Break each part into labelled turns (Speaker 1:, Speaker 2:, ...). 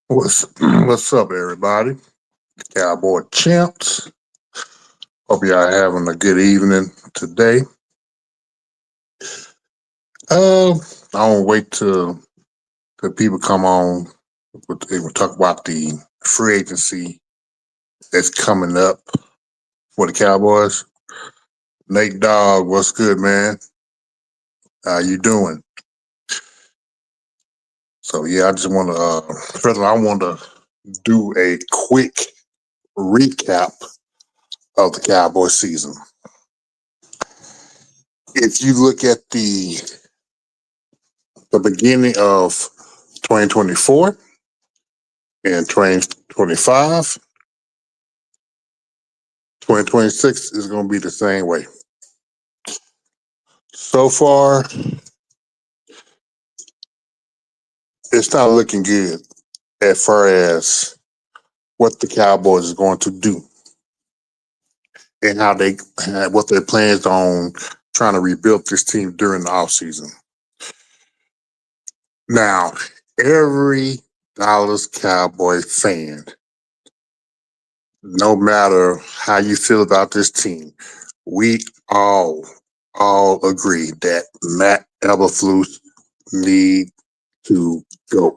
Speaker 1: What's up, everybody? Cowboy champs. Hope y'all having a good evening today. I won't wait till the people come on. We'll talk about the free agency that's coming up for the Cowboys. Nate Dogg, what's good, man? How you doing? So yeah, I just want to. First of all, I want to do a quick recap of the Cowboy season. If you look at the beginning of 2024 and 2025, 2026 is going to be the same way. So far, it's not looking good as far as what the Cowboys is going to do and what their plans on trying to rebuild this team during the offseason. Now, every Dallas Cowboy fan, no matter how you feel about this team, we all agree that Matt Eberflus need to go.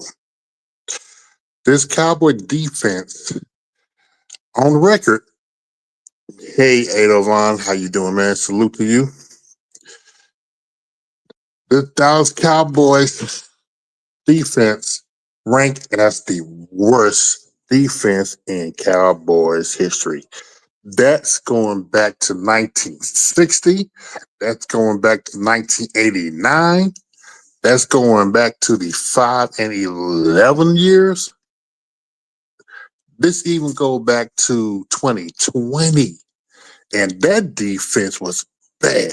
Speaker 1: This Cowboy defense, on the record, hey Adovon, how you doing, man? Salute to you. The Dallas Cowboys defense ranked as the worst defense in Cowboys history. That's going back to 1960. That's going back to 1989. That's going back to the 5 and 11 years. This even go back to 2020, and that defense was bad.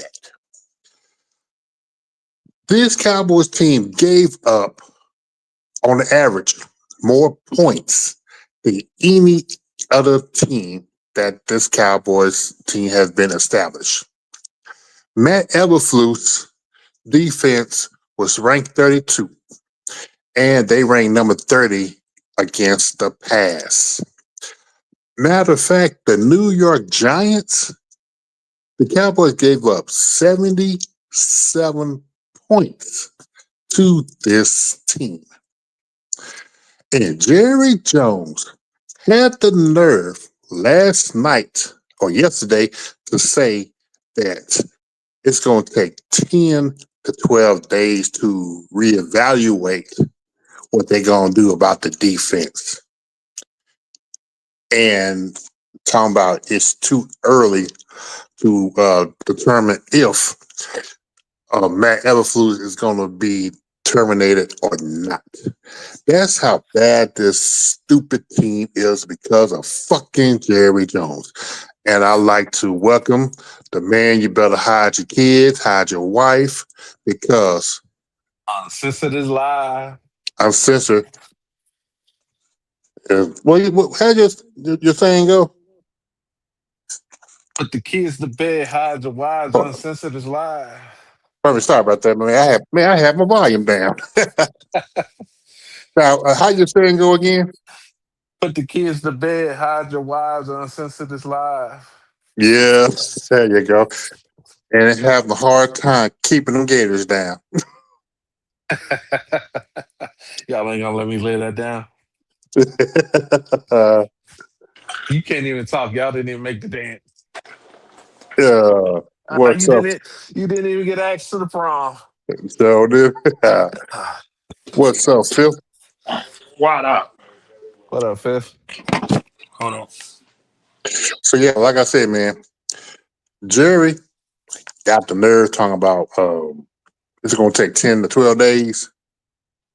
Speaker 1: This Cowboys team gave up, on average, more points than any other team that this Cowboys team has been established. Matt Eberflus defense was ranked 32, and they ranked number 30 against the pass. Matter of fact, the New York Giants, the Cowboys gave up 77 points to this team. And Jerry Jones had the nerve last night or yesterday to say that it's going to take 10 to 12 days to reevaluate what they're going to do about the defense. And talking about it's too early to determine if Matt Eberflus is going to be terminated or not. That's how bad this stupid team is because of fucking Jerry Jones. And I'd like to welcome the man. You better hide your kids, hide your wife, because
Speaker 2: Uncensored is live.
Speaker 1: I'm censored. How your saying go?
Speaker 2: Put the kids to bed, hide your wives.
Speaker 1: Oh,
Speaker 2: Uncensored is live.
Speaker 1: sorry about that, man. I have my volume down. Now, how your saying go again?
Speaker 2: Put the kids to bed, hide your wives. Uncensored is live.
Speaker 1: Yeah, there you go. And having a hard time keeping them gators down.
Speaker 2: Y'all ain't gonna let me lay that down. You can't even talk. Y'all didn't even make the dance.
Speaker 1: Yeah. What's
Speaker 2: You
Speaker 1: up?
Speaker 2: didn't. You didn't even get asked to the prom.
Speaker 1: So, dude, what's up, Phil?
Speaker 3: What up?
Speaker 2: What up, Fifth?
Speaker 3: Hold on.
Speaker 1: So, yeah, like I said, man, Jerry got the nerve talking about it's going to take 10 to 12 days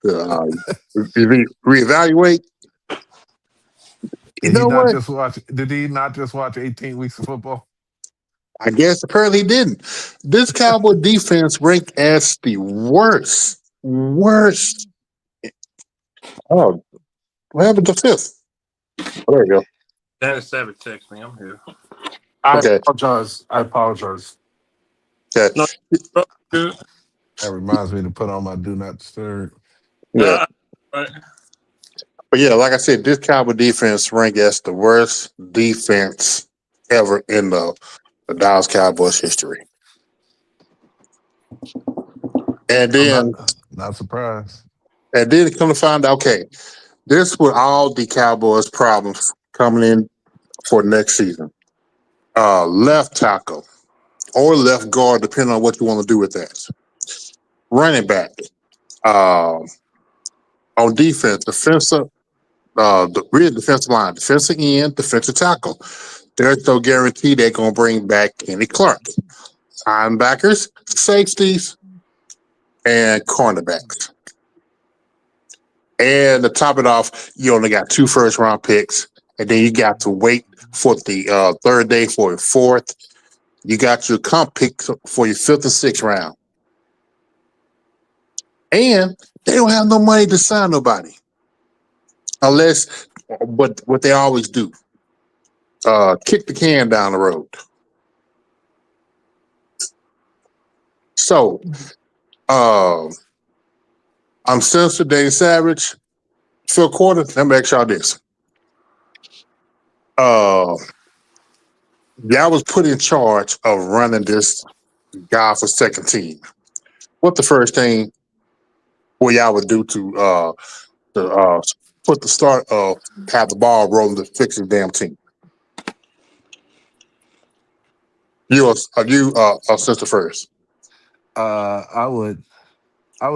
Speaker 1: to reevaluate. You
Speaker 2: Did he
Speaker 1: know
Speaker 2: not
Speaker 1: what?
Speaker 2: just watch? Did he not just watch 18 weeks of football?
Speaker 1: I guess apparently he didn't. This Cowboy defense ranked as the worst. Worst. Oh, what happened to fifth? Oh, there you go.
Speaker 3: Dennis Savage text me. I'm here.
Speaker 1: Okay.
Speaker 3: I apologize.
Speaker 1: Okay.
Speaker 3: No, good.
Speaker 2: That reminds me to put on my do not disturb.
Speaker 1: Yeah.
Speaker 3: Right.
Speaker 1: But yeah, like I said, this Cowboy defense ranked as the worst defense ever in the Dallas Cowboys history. And
Speaker 2: I'm
Speaker 1: then
Speaker 2: not surprised.
Speaker 1: come to find out, okay, this was all the Cowboys' problems coming in for next season. Left tackle or left guard, depending on what you want to do with that. Running back. On defense, defensive, the real defensive line, defensive end, defensive tackle. There's no guarantee they're going to bring back Kenny Clark. Linebackers, safeties, and cornerbacks. And to top it off, you only got 2 first-round picks, and then you got to wait for the third day for your fourth. You got your comp picks for your 5th and 6th round. And they don't have no money to sign nobody. Unless, what they always do, kick the can down the road. So, I'm Spencer Dane Savage. Phil Quarter, let me ask y'all this. Y'all was put in charge of running this guy for second team. What the first thing what y'all would do to put the start of have the ball rolling to fix the damn team? You Sister first.
Speaker 2: I would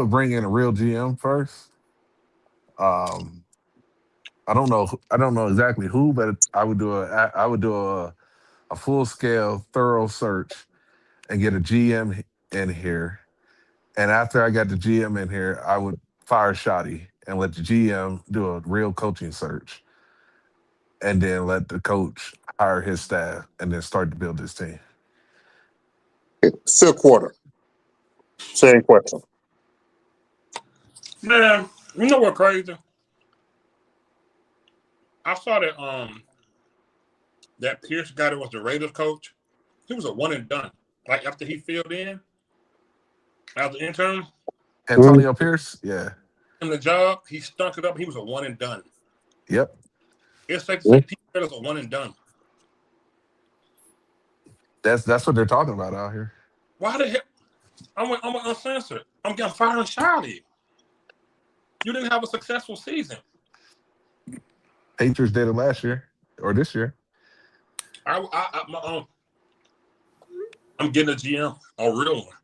Speaker 2: bring in a real GM first. I don't know exactly who, but I would do a full scale thorough search and get a GM in here. And after I got the GM in here, I would fire Shoddy and let the GM do a real coaching search, and then let the coach hire his staff and then start to build this team.
Speaker 1: Phil Quarter. Same question.
Speaker 3: Man, you know what crazy? I saw that Pierce guy that was the Raiders coach. He was a one and done. Like after he filled in as an intern,
Speaker 2: Antonio Pierce, yeah.
Speaker 3: in the job, he stunk it up. He was a one and done.
Speaker 2: Yep.
Speaker 3: It's safe to say Pete Carroll's a one and done.
Speaker 2: That's what they're talking about out here.
Speaker 3: Why the hell? I'm uncensored. I'm firing Shoddy. You didn't have a successful season.
Speaker 2: Patriots did it last year or this year.
Speaker 3: I'm getting a GM, a real one.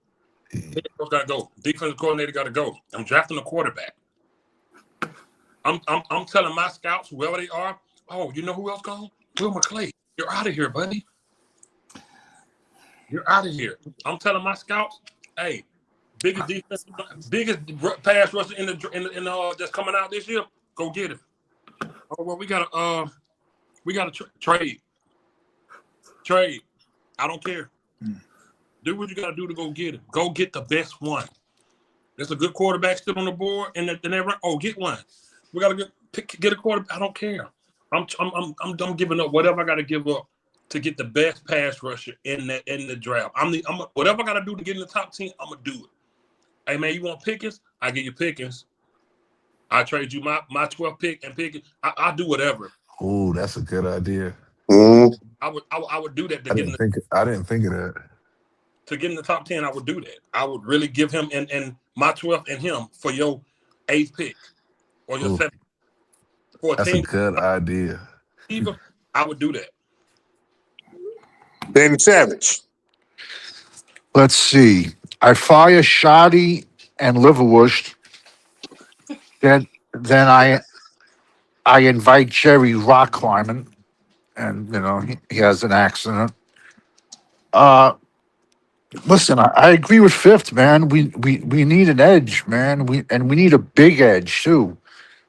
Speaker 3: Got to go. Defensive coordinator got to go. I'm drafting a quarterback. I'm telling my scouts, whoever they are, oh, you know who else gone? Will McClay. You're out of here, buddy. You're out of here. I'm telling my scouts, hey, biggest pass rusher in the that's coming out this year, go get him. Oh well, we gotta trade. Trade. I don't care. Do what you gotta do to go get him. Go get the best one. There's a good quarterback still on the board, and they run. Oh, get one. We gotta get a quarterback. I don't care. I'm giving up whatever I gotta give up to get the best pass rusher in the draft. Whatever I gotta do to get in the top 10, I'm gonna do it. Hey man, you want Pickens? I give you Pickens. I trade you my 12th pick and Pickens. I do whatever.
Speaker 2: Oh, that's a good idea.
Speaker 1: Mm-hmm.
Speaker 3: I would do that
Speaker 2: I didn't think of that.
Speaker 3: To get in the top 10, I would do that. I would really give him and my 12th and him for your 8th pick or your 7th. For
Speaker 2: That's a good idea.
Speaker 3: Even I would do that.
Speaker 1: Danny Savage.
Speaker 4: Let's see. I fire Shoddy and Liverwurst. Then I invite Jerry rock climbing, and he has an accident. Listen, I agree with Fifth, man. We need an edge, man. We need a big edge too,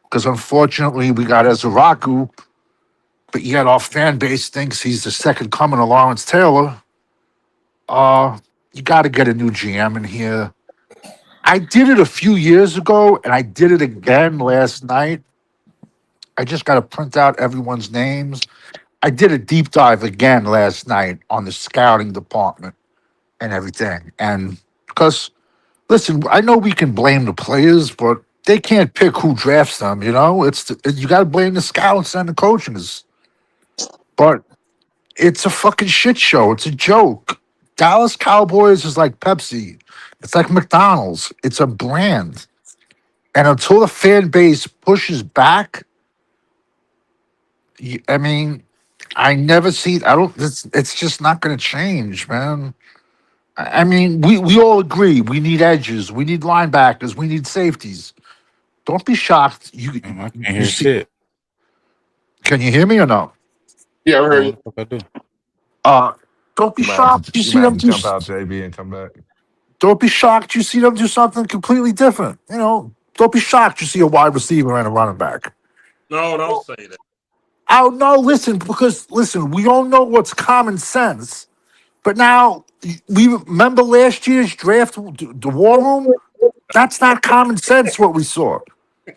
Speaker 4: because unfortunately we got Ezeraku, but yet our fan base thinks he's the second coming of Lawrence Taylor. You got to get a new GM in here. I did it a few years ago, and I did it again last night. I just got to print out everyone's names. I did a deep dive again last night on the scouting department and everything. And because, listen, I know we can blame the players, but they can't pick who drafts them. You know, you got to blame the scouts and the coaches. But it's a fucking shit show. It's a joke. Dallas Cowboys is like Pepsi. It's like McDonald's. It's a brand. And until the fan base pushes back, I mean, I never see. I don't. It's just not going to change, man. I mean, we all agree we need edges, we need linebackers, we need safeties. Don't be shocked.
Speaker 5: Man, I can't
Speaker 4: You
Speaker 5: hear
Speaker 4: see?
Speaker 5: shit.
Speaker 4: Can you hear me or no?
Speaker 1: Yeah, I heard
Speaker 5: What
Speaker 1: you.
Speaker 5: the fuck I do?
Speaker 4: Don't be
Speaker 2: You might have
Speaker 4: shocked.
Speaker 2: to,
Speaker 4: You
Speaker 2: you
Speaker 4: see
Speaker 2: might have
Speaker 4: them
Speaker 2: to
Speaker 4: do.
Speaker 2: jump out, JB, and come back.
Speaker 4: Don't be shocked. You see them do something completely different. You know. Don't be shocked. You see a wide receiver and a running back.
Speaker 3: No, don't say that.
Speaker 4: Oh no! Listen, we all know what's common sense. But now we remember last year's draft, the war room. That's not common sense. What we saw.
Speaker 3: Yeah.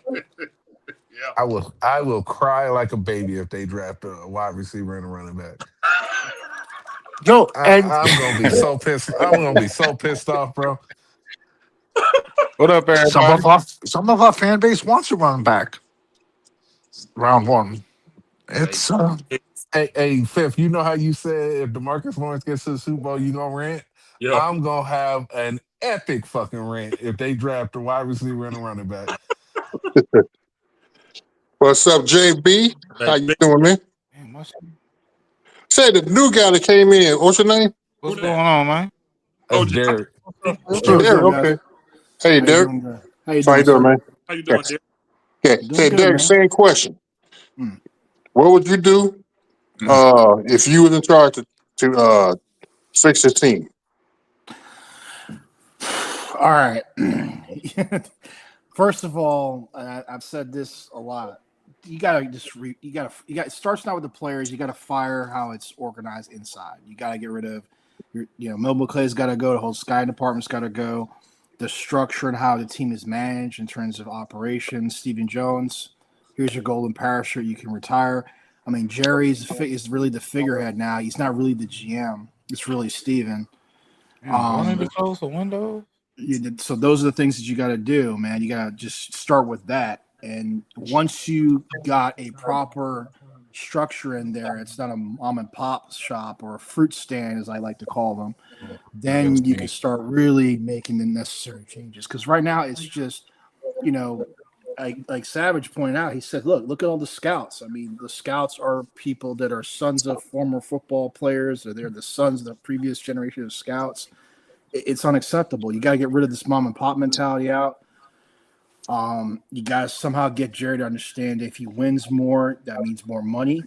Speaker 2: I will cry like a baby if they draft a wide receiver and a running back.
Speaker 4: Yo, and
Speaker 2: I'm gonna be so pissed. I'm gonna be so pissed off, bro.
Speaker 5: What up, everybody?
Speaker 4: some of our fan base wants a running back. Round one. It's
Speaker 2: Hey, Fifth, you know how you said if DeMarcus Lawrence gets to the Super Bowl, you gonna rant?
Speaker 3: Yeah.
Speaker 2: I'm gonna have an epic fucking rant if they draft a wide receiver and a running back.
Speaker 1: What's up, JB? How you doing, man?
Speaker 5: Damn,
Speaker 1: Say the new guy that came in. What's your name?
Speaker 5: what's
Speaker 3: Who
Speaker 5: going
Speaker 3: that?
Speaker 5: on, man?
Speaker 3: Oh,
Speaker 2: That's Derek.
Speaker 1: Derek.
Speaker 6: Derek.
Speaker 1: Okay. Hey,
Speaker 6: How you
Speaker 1: Derek.
Speaker 6: doing, Derek? How you
Speaker 1: How you
Speaker 6: doing,
Speaker 1: doing,
Speaker 6: sir?
Speaker 1: man?
Speaker 3: How you doing,
Speaker 1: Yes.
Speaker 3: Derek?
Speaker 1: Okay.
Speaker 6: Doing
Speaker 1: Hey,
Speaker 6: good,
Speaker 1: Derek.
Speaker 6: man.
Speaker 1: Same question.
Speaker 6: Hmm.
Speaker 1: What would you do if you was in charge to fix this team?
Speaker 6: All right. First of all, I've said this a lot. You gotta it starts now with the players. You gotta fire how it's organized inside. You gotta get rid of Mel McClay's got to go. The whole Sky department's got to go. The structure and how the team is managed in terms of operations. Stephen Jones, here's your golden parachute. You can retire. I mean, Jerry's is really the figurehead now. He's not really the GM. It's really Steven.
Speaker 5: Wanted to close the window.
Speaker 6: So those are the things that you got to do, man. You got to just start with that. And once you got a proper structure in there, it's not a mom and pop shop or a fruit stand, as I like to call them, then you can start really making the necessary changes. Because right now it's just, like Savage pointed out, he said, look at all the scouts. I mean, the scouts are people that are sons of former football players, or they're the sons of the previous generation of scouts. It's unacceptable. You got to get rid of this mom and pop mentality out. You got to somehow get Jerry to understand if he wins more, that means more money.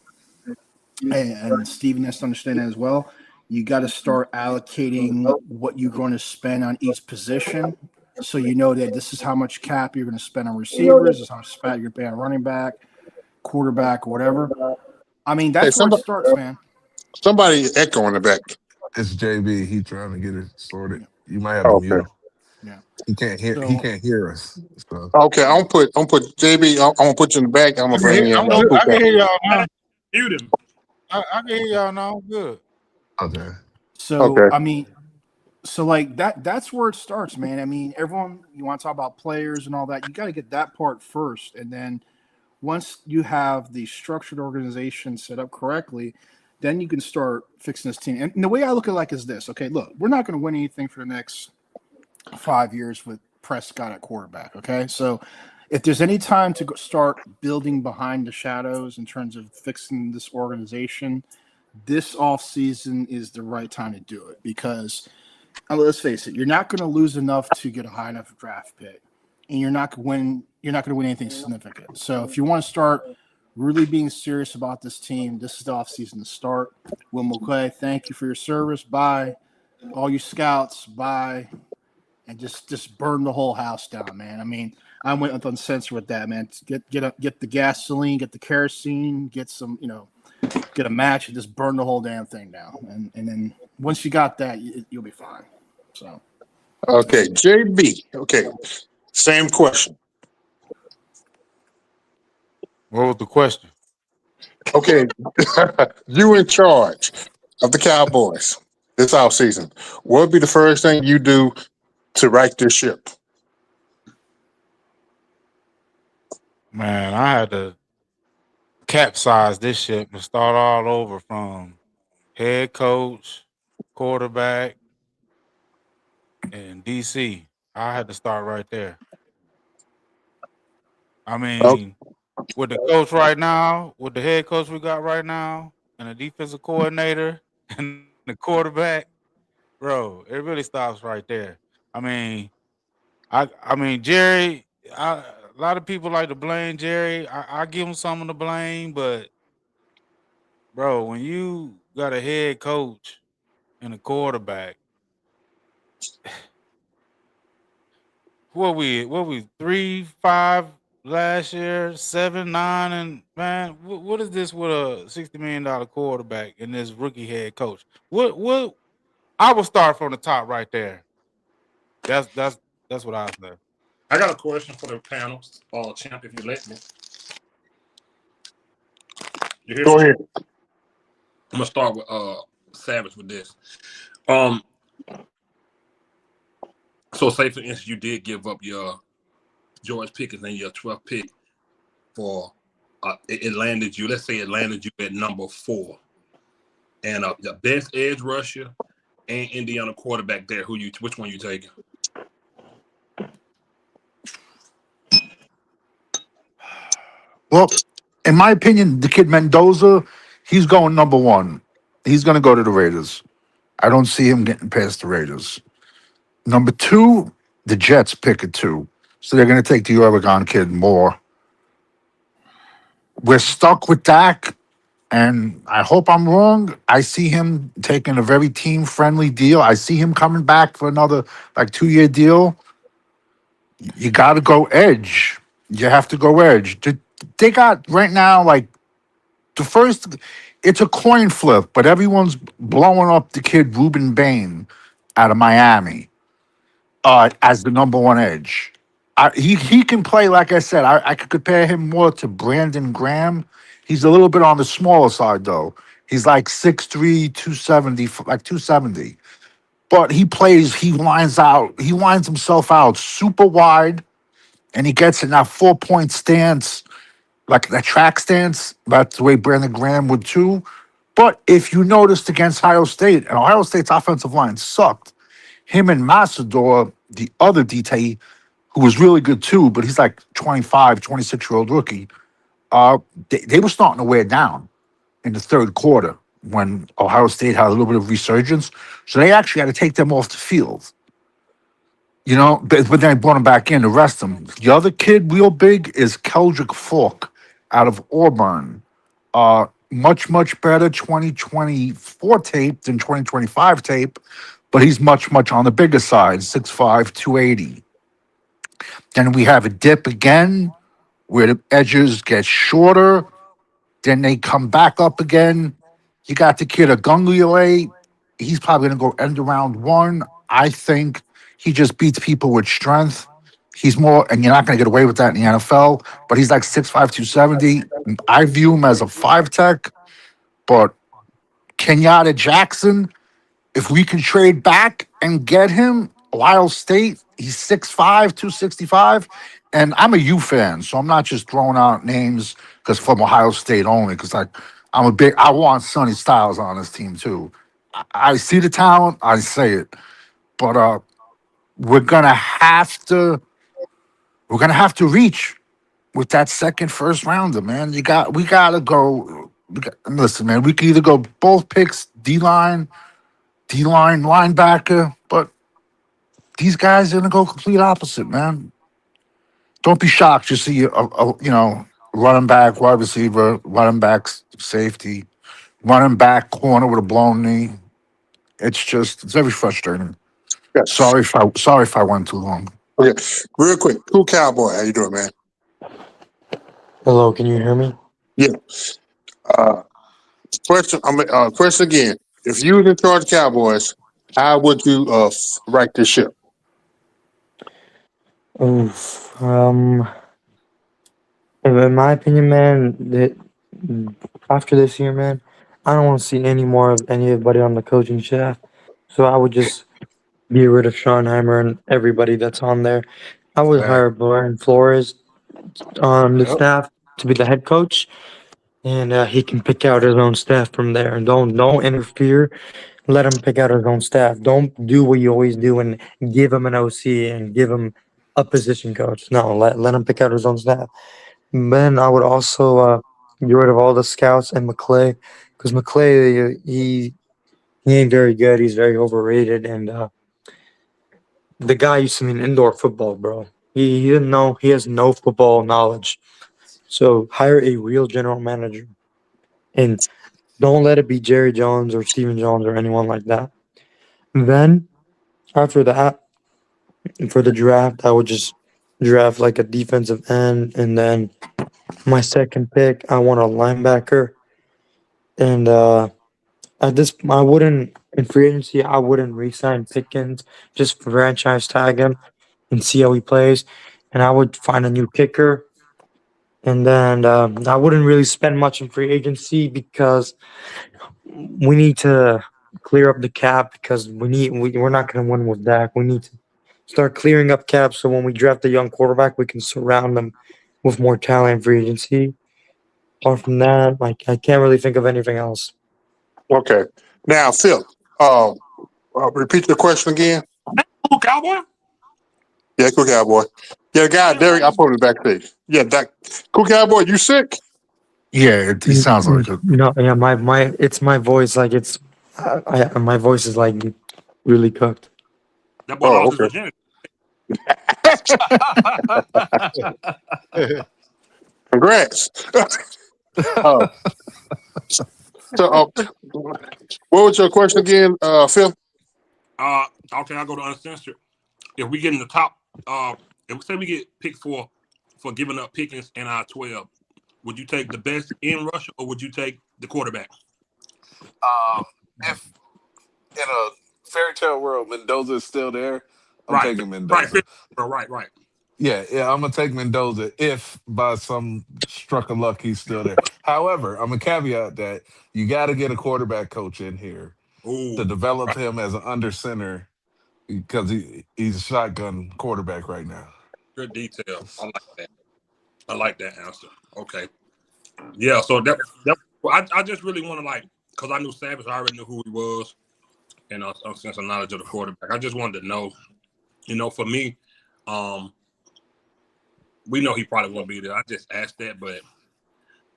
Speaker 6: And Steven has to understand that as well. You got to start allocating what you're going to spend on each position. So you know that this is how much cap you're going to spend on receivers, this is how much spend you're paying on running back, quarterback, whatever. I mean, that's where it starts, man.
Speaker 1: Somebody echo in the back.
Speaker 2: It's JB. He trying to get it sorted. You might have to mute him.
Speaker 6: Yeah.
Speaker 2: He can't hear.
Speaker 6: So-
Speaker 2: He can't hear us. So.
Speaker 1: Okay, I'm gonna put JB. I'm gonna put you in the back. I'm gonna bring you.
Speaker 5: I'm good. I can hear y'all now.
Speaker 3: Mute him.
Speaker 5: I can hear y'all now. I'm good.
Speaker 2: Okay.
Speaker 6: So
Speaker 1: Okay.
Speaker 6: I mean, so like that's where it starts, man. I mean, everyone, you want to talk about players and all that, you got to get that part first, and then once you have the structured organization set up correctly, then you can start fixing this team. And the way I look at it like is this: okay, look, we're not going to win anything for the next 5 years with Prescott at quarterback. Okay, so if there's any time to start building behind the shadows in terms of fixing this organization, this offseason is the right time to do it, because let's face it, you're not going to lose enough to get a high enough draft pick, and you're not going to win anything significant. So if you want to start really being serious about this team, this is the offseason to start. Will McClay, thank you for your service. Bye. All your scouts, bye. And just burn the whole house down, man. I mean, I went uncensored with that, man. Get the gasoline, get the kerosene, get some, get a match, and just burn the whole damn thing down. And then once you got that, you'll be fine. So.
Speaker 1: Okay, JB. Okay, same question.
Speaker 5: What was the question?
Speaker 1: Okay, you in charge of the Cowboys this offseason. What would be the first thing you do to right this ship?
Speaker 5: Man, I had to capsize this ship and start all over from head coach, quarterback, and DC. I had to start right there. I
Speaker 1: Oh,
Speaker 5: mean, with the coach right now, with the head coach we got right now, and the defensive coordinator and the quarterback, bro, it really stops right there. I mean, I mean Jerry. A lot of people like to blame Jerry. I give him some of the blame, but bro, when you got a head coach and a quarterback, what we 3-5 last year, 7-9, and man, what is this with a $60 million quarterback and this rookie head coach? What I will start from the top right there. That's what I say.
Speaker 3: I got a question for the panel, champ, if you let me. You hear
Speaker 1: go
Speaker 3: me?
Speaker 1: ahead.
Speaker 3: I'm gonna start with Savage with this. So say for instance you did give up your George Pickens and your 12th pick for it landed you. Let's say it landed you at number 4, and the best edge rusher and Indiana quarterback there. Which one you taking?
Speaker 4: Well, in my opinion, the kid Mendoza, he's going number 1. He's going to go to the Raiders. I don't see him getting past the Raiders. Number 2, the Jets pick it 2. So they're going to take the Oregon kid more. We're stuck with Dak, and I hope I'm wrong. I see him taking a very team-friendly deal. I see him coming back for another 2-year deal. You got to go edge. You have to go edge. They got right now the first. It's a coin flip, but everyone's blowing up the kid Ruben Bain out of Miami as the number 1 edge. He can play, like I said. I could compare him more to Brandon Graham. He's a little bit on the smaller side, though. He's like 6'3", 270, 270. But he lines himself out super wide, and he gets in that 4-point stance, like that track stance. That's the way Brandon Graham would too. But if you noticed against Ohio State, and Ohio State's offensive line sucked, him and Massador, the other DT, who was really good too, but he's like 25, 26-year-old rookie, they were starting to wear down in the third quarter when Ohio State had a little bit of resurgence. So they actually had to take them off the field. But then I brought him back in to rest him. The other kid, real big, is Keldrick Falk out of Auburn. Much, much better 2024 tape than 2025 tape, but he's much, much on the bigger side, 6'5", 280. Then we have a dip again where the edges get shorter. Then they come back up again. You got the kid Agungiole. He's probably going to go end of round 1. I think he just beats people with strength. He's more, and you're not going to get away with that in the NFL, but he's like 6'5", 270. I view him as a 5-tech, but Kenyatta Jackson, if we can trade back and get him, Ohio State, he's 6'5", 265. And I'm a U fan, so I'm not just throwing out names because from Ohio State only, because I want Sonny Styles on this team too. I see the talent, I say it. But we're gonna have to reach with that second first rounder, man. We gotta go. Listen, man, we can either go both picks, D-line, linebacker, but these guys are gonna go complete opposite, man. Don't be shocked. You see running back, wide receiver, running back, safety, running back, corner with a blown knee. It's very frustrating.
Speaker 1: Yes.
Speaker 4: Sorry if I went too long.
Speaker 1: Okay. Real quick, Cool Cowboy, how you doing, man?
Speaker 7: Hello, can you hear me?
Speaker 1: Yeah. Question again. If you was in charge of Cowboys, how would you right this ship?
Speaker 7: Oof. In my opinion, man, after this year, man, I don't want to see any more of anybody on the coaching staff. So I would just get rid of Schottenheimer and everybody that's on there. I would hire Brian Flores on the
Speaker 2: Yep.
Speaker 7: staff to be the head coach, and he can pick out his own staff from there. And don't interfere. Let him pick out his own staff. Don't do what you always do and give him an OC and give him a position coach. No, let him pick out his own staff. Then I would also get rid of all the scouts and McClay, because McClay he ain't very good. He's very overrated, and the guy used to mean indoor football, bro. He didn't know. He has no football knowledge. So hire a real general manager, and don't let it be Jerry Jones or Steven Jones or anyone like that. Then after that, for the draft, I would just draft like a defensive end, and then my second pick, I want a linebacker, and at this, I wouldn't in free agency. I wouldn't re-sign Pickens. Just franchise tag him and see how he plays. And I would find a new kicker. And then I wouldn't really spend much in free agency because we need to clear up the cap because we're not going to win with Dak. We need to start clearing up cap so when we draft a young quarterback, we can surround them with more talent in free agency. Apart from that, like I can't really think of anything else.
Speaker 1: Okay. Now, Phil, repeat the question again.
Speaker 3: Cool Cowboy.
Speaker 1: Yeah, Cool Cowboy. Yeah, the guy, Derek, I put it backstage. Yeah, that Cool Cowboy, you sick?
Speaker 4: Yeah, he sounds like it.
Speaker 7: No, yeah, it's my voice. Like it's, my voice is like really cooked.
Speaker 3: That boy
Speaker 1: Oh,
Speaker 3: lost his
Speaker 1: okay.
Speaker 3: virginity.
Speaker 1: Congrats. uh, so, what was your question again, Phil?
Speaker 3: Okay, I'll go to uncensored. If we get in the top, if say we get picked for giving up Pickens in our 12, would you take the best in Russia or would you take the quarterback?
Speaker 2: If in a fairy tale world Mendoza is still there, I'm
Speaker 3: Right,
Speaker 2: taking Mendoza.
Speaker 3: Right.
Speaker 2: Yeah, I'm gonna take Mendoza if by some struck of luck he's still there. However, I'm gonna caveat that you got to get a quarterback coach in here
Speaker 3: Ooh,
Speaker 2: to develop him as an under center because he's a shotgun quarterback right now.
Speaker 3: good detail. I like that answer. Okay. Yeah, so I just really want to because I knew Savage, I already knew who he was, and some sense of knowledge of the quarterback. I just wanted to know, for me, we know he probably won't be there. I just asked that, but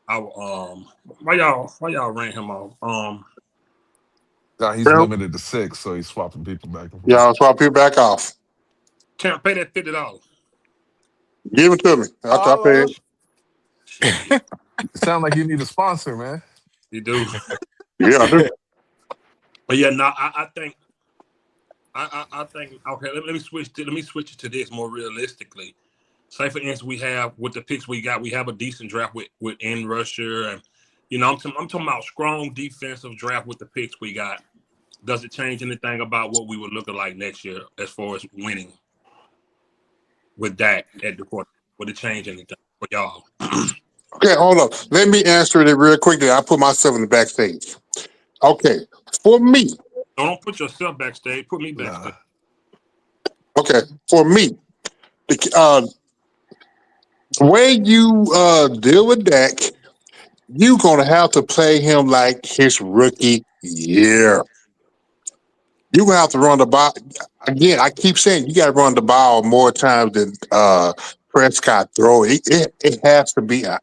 Speaker 3: why y'all ran him off?
Speaker 2: He's
Speaker 1: Phil?
Speaker 2: limited to 6, so he's swapping people back and forth.
Speaker 1: Yeah, I'll swap you back off.
Speaker 3: Can't pay that $50.
Speaker 1: Give it to me. I'll pay it.
Speaker 2: Sound like you need a sponsor, man.
Speaker 3: You do.
Speaker 1: Yeah, I do.
Speaker 3: But yeah, no, I think okay. Let me switch it to this more realistically. Say for instance, we have with the picks we got, we have a decent draft with in rusher, and I'm talking about strong defensive draft with the picks we got. Does it change anything about what we would look like next year as far as winning with Dak at the quarter? Would it change anything for y'all?
Speaker 1: Okay, hold on. Let me answer it real quickly. I put myself in the backstage. Okay, for me.
Speaker 3: Don't put yourself backstage. Put me backstage.
Speaker 1: Okay, for me, the way you deal with Dak, you're gonna have to play him like his rookie year. You're gonna have to run the ball again. I keep saying you got to run the ball more times than Prescott throw it. It has to be a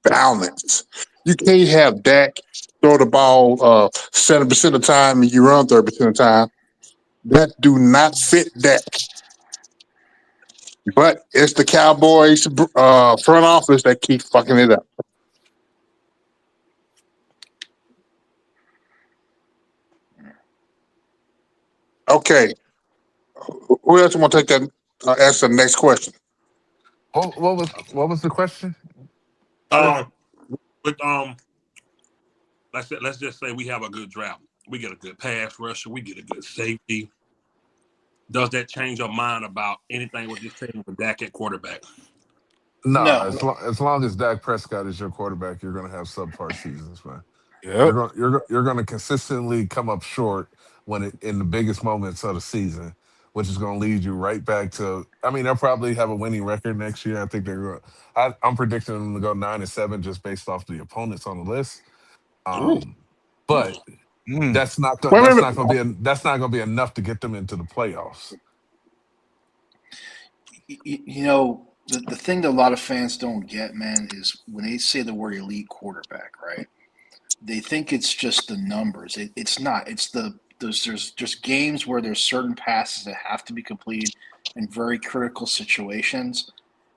Speaker 1: balance. You can't have Dak throw the ball 70% of the time and you run 30% of the time. That do not fit Dak. But it's the Cowboys front office that keep fucking it up. Okay. Who else want to take that? Answer the next question.
Speaker 2: What was the question?
Speaker 3: With let's just say we have a good draft. We get a good pass rusher. We get a good safety. Does that change your mind about anything with this team with Dak at quarterback?
Speaker 2: No.
Speaker 6: No.
Speaker 2: As long as Dak Prescott is your quarterback, you're going to have subpar seasons, man.
Speaker 5: Yep.
Speaker 2: You're going to consistently come up short in the biggest moments of the season which is going to lead you right back to. I mean, they'll probably have a winning record next year. I think they're going. I'm predicting them to go 9-7 just based off the opponents on the list.
Speaker 1: Ooh.
Speaker 2: But
Speaker 5: Mm.
Speaker 2: that's not
Speaker 1: Wait, wait,
Speaker 2: going to be that's not going to be enough to get them into the playoffs.
Speaker 6: You know, the thing that a lot of fans don't get, man, is when they say the word elite quarterback, right? They think it's just the numbers. It's not. It's there's just games where there's certain passes that have to be completed in very critical situations,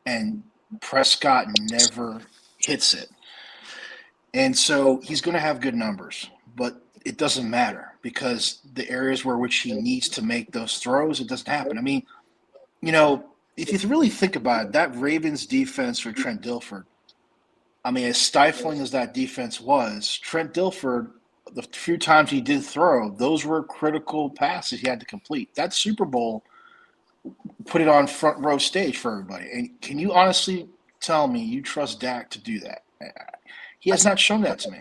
Speaker 6: and Prescott never hits it. And so he's going to have good numbers, but it doesn't matter because the areas where which he needs to make those throws, it doesn't happen. I mean, you know, if you really think about it, that Ravens defense for Trent Dilfer, I mean, as stifling as that defense was, Trent Dilfer, the few times he did throw, those were critical passes he had to complete. That Super Bowl put it on front row stage for everybody. And can you honestly tell me you trust Dak to do that? He has not shown that to me.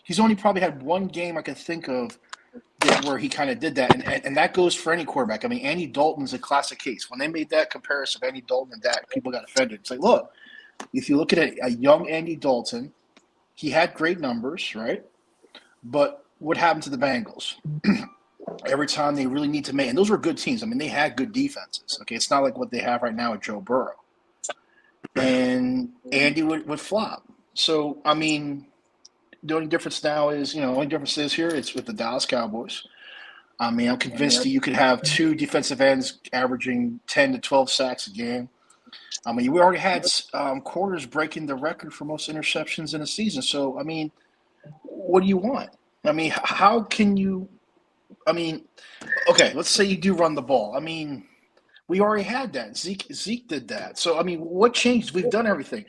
Speaker 6: He's only probably had one game I can think of where he kind of did that, and that goes for any quarterback. I mean, Andy Dalton's a classic case. When they made that comparison of Andy Dalton and Dak, people got offended. It's like, look, if you look at a young Andy Dalton, he had great numbers, right? But what happened to the Bengals? Every time they really need to make – and those were good teams. I mean, they had good defenses. Okay, it's not like what they have right now with Joe Burrow. And Andy would flop. So, I mean – the only difference now is, you know, only difference is here it's with the Dallas Cowboys. I mean, I'm convinced that you could have two defensive ends averaging 10 to 12 sacks a game. I mean, we already had corners breaking the record for most interceptions in a season. So, I mean, what do you want? I mean, how can you – I mean, okay, let's say you do run the ball. I mean, we already had that. Zeke did that. So, I mean, what changed? We've done everything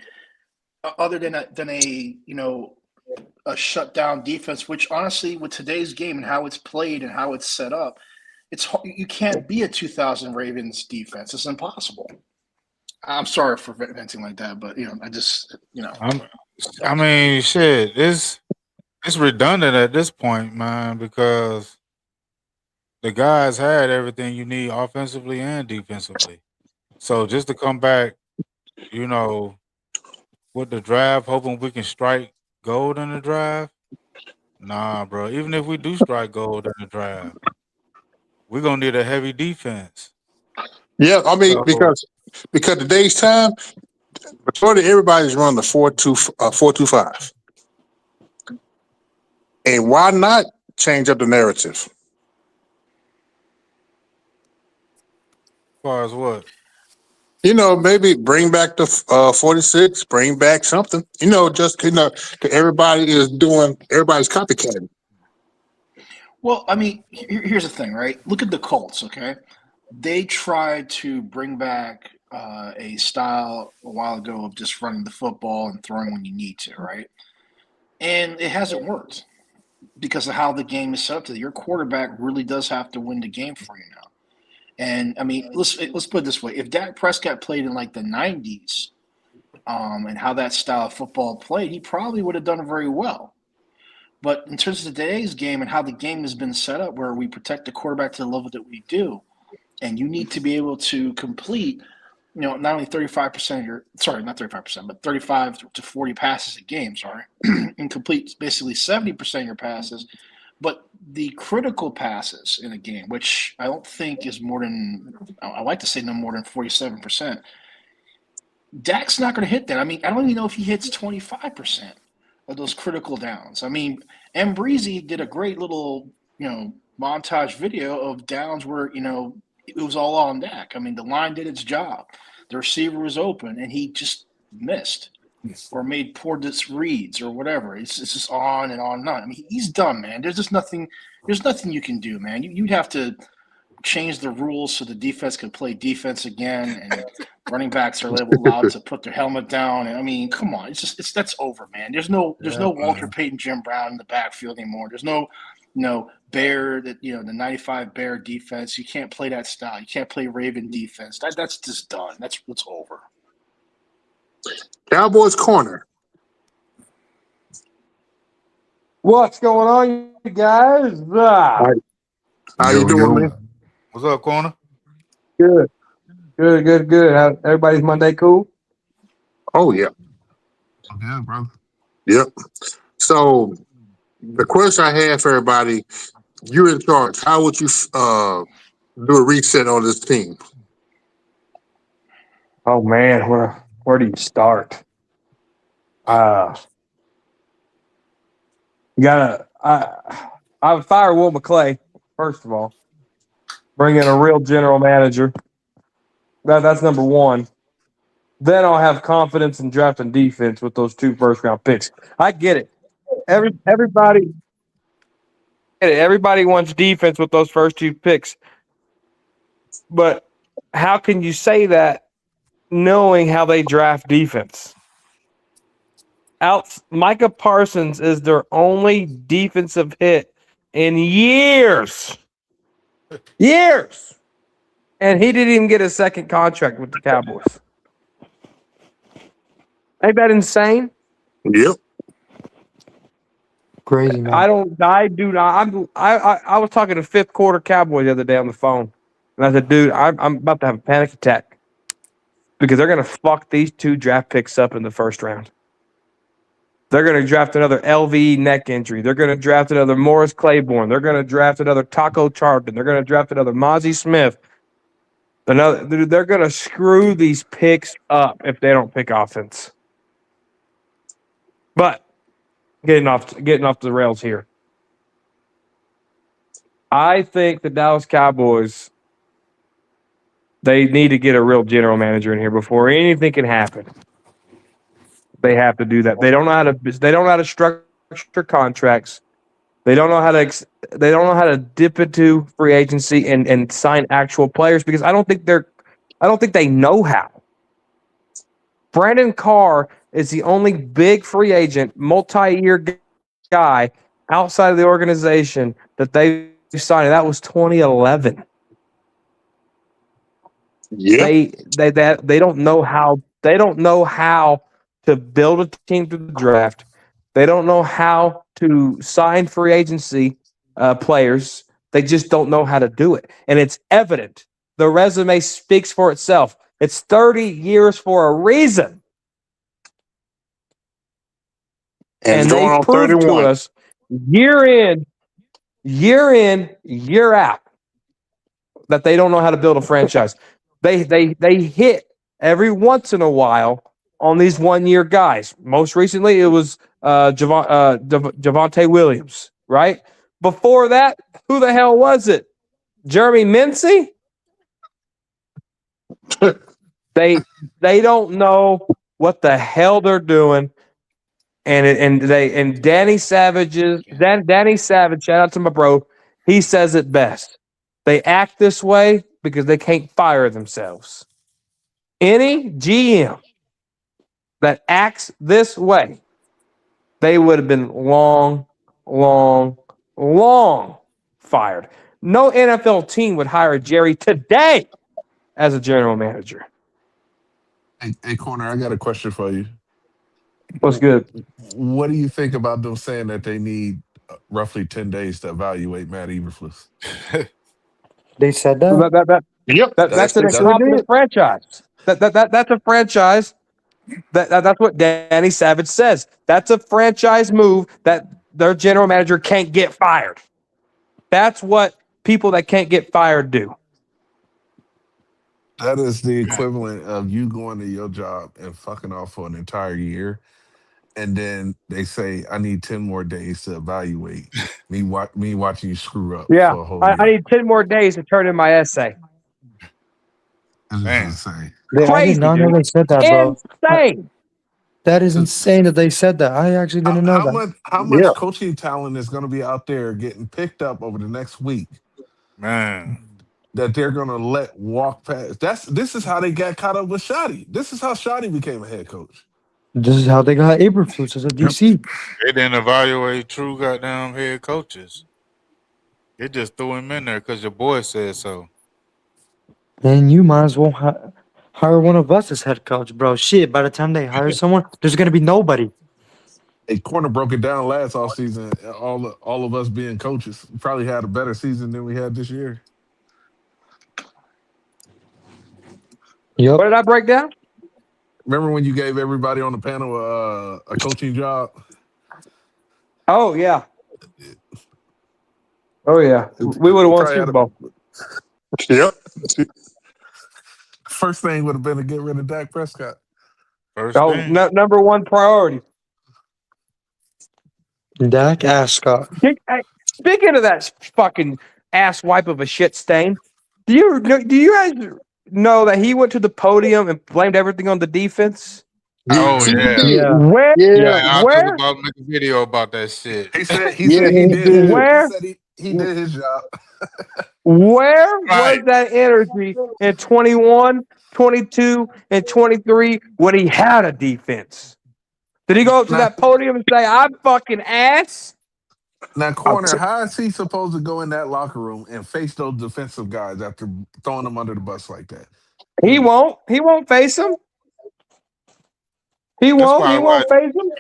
Speaker 6: other than a you know, a shutdown defense, which honestly, with today's game and how it's played and how it's set up, you can't be a 2000 Ravens defense. It's impossible. I'm sorry for venting like that, but you know, I just, you know,
Speaker 5: I mean, shit, it's redundant at this point, man, because the guys had everything you need offensively and defensively. So just to come back, you know, with the draft, hoping we can strike gold in the draft. Nah, bro. Even if we do strike gold in the draft, we're gonna need a heavy defense.
Speaker 1: Yeah, I mean,
Speaker 5: So,
Speaker 1: because today's time, majority everybody's running the 4-2-5. And why not change up the narrative?
Speaker 5: as far as what?
Speaker 1: You know, maybe bring back the 46, bring back something. You know, just, you know, 'cause everybody's copycatting.
Speaker 6: well, I mean, here's the thing, right? Look at the Colts, okay? They tried to bring back a style a while ago of just running the football and throwing when you need to, right? And it hasn't worked because of how the game is set up. Your quarterback really does have to win the game for you now. And I mean, let's put it this way: if Dak Prescott played in like the '90s, and how that style of football played, he probably would have done very well. But in terms of today's game and how the game has been set up, where we protect the quarterback to the level that we do, and you need to be able to complete, you know, not only 35% of your, sorry, not 35%, but 35 to 40 passes a game, sorry, and complete basically 70% of your passes. But the critical passes in a game, which I don't think is more than, I like to say no more than 47%, Dak's not going to hit that. I mean, I don't even know if he hits 25% of those critical downs. I mean, Ambreezy did a great little, you know, montage video of downs where, you know, it was all on Dak. I mean, the line did its job. The receiver was open, and he just missed or made poor reads or whatever. It's just on and on and on. I mean, he's done, man. There's just nothing. There's nothing you can do, man. You'd have to change the rules so the defense could play defense again, and running backs are allowed to put their helmet down. And I mean, come on, that's over, man. There's no Walter Payton, Jim Brown in the backfield anymore. There's no Bear, that, you know, the 95 Bear defense. You can't play that style. You can't play Raven defense. That's just done. That's over.
Speaker 1: Cowboys corner.
Speaker 8: What's going on, you guys?
Speaker 1: How you doing, man?
Speaker 5: What's up, corner?
Speaker 8: Good. Good. How, everybody's Monday cool?
Speaker 1: Oh yeah,
Speaker 2: Okay, bro.
Speaker 1: yep. So the question I have for everybody: you're in charge. How would you do a reset on this team?
Speaker 8: Oh man, where do you start? You gotta I would fire Will McClay, first of all. Bring in a real general manager. That's number one. Then I'll have confidence in drafting defense with those 2 first-round picks. I get it. Everybody wants defense with those first 2 picks. But how can you say that knowing how they draft defense? Micah Parsons is their only defensive hit in years. Years. And he didn't even get a second contract with the Cowboys. Ain't that insane?
Speaker 1: Yep.
Speaker 7: Crazy, man.
Speaker 8: I was talking to 5th quarter Cowboys the other day on the phone. And I said, dude, I'm about to have a panic attack because they're going to fuck these 2 draft picks up in the first round. They're going to draft another LV neck injury. They're going to draft another Morris Claiborne. They're going to draft another Taco Charlton. They're going to draft another Mozzie Smith. They're going to screw these picks up if they don't pick offense. But getting off the rails here. I think the Dallas Cowboys, they need to get a real general manager in here before anything can happen. They have to do that. They don't know how to structure contracts. They don't know how to dip into free agency and sign actual players because I don't think they know how. Brandon Carr is the only big free agent, multi-year guy outside of the organization that they signed. And that was 2011.
Speaker 1: Yeah.
Speaker 8: They don't know how to build a team through the draft. They don't know how to sign free agency players. They just don't know how to do it. And it's evident. The resume speaks for itself. It's 30 years for a reason. And
Speaker 1: going
Speaker 8: they
Speaker 1: on
Speaker 8: prove
Speaker 1: 31.
Speaker 8: to us year in, year out that they don't know how to build a franchise. They hit every once in a while on these 1-year guys. Most recently, it was Javonte Williams, right? Before that, who the hell was it? Jeremy Mincey? They don't know what the hell they're doing. And Danny Savage, shout out to my bro, he says it best. They act this way because they can't fire themselves. Any GM that acts this way, they would have been long fired. No NFL team would hire Jerry today as a general manager.
Speaker 2: Hey, Corner, I got a question for you.
Speaker 8: What's good?
Speaker 2: What do you think about them saying that they need roughly 10 days to evaluate Matt Eberflus?
Speaker 7: They said that.
Speaker 1: Yep.
Speaker 8: That's an incompetent franchise. That's a franchise. That's what Danny Savage says. That's a franchise move that their general manager can't get fired. That's what people that can't get fired do.
Speaker 2: That is the equivalent of you going to your job and fucking off for an entire year. And then they say, I need 10 more days to evaluate me watching you screw up
Speaker 8: Yeah,
Speaker 2: for a whole year.
Speaker 8: I need 10 more days to turn in my essay.
Speaker 2: That's
Speaker 5: Man.
Speaker 2: insane.
Speaker 7: I
Speaker 8: Crazy,
Speaker 7: did not know
Speaker 8: dude.
Speaker 7: they said that, bro.
Speaker 8: Insane.
Speaker 7: That is insane that they said that. I actually didn't know that.
Speaker 2: How much
Speaker 1: Yeah.
Speaker 2: coaching talent is going to be out there getting picked up over the next week
Speaker 5: Man.
Speaker 2: that they're going to let walk past? This is how they got caught up with Shoddy. This is how Shoddy became a head coach.
Speaker 7: This is how they got Aberflus as a DC.
Speaker 5: They didn't evaluate true goddamn head coaches. They just threw him in there because your boy said so.
Speaker 7: And you might as well hire one of us as head coach, bro. Shit, by the time they hire someone, there's going to be nobody.
Speaker 2: A Corner broke it down last offseason. All of us being coaches, we probably had a better season than we had this year.
Speaker 7: Yep.
Speaker 8: What did I break down?
Speaker 2: Remember when you gave everybody on the panel a coaching job?
Speaker 8: Oh yeah. Oh yeah. We would have won
Speaker 2: Probably
Speaker 8: Super
Speaker 2: had a-
Speaker 8: Bowl.
Speaker 1: Yep.
Speaker 2: First thing would have been to get rid of Dak Prescott.
Speaker 5: First
Speaker 8: Oh,
Speaker 5: thing.
Speaker 8: number one priority.
Speaker 7: Dak Ascot.
Speaker 8: Hey, speaking of that fucking ass wipe of a shit stain, do you guys know that he went to the podium and blamed everything on the defense?
Speaker 5: Oh yeah.
Speaker 7: Yeah.
Speaker 8: Where?
Speaker 5: Yeah, I
Speaker 8: Where?
Speaker 5: talk about make a video about that shit.
Speaker 2: He said
Speaker 1: Yeah,
Speaker 2: he
Speaker 1: he
Speaker 2: did.
Speaker 1: did.
Speaker 8: Where?
Speaker 2: He said he did his job.
Speaker 8: Where
Speaker 5: Right.
Speaker 8: was that energy in 21, 22, and 23 when he had a defense? Did he go up to
Speaker 2: Nah.
Speaker 8: that podium and say, "I'm fucking ass"?
Speaker 2: Now, corner, how is he supposed to go in that locker room and face those defensive guys after throwing them under the bus like that?
Speaker 8: He won't. He won't face him. He
Speaker 5: That's
Speaker 8: won't.
Speaker 5: why
Speaker 8: He
Speaker 5: I
Speaker 8: won't face him.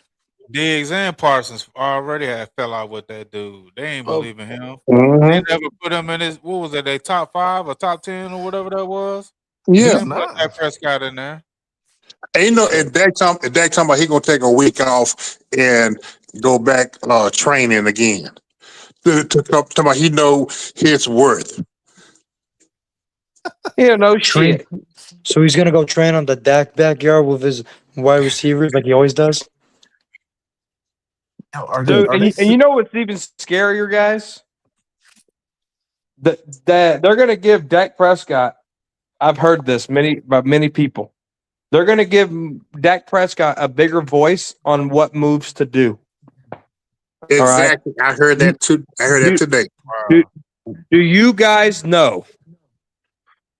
Speaker 5: Diggs and Parsons already had fell out with that dude. They ain't believe in him.
Speaker 8: Mm-hmm.
Speaker 5: They never put him in his what was it, they top 5 or top 10 or whatever that was.
Speaker 1: Yeah.
Speaker 5: They
Speaker 2: He's
Speaker 5: didn't put
Speaker 2: not.
Speaker 5: that Prescott in there.
Speaker 1: Ain't no if Dak talking about he gonna take a week off and go back training again. To talk about he know his worth.
Speaker 8: He don't know shit.
Speaker 7: So he's gonna go train on the Dak backyard with his wide receivers like he always does.
Speaker 2: Yo, are
Speaker 8: Dude,
Speaker 2: are
Speaker 8: and you know what's even scarier, guys? That they're going to give Dak Prescott. I've heard this by many people. They're going to give Dak Prescott a bigger voice on what moves to do.
Speaker 1: Exactly. I heard that too. I heard that today.
Speaker 8: Do you guys know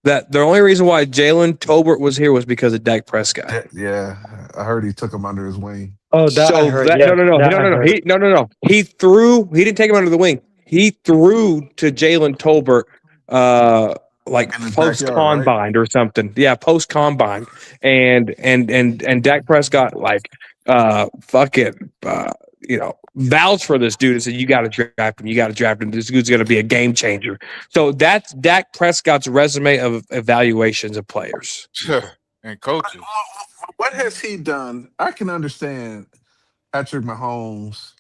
Speaker 8: that the only reason why Jalen Tolbert was here was because of Dak Prescott?
Speaker 2: Yeah, I heard he took him under his wing.
Speaker 7: Oh, that I heard.
Speaker 8: No. He threw. He didn't take him under the wing. He threw to Jalen Tolbert, like
Speaker 2: In his
Speaker 8: post
Speaker 2: backyard, right?
Speaker 8: combine or something. Yeah, post combine, and Dak Prescott vouched for this dude and said, "You got to draft him. You got to draft him. This dude's going to be a game changer." So that's Dak Prescott's resume of evaluations of players.
Speaker 5: And coaches.
Speaker 2: What has he done? I can understand Patrick Mahomes,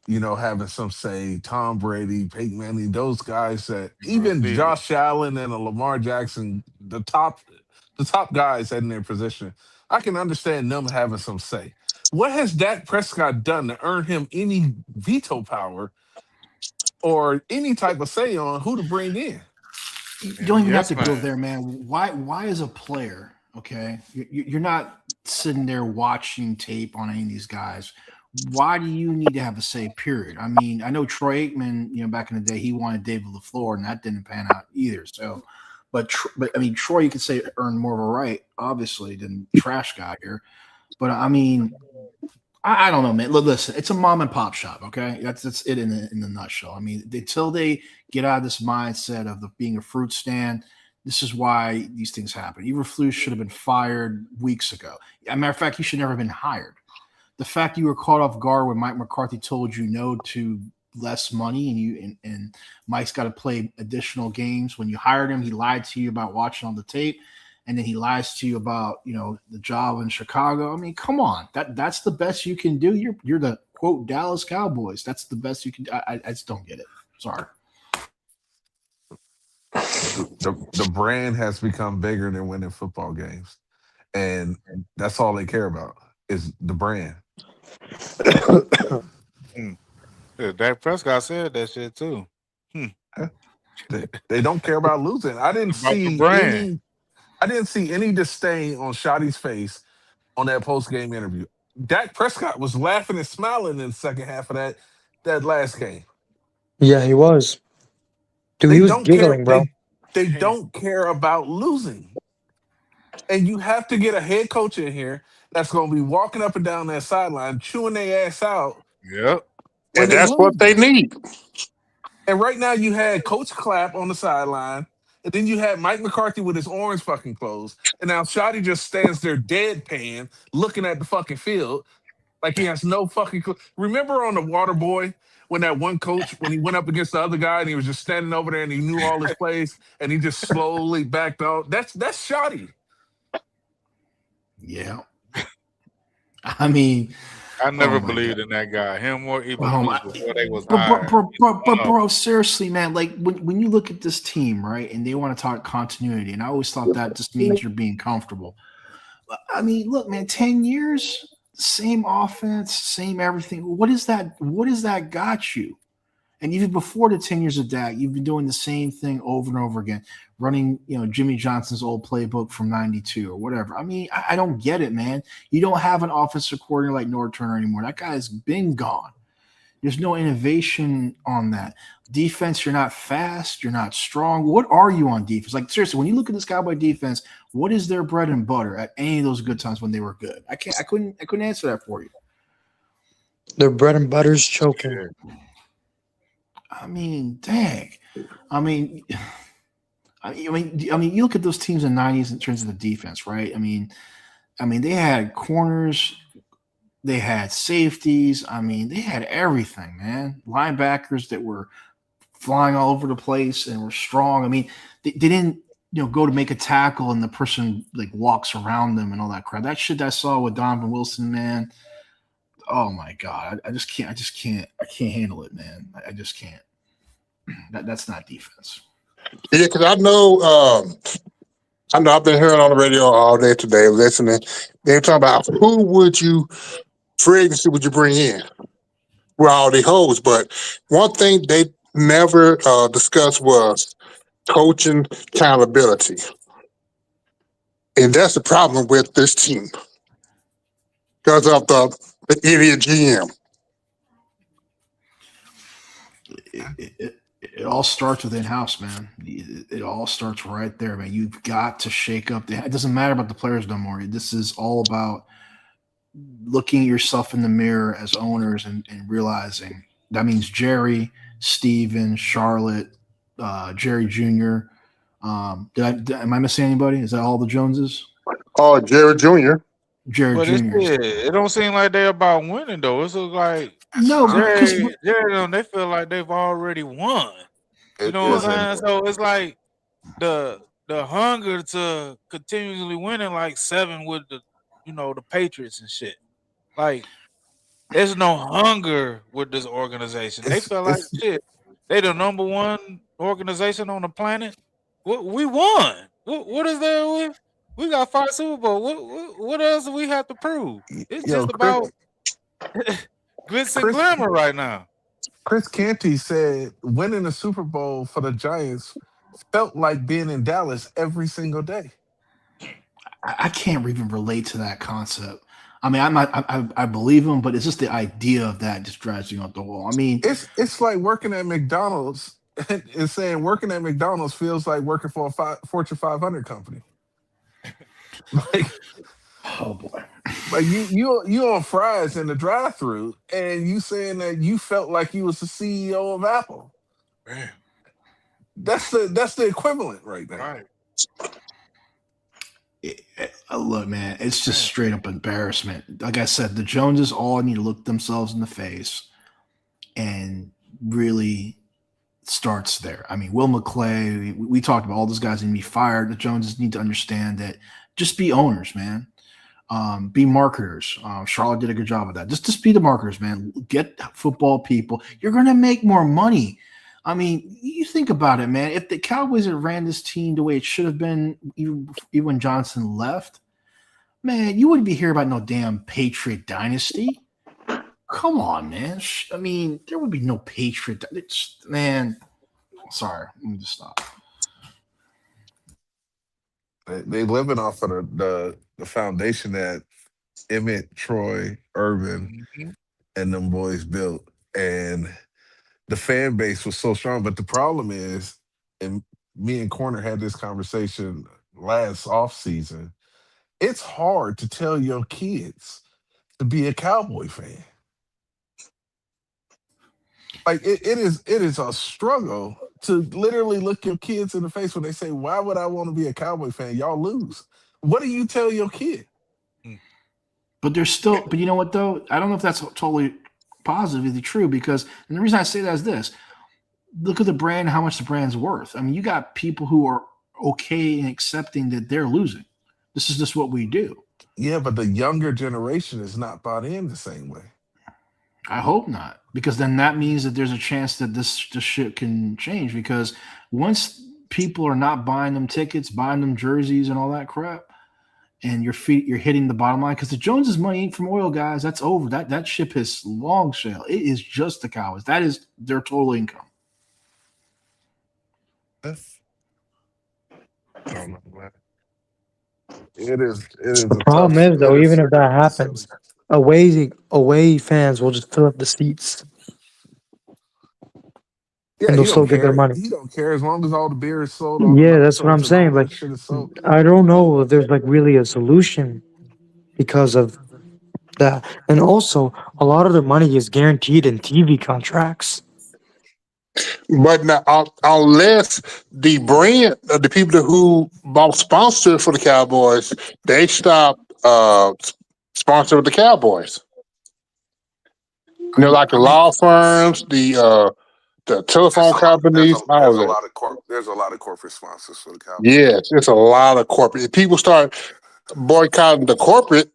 Speaker 2: having some say, Tom Brady, Peyton Manning, those guys that even Josh Allen and Lamar Jackson, the top guys in their position. I can understand them having some say. What has Dak Prescott done to earn him any veto power or any type of say on who to bring in?
Speaker 6: You don't even
Speaker 5: Yes,
Speaker 6: have to go
Speaker 5: man.
Speaker 6: there, man. Why is a player, okay? You're not sitting there watching tape on any of these guys. Why do you need to have a say, period? I mean, I know Troy Aikman, back in the day, he wanted David LaFleur, and that didn't pan out either. So, but I mean, Troy, you could say earned more of a right, obviously, than trash guy here. But I mean, I don't know, man. Listen, it's a mom and pop shop, okay? That's it in the nutshell. I mean, until they get out of this mindset of being a fruit stand, this is why these things happen. Eberflus should have been fired weeks ago. As a matter of fact, he should never have been hired. The fact you were caught off guard when Mike McCarthy told you no to less money and Mike's got to play additional games. When you hired him, he lied to you about watching on the tape. And then he lies to you about, the job in Chicago. I mean, come on. That's the best you can do. You're the, quote, Dallas Cowboys. That's the best you can do. I just don't get it. Sorry.
Speaker 2: The brand has become bigger than winning football games. And that's all they care about is the brand.
Speaker 5: Yeah, Dak Prescott said that shit too.
Speaker 2: They don't care about losing. I didn't
Speaker 5: About the
Speaker 2: see
Speaker 5: brand.
Speaker 2: any disdain on Shotty's face on that post-game interview. Dak Prescott was laughing and smiling in the second half of that last game.
Speaker 7: Yeah, he was. Dude,
Speaker 2: They
Speaker 7: he was
Speaker 2: don't
Speaker 7: giggling,
Speaker 2: care.
Speaker 7: bro.
Speaker 2: They don't care about losing. And you have to get a head coach in here that's going to be walking up and down that sideline, chewing their ass out.
Speaker 5: Yep.
Speaker 2: when
Speaker 1: And
Speaker 2: they
Speaker 1: that's what
Speaker 2: lose.
Speaker 1: they need.
Speaker 2: And right now you had Coach Clapp on the sideline, and then you had Mike McCarthy with his orange fucking clothes, and now Shotty just stands there deadpan looking at the fucking field like he has no fucking clue. Remember on the Water Boy when that one coach, when he went up against the other guy and he was just standing over there and he knew all his plays and he just slowly backed out? That's Shotty.
Speaker 6: Yeah. I mean,
Speaker 5: I never
Speaker 6: oh my
Speaker 5: believed
Speaker 6: God.
Speaker 5: in that guy. Him or
Speaker 6: Oh my,
Speaker 5: Eberflus before they was
Speaker 6: but,
Speaker 5: hired.
Speaker 6: bro, seriously, man, like when you look at this team, right, and they want to talk continuity, and I always thought that just means you're being comfortable. I mean, look, man, 10 years, same offense, same everything. What is that? What has that got you? And even before the 10 years of that, you've been doing the same thing over and over again, running, Jimmy Johnson's old playbook from 92 or whatever. I mean, I don't get it, man. You don't have an offensive coordinator like Norv Turner anymore. That guy's been gone. There's no innovation on that. Defense, you're not fast. You're not strong. What are you on defense? Like, seriously, when you look at this Cowboy defense, what is their bread and butter at any of those good times when they were good? I couldn't answer that for you.
Speaker 7: Their bread and butter's choking.
Speaker 6: I mean, dang. I mean, you look at those teams in the 90s in terms of the defense, right? I mean, they had corners, they had safeties. I mean, they had everything, man. Linebackers that were flying all over the place and were strong. I mean, they didn't, go to make a tackle and the person like walks around them and all that crap. That shit I saw with Donovan Wilson, man. Oh my God. I can't handle it, man. I just can't. That's not defense.
Speaker 1: Yeah, because I know I've been hearing on the radio all day today, listening. They're talking about who would you free agency would you bring in? Well, all the hoes, but one thing they never discussed was coaching accountability. And that's the problem with this team. Because of the idiot GM.
Speaker 6: It all starts with in-house, man. It all starts right there, man. You've got to shake up. It doesn't matter about the players no more. This is all about looking at yourself in the mirror as owners and realizing that means Jerry, Steven, Charlotte, Jerry Jr. Am I missing anybody? Is that all the Joneses?
Speaker 1: Oh, Jerry Jr.
Speaker 6: Jerry
Speaker 5: But
Speaker 6: Jr.
Speaker 5: it don't seem like they're about winning though. It's like
Speaker 6: No, because
Speaker 5: Jerry, they feel like they've already won. You know what I'm saying? So it's like the hunger to continually winning, like 7 with the Patriots and shit. Like there's no hunger with this organization. They feel like shit. They the number 1 organization on the planet. We won. What is there with? We got 5 Super Bowl. What else do we have to prove? It's just about glitz and glamour right now.
Speaker 2: Chris Canty said winning the Super Bowl for the Giants felt like being in Dallas every single day.
Speaker 6: I can't even relate to that concept. I mean, I believe him, but it's just the idea of that just drives me out the wall. I mean,
Speaker 2: it's like working at McDonald's and saying working at McDonald's feels like working for a Fortune 500 company. Like,
Speaker 6: oh boy,
Speaker 2: like you on fries in the drive-thru, and you saying that you felt like you was the CEO of Apple.
Speaker 3: Man.
Speaker 2: That's the equivalent right now.
Speaker 3: Right.
Speaker 6: Look, man, it's just straight up embarrassment. Like I said, the Joneses all need to look themselves in the face and really starts there. I mean, Will McClay, we talked about all those guys need to be fired. The Joneses need to understand that just be owners, man. Be marketers. Charlotte did a good job of that. Just be the marketers, man. Get football people. You're going to make more money. I mean, you think about it, man. If the Cowboys had ran this team the way it should have been, even when Johnson left, man, you wouldn't be hearing about no damn Patriot dynasty. Come on, man. I mean, there would be no Patriot. Man, sorry. Let me just stop.
Speaker 2: They living off of the foundation that Emmett, Troy, Urban, and them boys built, and the fan base was so strong. But the problem is, and me and Corner had this conversation last offseason, it's hard to tell your kids to be a Cowboy fan. Like it is a struggle to literally look your kids in the face when they say, "Why would I want to be a Cowboy fan? Y'all lose." What do you tell your kid?
Speaker 6: But you know what though? I don't know if that's totally positively true, because, and the reason I say that is this: look at the brand, how much the brand's worth. I mean, you got people who are okay in accepting that they're losing. This is just what we do.
Speaker 2: Yeah, but the younger generation is not bought in the same way.
Speaker 6: I hope not, because then that means that there's a chance that this shit can change. Because once people are not buying them tickets, buying them jerseys, and all that crap, and you're hitting the bottom line, because the Joneses' money ain't from oil, guys. That's over. That ship has long sailed. It is just the Cowboys. That is their total income.
Speaker 2: That's, I don't know, man. It is. It is
Speaker 7: The
Speaker 2: a
Speaker 7: problem
Speaker 2: tough.
Speaker 7: is though,
Speaker 2: It is.
Speaker 7: even if that
Speaker 2: it's
Speaker 7: happens, away fans will just fill up the seats
Speaker 2: Yeah,
Speaker 7: and
Speaker 2: he
Speaker 7: they'll still
Speaker 2: don't
Speaker 7: get their
Speaker 2: care.
Speaker 7: money.
Speaker 2: He don't care as long as all the beer is sold, all the
Speaker 7: Yeah, that's what I'm
Speaker 2: nachos and all
Speaker 7: saying.
Speaker 2: that
Speaker 7: Like,
Speaker 2: shit is sold.
Speaker 7: I don't know if there's like really a solution because of that. And also, a lot of the money is guaranteed in TV contracts.
Speaker 1: But now, unless the brand, the people who bought sponsor for the Cowboys, they stop sponsoring the Cowboys. Like the law firms, the telephone companies, all of that.
Speaker 2: There's a lot of corporate sponsors for the Cowboys.
Speaker 1: Yes, it's a lot of corporate. If people start boycotting the corporate,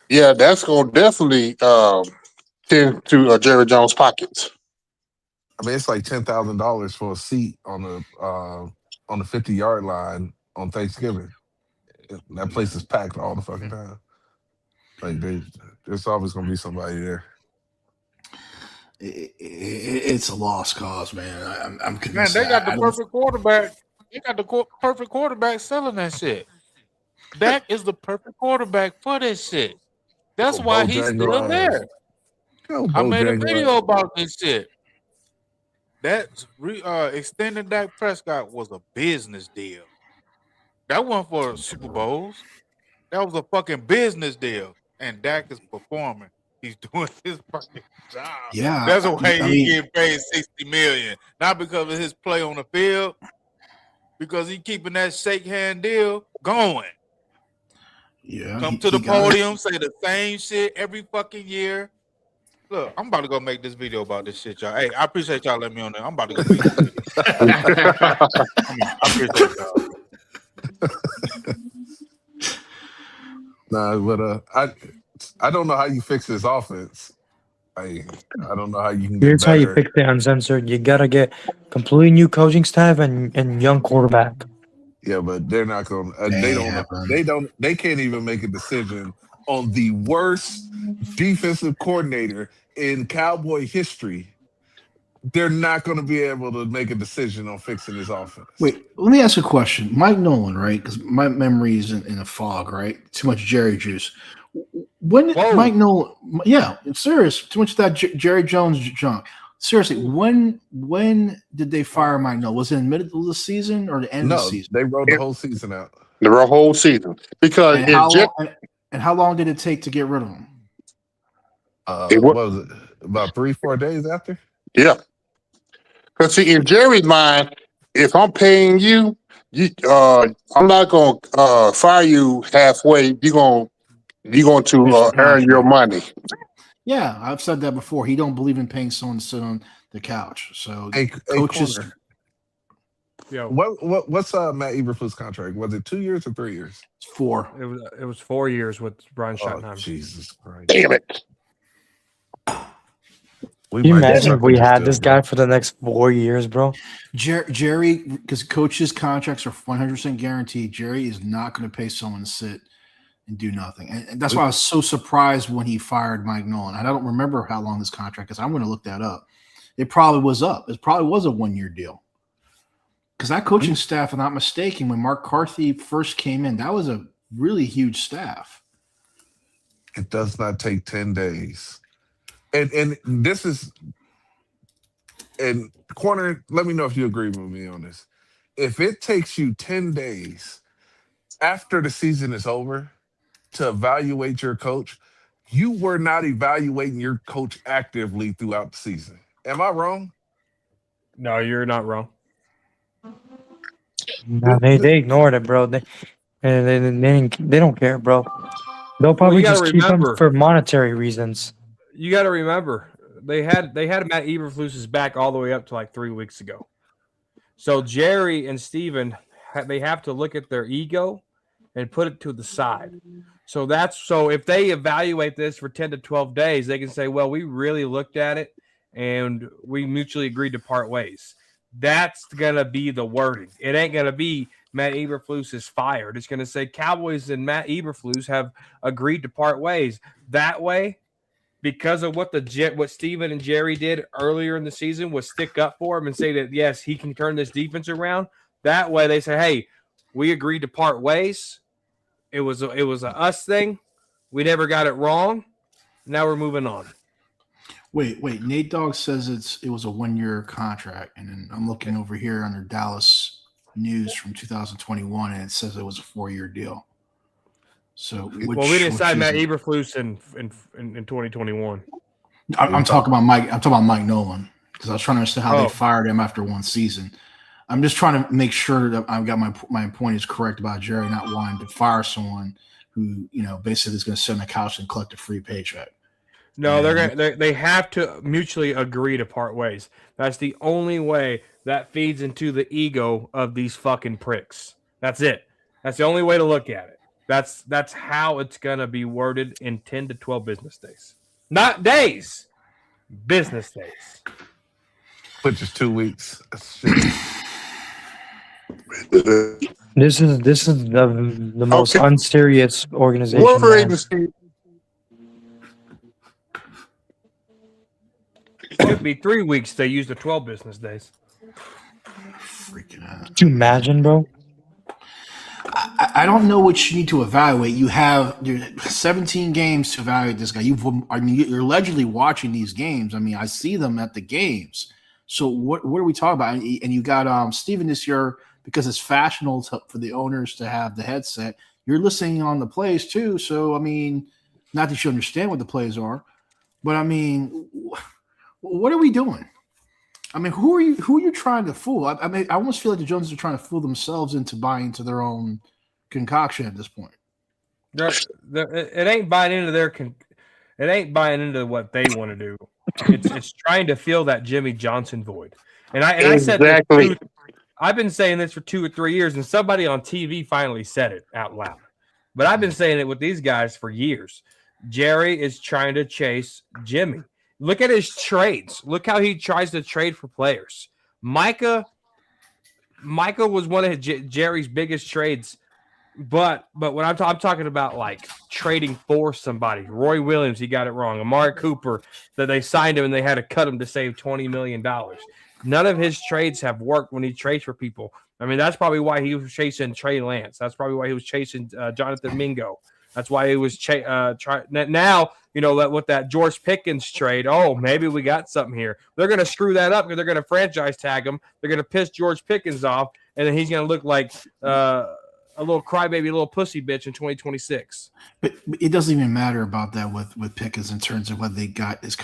Speaker 1: yeah, that's going to definitely tend to Jerry Jones' pockets.
Speaker 2: I mean, it's like $10,000 for a seat on the 50-yard line on Thanksgiving. That place is packed all the fucking time. Like there's always gonna be somebody there.
Speaker 6: It's a lost cause, man. I'm
Speaker 5: Man,
Speaker 6: convinced.
Speaker 5: they got the
Speaker 6: I don't-
Speaker 5: perfect quarterback. They got the perfect quarterback selling that shit. Dak is the perfect quarterback for this shit. That's why he's still there. I made a video about this shit. That extending Dak Prescott was a business deal. That wasn't for Super Bowls. That was a fucking business deal. And Dak is performing. He's doing his fucking job.
Speaker 6: Yeah,
Speaker 5: That's why
Speaker 6: I
Speaker 5: he
Speaker 6: mean-
Speaker 5: getting paid $60 million. Not because of his play on the field, because he keeping that shake hand deal going.
Speaker 6: Yeah,
Speaker 5: Come
Speaker 6: he-
Speaker 5: to the
Speaker 6: he got it.
Speaker 5: podium, say the same shit every fucking year. Look, I'm about to go make this video about this shit, y'all. Hey, I appreciate y'all letting me on there. I'm about to go make this video. I appreciate y'all.
Speaker 2: Nah, but I don't know how you fix this offense. I don't know how you can get
Speaker 7: Here's how you
Speaker 2: better.
Speaker 7: fix the uncensored. You gotta get completely new coaching staff and young quarterback.
Speaker 2: Yeah, but they're not going.
Speaker 6: Damn.
Speaker 2: They can't even make a decision on the worst defensive coordinator in Cowboy history. They're not going to be able to make a decision on fixing this offense.
Speaker 6: Wait, let me ask you a question. Mike Nolan, right? Because my memory is in a fog, right? Too much Jerry juice. When did
Speaker 8: Whoa.
Speaker 6: Mike Nolan? Yeah, it's serious. Too much of that Jerry Jones junk. Seriously, when did they fire Mike Nolan? Was it in the middle of the season or the end of
Speaker 2: No,
Speaker 6: the season?
Speaker 2: they rode the whole season out.
Speaker 1: The whole season. Because
Speaker 6: And
Speaker 1: it
Speaker 6: how,
Speaker 1: just,
Speaker 6: long, and how long did it take to get rid of him?
Speaker 1: It
Speaker 2: What
Speaker 1: wa-
Speaker 2: was it? About 3-4 days after?
Speaker 1: yeah. Because see, in Jerry's mind, if I'm paying you, I'm not going to fire you halfway. You're going to
Speaker 6: Finish the
Speaker 1: earn your
Speaker 6: contract.
Speaker 1: money.
Speaker 6: Yeah, I've said that before. He don't believe in paying someone to sit on the couch. So
Speaker 2: Hey,
Speaker 6: coaches,
Speaker 2: corner.
Speaker 8: Yo,
Speaker 2: What's Matt Eberflut's contract? Was it 2 years or 3 years?
Speaker 6: 4.
Speaker 8: it was 4 years with Brian
Speaker 2: Oh,
Speaker 8: Schottenheimer.
Speaker 2: Jesus Christ!
Speaker 1: Damn it.
Speaker 2: We
Speaker 7: Can you
Speaker 2: might be
Speaker 7: imagine if we
Speaker 2: sucking
Speaker 7: had
Speaker 2: still,
Speaker 7: this
Speaker 2: bro.
Speaker 7: guy for the next 4 years, bro?
Speaker 6: Jerry, because coaches' contracts are 100% guaranteed. Jerry is not going to pay someone to sit and do nothing, and that's why I was so surprised when he fired Mike Nolan. I don't remember how long his contract is. I'm going to look that up. It probably was up. It probably was a 1-year deal. Because that coaching staff, if I'm not mistaken, when Mark Carthy first came in, that was a really huge staff.
Speaker 2: It does not take 10 days. And this is, and corner, let me know if you agree with me on this. If it takes you 10 days after the season is over to evaluate your coach, you were not evaluating your coach actively throughout the season. Am I wrong?
Speaker 8: No, you're not wrong.
Speaker 7: Nah, they ignored it, bro. They don't care, bro. They'll probably
Speaker 8: gotta
Speaker 7: just keep him
Speaker 8: remember-
Speaker 7: for monetary reasons.
Speaker 8: You got to remember, they had Matt Eberflus's back all the way up to like 3 weeks ago. So Jerry and Steven, they have to look at their ego and put it to the side. So if they evaluate this for 10 to 12 days, they can say, well, we really looked at it and we mutually agreed to part ways. That's going to be the wording. It ain't going to be Matt Eberflus is fired. It's going to say Cowboys and Matt Eberflus have agreed to part ways. That way, because of what Steven and Jerry did earlier in the season was stick up for him and say that, yes, he can turn this defense around. That way they say, hey, we agreed to part ways. It was a us thing. We never got it wrong. Now we're moving on.
Speaker 6: Wait. Nate Dogg says it was a 1-year contract, and then I'm looking over here under Dallas News from 2021, and it says it was a 4-year deal. So,
Speaker 8: we didn't sign Matt Eberflus in 2021.
Speaker 6: I'm talking about Mike. I'm talking about Mike Nolan because I was trying to understand how they fired him after one season. I'm just trying to make sure that I've got my point is correct about Jerry not wanting to fire someone who, basically is going to sit on the couch and collect a free paycheck.
Speaker 8: No, they have to mutually agree to part ways. That's the only way that feeds into the ego of these fucking pricks. That's it. That's the only way to look at it. That's how it's going to be worded in 10 to 12 business days. Not days. Business days.
Speaker 2: Which is 2 weeks.
Speaker 7: This is the most
Speaker 1: Okay.
Speaker 7: unserious organization.
Speaker 1: What for
Speaker 7: man.
Speaker 1: agency?
Speaker 8: It could be 3 weeks. They use the 12 business days.
Speaker 6: Freaking out.
Speaker 7: Could you imagine, bro?
Speaker 6: I don't know what you need to evaluate. You have 17 games to evaluate this guy. You're allegedly watching these games. I mean, I see them at the games. So what are we talking about? And you got Steven this year, because it's fashionable for the owners to have the headset. You're listening on the plays too. So I mean, not that you understand what the plays are, but I mean, what are we doing? I mean, who are you trying to fool? I mean, I almost feel like the Joneses are trying to fool themselves into buying into their own concoction at this point.
Speaker 8: It ain't buying into it ain't buying into what they want to do. It's trying to fill that Jimmy Johnson void. And I said this I've been saying this for 2 or 3 years, and somebody on TV finally said it out loud. But I've been saying it with these guys for years. Jerry is trying to chase Jimmy. Look at his trades. Look how he tries to trade for players. Micah was one of Jerry's biggest trades. But when I'm talking about like trading for somebody, Roy Williams, he got it wrong. Amari Cooper, that they signed him and they had to cut him to save $20 million. None of his trades have worked when he trades for people. I mean, that's probably why he was chasing Trey Lance. That's probably why he was chasing Jonathan Mingo. That's why he was now, with that George Pickens trade, maybe we got something here. They're going to screw that up because they're going to franchise tag him. They're going to piss George Pickens off, and then he's going to look like a little crybaby, little pussy bitch in 2026.
Speaker 6: But it doesn't even matter about that with Pickens in terms of whether they got his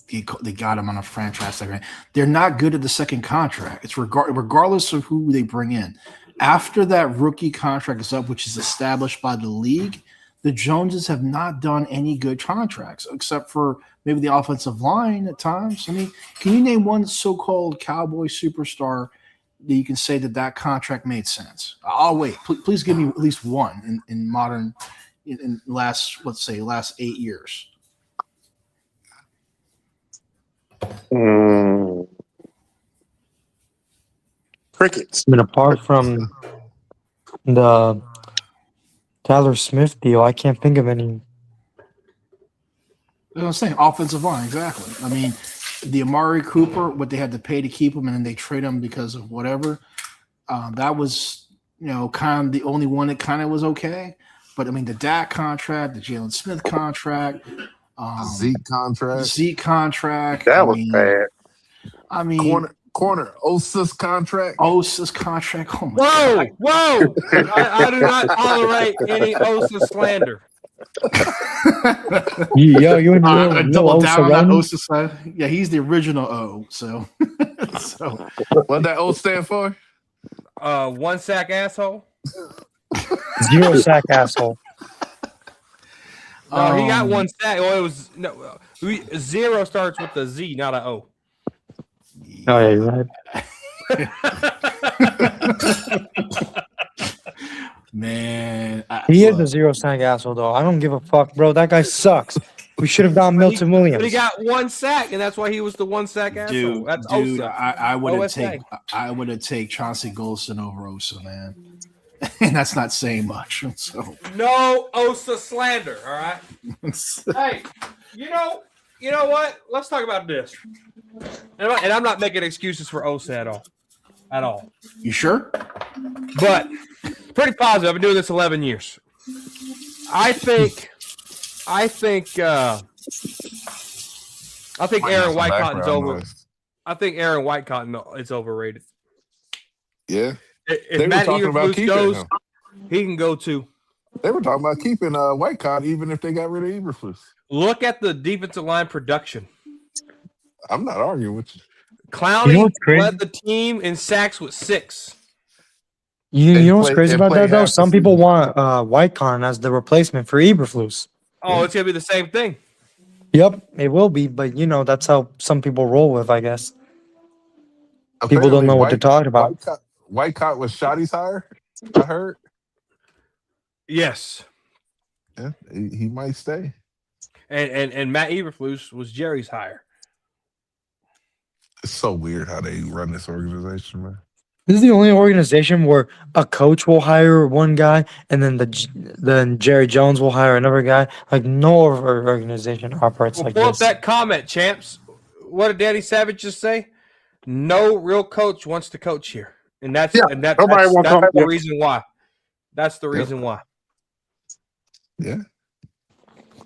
Speaker 6: they got him on a franchise tag. They're not good at the second contract. It's regardless of who they bring in. After that rookie contract is up, which is established by the league, the Joneses have not done any good contracts, except for maybe the offensive line at times. I mean, can you name one so-called Cowboy superstar that you can say that contract made sense? I'll wait. Please give me at least one in modern, in last 8 years.
Speaker 1: Crickets.
Speaker 7: I mean, apart from the Tyler Smith deal, I can't think of any.
Speaker 6: That's what I'm saying. Offensive line, exactly. I mean, the Amari Cooper, what they had to pay to keep him, and then they trade him because of whatever. That was, kind of the only one that kind of was okay. But I mean, the Dak contract, the Jalen Smith contract,
Speaker 2: Zeke contract.
Speaker 1: That was bad.
Speaker 6: I mean,
Speaker 2: Corner Osa's contract.
Speaker 6: Osa's contract. Oh my God.
Speaker 8: Whoa! I do not tolerate any Osa slander.
Speaker 7: You and
Speaker 6: I double
Speaker 7: Osa
Speaker 6: down on that
Speaker 7: run?
Speaker 6: Osa side. Yeah, he's the original O. So,
Speaker 2: What that O stand for?
Speaker 8: 1 sack asshole.
Speaker 7: 0 sack asshole.
Speaker 8: No, he got 1 sack. Well, it was 0 starts with a Z, not a O.
Speaker 7: Oh yeah, you're right.
Speaker 6: Man,
Speaker 7: He is a
Speaker 6: look,
Speaker 7: zero sack asshole, though. I don't give a fuck, bro. That guy sucks. We should have gotten Milton
Speaker 8: But he
Speaker 7: Williams.
Speaker 8: got one sack, and that's why he was the one sack asshole. That's Osa.
Speaker 6: I would have
Speaker 8: OSA.
Speaker 6: take Chauncey Golston over Osa, man. And that's not saying much. So
Speaker 8: No Osa slander. All right. Hey, you know what? Let's talk about this. And I'm not making excuses for Osa at all.
Speaker 6: you sure?
Speaker 8: But pretty positive. I've been doing this 11 years. I think Aaron Whitecotton's over. I think Aaron Whitecotton is overrated.
Speaker 2: Yeah,
Speaker 8: If
Speaker 2: they were
Speaker 8: Matt
Speaker 2: talking about
Speaker 8: Eberflus
Speaker 2: keeping
Speaker 8: goes,
Speaker 2: him.
Speaker 8: he can go too.
Speaker 2: They were talking about keeping Whitecott even if they got rid of Eberflus.
Speaker 8: Look at the defensive line production.
Speaker 2: I'm not arguing with you.
Speaker 8: Clowney
Speaker 7: You know what's crazy?
Speaker 8: led the team in sacks with 6.
Speaker 7: You know what's
Speaker 2: play-
Speaker 7: crazy
Speaker 2: and
Speaker 7: about
Speaker 2: play
Speaker 7: that, though?
Speaker 2: half the
Speaker 7: Some people
Speaker 2: season.
Speaker 7: want Whitecon as the replacement for Eberflus.
Speaker 8: Oh, it's gonna be the same thing.
Speaker 7: Yep, it will be, but that's how some people roll with, I guess. People don't know what they're talking about.
Speaker 2: Whitecott was Shotty's hire, I heard.
Speaker 8: Yes,
Speaker 2: Yeah, he might stay.
Speaker 8: and Matt Eberflus was Jerry's hire.
Speaker 2: It's so weird how they run this organization, man.
Speaker 7: This is the only organization where a coach will hire one guy, and then Jerry Jones will hire another guy. Like no other organization operates
Speaker 8: Well,
Speaker 7: like
Speaker 8: pull up
Speaker 7: this.
Speaker 8: that comment, champs. What did Danny Savage just say? No real coach wants to coach here, and that's
Speaker 1: Yeah,
Speaker 8: that's
Speaker 1: nobody wants to-
Speaker 8: the reason why. That's the reason why.
Speaker 2: Yeah.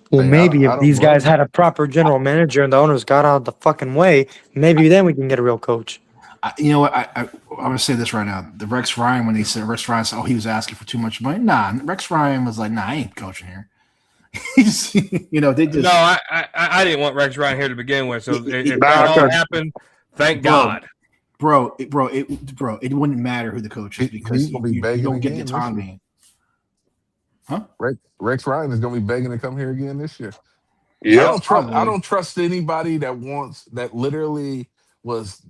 Speaker 7: Well,
Speaker 2: Hey,
Speaker 7: maybe
Speaker 2: I
Speaker 7: if
Speaker 2: don't
Speaker 7: these guys
Speaker 2: blame
Speaker 7: had a proper general manager and the owners got out of the fucking way, maybe then we can get a real coach.
Speaker 6: You know what? I'm going to say this right now. The Rex Ryan, when Rex Ryan said, he was asking for too much money. Nah, Rex Ryan was like, I ain't coaching here. He's, they just.
Speaker 8: No, I didn't want Rex Ryan here to begin with. So if
Speaker 1: Nah,
Speaker 8: that all
Speaker 1: okay.
Speaker 8: happened, thank
Speaker 6: Bro,
Speaker 8: God.
Speaker 6: It wouldn't matter who the coach is because
Speaker 2: He's gonna be
Speaker 6: you
Speaker 2: begging
Speaker 6: don't get the
Speaker 2: again this
Speaker 6: autonomy.
Speaker 2: Rex Ryan is going to be begging to come here again this year.
Speaker 1: Yeah.
Speaker 2: I don't trust anybody that literally was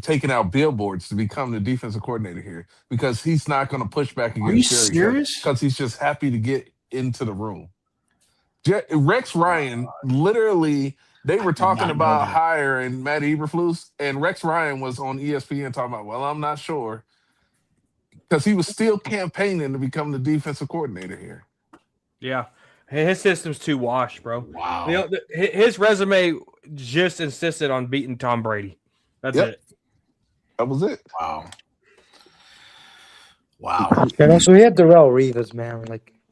Speaker 2: taking out billboards to become the defensive coordinator here because he's not going to push back
Speaker 6: Are you
Speaker 2: against Jerry
Speaker 6: serious?
Speaker 2: because he's just happy to get into the room. Rex Ryan literally, they were talking
Speaker 6: not know
Speaker 2: about
Speaker 6: that.
Speaker 2: hiring Matt Eberflus, and Rex Ryan was on ESPN talking about, well, I'm not sure, because he was still campaigning to become the defensive coordinator here.
Speaker 8: Yeah, his system's too washed, bro.
Speaker 6: Wow.
Speaker 8: His resume just insisted on beating Tom Brady. That's
Speaker 2: Yep.
Speaker 8: it.
Speaker 2: That was it.
Speaker 6: Wow. Wow.
Speaker 7: And also, he had Darrell Reeves, man.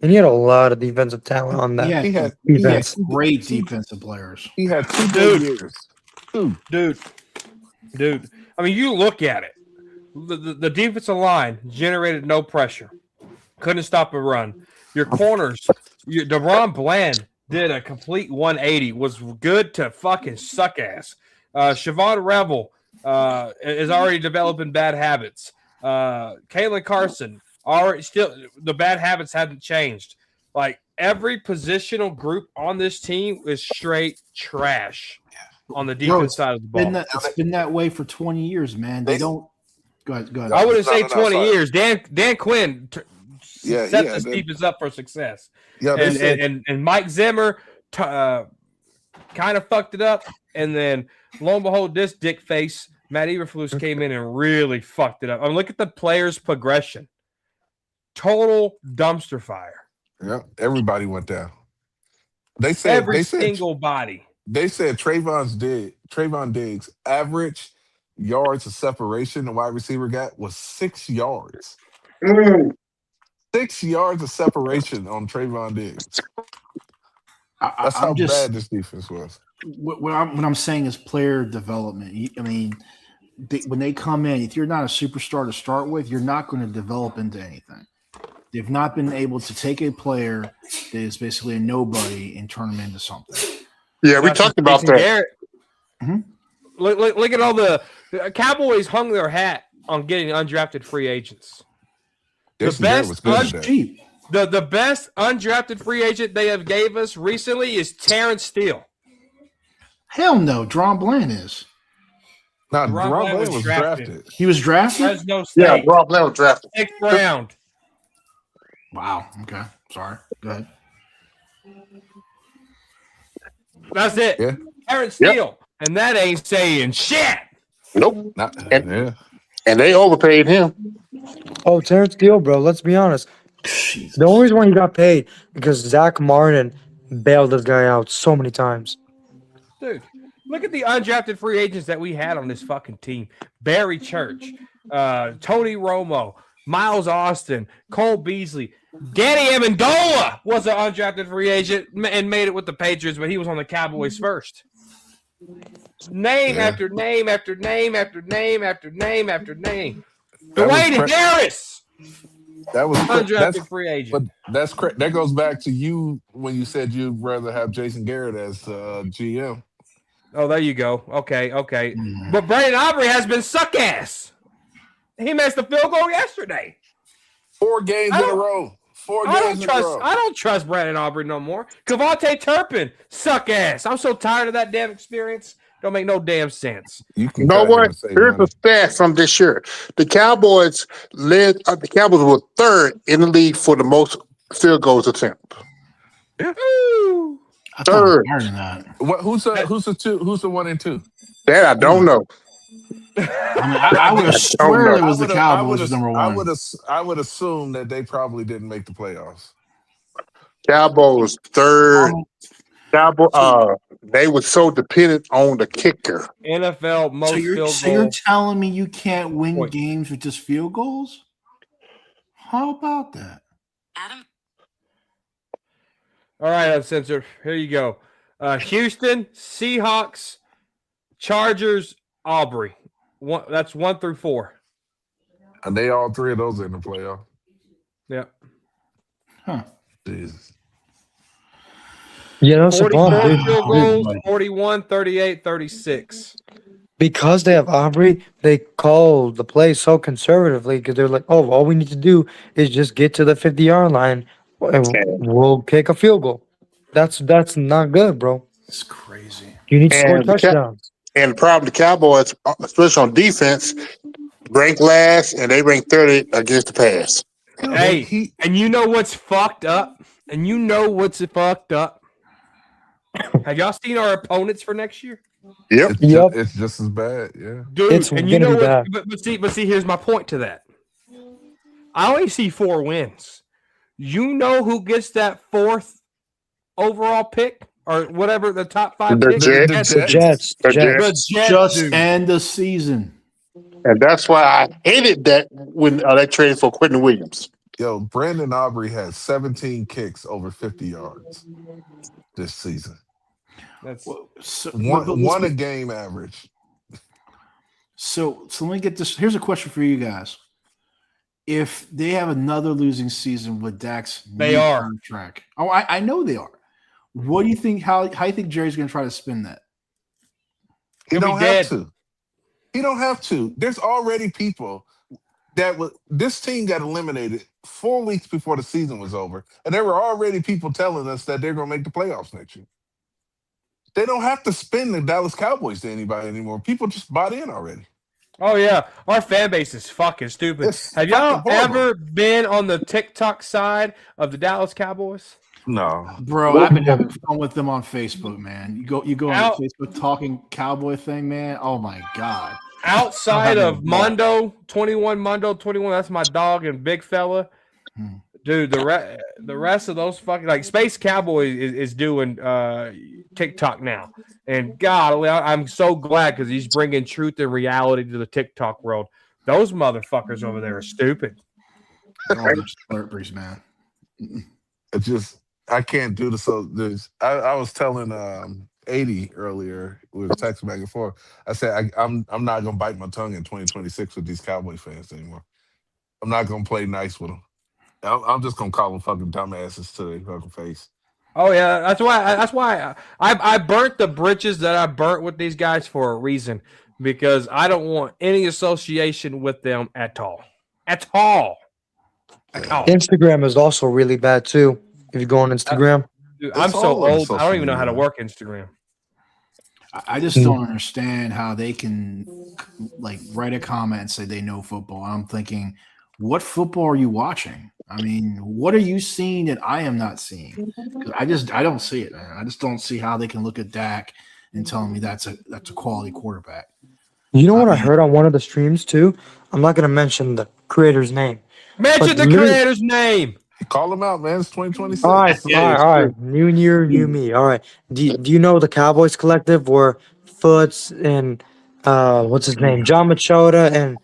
Speaker 7: And he had a lot of defensive talent on that
Speaker 6: Yeah,
Speaker 2: He had
Speaker 7: defense.
Speaker 6: great defensive players.
Speaker 2: he had 2
Speaker 8: Dude.
Speaker 2: good years.
Speaker 8: Dude. I mean, you look at it. The defensive line generated no pressure. Couldn't stop a run. Your corners, DeRon Bland did a complete 180. Was good to fucking suck ass. Siobhan Revel is already developing bad habits. Kalen Carson already still the bad habits hadn't changed. Like every positional group on this team is straight trash on the defense side of the ball.
Speaker 6: It's been that way for 20 years, man. They don't. Go ahead.
Speaker 8: I wouldn't say
Speaker 2: No,
Speaker 8: 20
Speaker 2: sorry.
Speaker 8: years. Dan Quinn set this
Speaker 2: they-
Speaker 8: defense up for success.
Speaker 2: Yeah, they said,
Speaker 8: And Mike Zimmer kind of fucked it up. And then lo and behold, this dick face, Matt Eberflus came in and really fucked it up. I mean, look at the players' progression. Total dumpster fire.
Speaker 2: yeah, everybody went down. They said
Speaker 8: Every single body.
Speaker 2: They said Trayvon Diggs average yards of separation the wide receiver got was 6 yards. 6 yards of separation on Trayvon Diggs. That's how bad this defense was.
Speaker 6: What I'm saying is player development. I mean, when they come in, if you're not a superstar to start with, you're not going to develop into anything. They've not been able to take a player that is basically a nobody and turn them into something.
Speaker 1: Yeah, we talked about that.
Speaker 8: Garrett.
Speaker 6: Mhm.
Speaker 8: Look at all the Cowboys hung their hat on getting undrafted free agents.
Speaker 2: Jason
Speaker 8: best
Speaker 2: Garrett was good at that.
Speaker 6: Cheap.
Speaker 8: The best undrafted free agent they have gave us recently is Terrence Steele.
Speaker 6: Hell no, Dron Bland is.
Speaker 2: Nah,
Speaker 8: Deron
Speaker 2: Deron
Speaker 8: Bland
Speaker 2: Bland
Speaker 8: was
Speaker 2: was
Speaker 8: drafted.
Speaker 2: drafted.
Speaker 6: He was drafted.
Speaker 8: Fresno
Speaker 1: Yeah,
Speaker 8: State,
Speaker 1: Rob Bland was drafted.
Speaker 8: 6th round.
Speaker 6: Wow. Okay. Sorry. Go ahead.
Speaker 8: That's it.
Speaker 2: Yeah.
Speaker 8: Terrence
Speaker 1: Yep.
Speaker 8: Steele. And that ain't saying shit.
Speaker 1: Nope.
Speaker 2: Not,
Speaker 1: And-
Speaker 2: yeah.
Speaker 1: And they overpaid him.
Speaker 7: Oh, Terrence Steele, bro. Let's be honest. The only reason why he got paid because Zach Martin bailed this guy out so many times.
Speaker 8: Dude, look at the undrafted free agents that we had on this fucking team. Barry Church, Tony Romo, Miles Austin, Cole Beasley. Danny Amendola was an undrafted free agent and made it with the Patriots, but he was on the Cowboys first. Name
Speaker 2: Yeah.
Speaker 8: after name after name after name after name after name.
Speaker 2: That was
Speaker 8: Dwayne Harris,
Speaker 2: That was
Speaker 8: undrafted free agent.
Speaker 2: but that's correct. That goes back to you when you said you'd rather have Jason Garrett as GM.
Speaker 8: Oh, there you go. Okay. But Brandon Aubrey has been suck ass. He missed the field goal yesterday.
Speaker 2: 4 games in a row. 4 games in a row.
Speaker 8: I don't trust Brandon Aubrey no more. Cavante Turpin, suck ass. I'm so tired of that damn experience. Don't make no damn sense.
Speaker 2: You can
Speaker 1: You know
Speaker 2: cut him
Speaker 1: what?
Speaker 2: and save
Speaker 1: Here's
Speaker 2: money.
Speaker 1: the stat from this year. The Cowboys were third in the league for the most field goals attempt.
Speaker 8: Ooh.
Speaker 6: I thought it was higher than that.
Speaker 2: What? Who's the two? Who's the 1 and 2?
Speaker 1: That I don't know.
Speaker 6: I mean, I would have swear it was the Cowboys was number one.
Speaker 2: I would assume that they probably didn't make the playoffs.
Speaker 1: Cowboys third. They were so dependent on the kicker.
Speaker 8: NFL most
Speaker 6: So you're
Speaker 8: field goals.
Speaker 6: telling me you can't win
Speaker 8: Point.
Speaker 6: games with just field goals? How about that?
Speaker 9: Adam,
Speaker 8: All right, Uncensored. Here you go. Houston, Seahawks, Chargers, Aubrey. That's 1 through 4.
Speaker 2: And they all 3 of those in the playoff.
Speaker 8: Yep.
Speaker 6: Huh.
Speaker 2: Jesus.
Speaker 7: Yeah, that's the
Speaker 8: 44
Speaker 7: problem, dude.
Speaker 8: field goals, 41, 38, 36.
Speaker 7: Because they have Aubrey, they call the play so conservatively because they're like, oh, all we need to do is just get to the 50-yard line and we'll kick a field goal. That's not good, bro.
Speaker 6: It's crazy.
Speaker 7: You need to score
Speaker 1: And the
Speaker 7: touchdowns.
Speaker 1: And the problem, the Cowboys, especially on defense, rank last and they rank 30 against the pass.
Speaker 8: Hey, and you know what's fucked up? Have y'all seen our opponents for next year?
Speaker 1: Yep.
Speaker 2: It's just as bad. Yeah.
Speaker 8: Dude,
Speaker 7: It's
Speaker 8: and you
Speaker 7: gonna
Speaker 8: know
Speaker 7: be
Speaker 8: what?
Speaker 7: bad.
Speaker 8: But see, here's my point to that. I only see 4 wins. You know who gets that 4th overall pick or whatever the top 5
Speaker 1: The
Speaker 8: pick?
Speaker 1: Jets.
Speaker 7: The Jets.
Speaker 1: The
Speaker 7: Jets.
Speaker 8: The Jets,
Speaker 6: Just
Speaker 8: dude.
Speaker 6: end the season.
Speaker 1: And that's why I hated that when they traded for Quentin Williams.
Speaker 2: Yo, Brandon Aubrey had 17 kicks over 50 yards this season.
Speaker 8: That's
Speaker 6: So,
Speaker 2: One a game average.
Speaker 6: So let me get this. Here's a question for you guys. If they have another losing season with Dak's
Speaker 8: They
Speaker 6: new
Speaker 8: are.
Speaker 6: contract, I know they are. What do you think? How you think Jerry's going to try to spin that?
Speaker 2: He
Speaker 8: He'll be
Speaker 2: don't
Speaker 8: dead.
Speaker 2: have to. He don't have to. There's already people this team got eliminated 4 weeks before the season was over, and there were already people telling us that they're going to make the playoffs next year. They don't have to spin the Dallas Cowboys to anybody anymore. People just bought in already.
Speaker 8: Oh yeah, our fan base is fucking stupid.
Speaker 2: It's
Speaker 8: Have y'all
Speaker 2: fucking horrible.
Speaker 8: ever been on the TikTok side of the Dallas Cowboys?
Speaker 2: No.
Speaker 6: Bro, I've been having fun with them on Facebook, man. You go on
Speaker 8: Out.
Speaker 6: Facebook talking cowboy thing, man. Oh my god.
Speaker 8: Outside
Speaker 6: I'm
Speaker 8: of
Speaker 6: having
Speaker 8: Mondo 21, that's my dog and big fella.
Speaker 6: Hmm.
Speaker 8: Dude, the rest of those fucking like Space Cowboy is doing TikTok now, and God, I'm so glad because he's bringing truth and reality to the TikTok world. Those motherfuckers over there are stupid.
Speaker 6: Oh, they're slurpees, man.
Speaker 2: I can't do this. So I was telling 80 earlier. We were texting back and forth. I said I'm not gonna bite my tongue in 2026 with these Cowboy fans anymore. I'm not gonna play nice with them. I'm just gonna call them fucking dumbasses to their fucking face.
Speaker 8: Oh yeah, that's why I burnt the bridges that I burnt with these guys for a reason, because I don't want any association with them at all. At all.
Speaker 7: Instagram is also really bad too. If you go on Instagram,
Speaker 8: Dude,
Speaker 2: It's
Speaker 8: I'm so
Speaker 2: all over
Speaker 8: old. I
Speaker 2: social
Speaker 8: don't even know how to
Speaker 2: media.
Speaker 8: work Instagram.
Speaker 6: I just don't understand how they can like write a comment and say they know football. I'm thinking, what football are you watching? I mean, what are you seeing that I am not seeing? 'Cause I don't see it, man. I just don't see how they can look at Dak and tell me that's a quality quarterback.
Speaker 7: You know what I
Speaker 6: mean-
Speaker 7: heard on one of the streams too? I'm not gonna mention the creator's name.
Speaker 8: Mention
Speaker 7: But
Speaker 8: the
Speaker 7: literally-
Speaker 8: creator's name.
Speaker 2: Call him out, man. It's 2026.
Speaker 7: All right,
Speaker 8: Yeah,
Speaker 7: all right,
Speaker 8: it's
Speaker 7: all right. New year, new me. All right. Do you know the Cowboys Collective where Foots and what's his name, John Machota and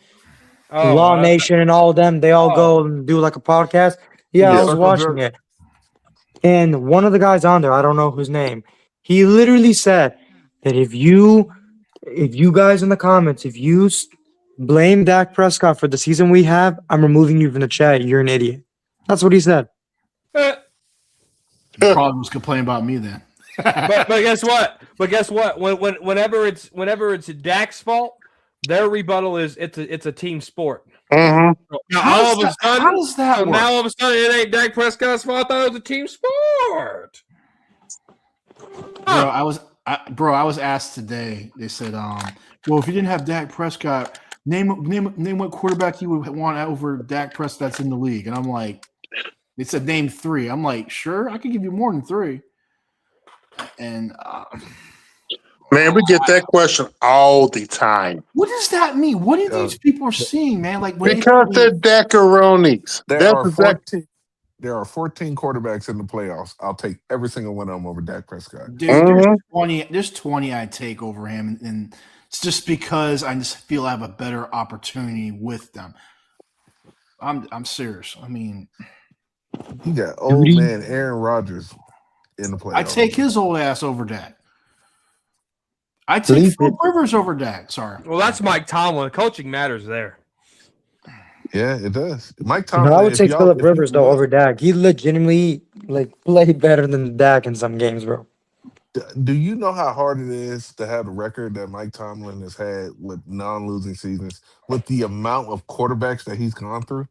Speaker 7: Law Nation and all of them, they all go and do like a podcast? Yeah, I was
Speaker 2: Circle
Speaker 7: watching
Speaker 2: jerk.
Speaker 7: it. And one of the guys on there, I don't know his name, he literally said that if you guys in the comments, if you blame Dak Prescott for the season we have, I'm removing you from the chat. You're an idiot. That's what he said.
Speaker 8: Eh,
Speaker 6: You probably was complaining about me then.
Speaker 8: but guess what? Whenever it's Dak's fault, their rebuttal is it's a team sport.
Speaker 1: Mm-hmm.
Speaker 8: Now
Speaker 6: How
Speaker 8: all of
Speaker 6: does
Speaker 8: a
Speaker 6: that-
Speaker 8: sudden,
Speaker 6: how does that
Speaker 8: so
Speaker 6: work?
Speaker 8: now all of a sudden it ain't Dak Prescott's fault. I thought it was a team sport.
Speaker 6: Bro, I was asked today. They said, well, if you didn't have Dak Prescott, name what quarterback you would want over Dak Prescott that's in the league. And I'm like, they said name 3. I'm like, sure, I could give you more than 3. And
Speaker 1: Man, we get that question all the time
Speaker 6: what does that mean? What are these people are seeing, man? Like when
Speaker 1: because they're Dackaronis.
Speaker 2: There are 14 quarterbacks in the playoffs. I'll take every single one of them over Dak Prescott.
Speaker 6: there's 20 I'd take over him, and it's just because I just feel I have a better opportunity with them. I'm serious. I mean,
Speaker 2: You got old man Aaron Rodgers in the playoffs.
Speaker 6: I take his old ass over Dak. I take Phil Rivers over Dak. Sorry.
Speaker 8: Well, that's Mike Tomlin. Coaching matters there.
Speaker 2: Yeah, it does. Mike Tomlin.
Speaker 7: No, I would
Speaker 2: if
Speaker 7: take
Speaker 2: y'all-
Speaker 7: Philip
Speaker 2: if you
Speaker 7: Rivers though
Speaker 2: watch-
Speaker 7: over Dak. He legitimately played better than Dak in some games, bro.
Speaker 2: Do you know how hard it is to have the record that Mike Tomlin has had with non-losing seasons, with the amount of quarterbacks that he's gone through?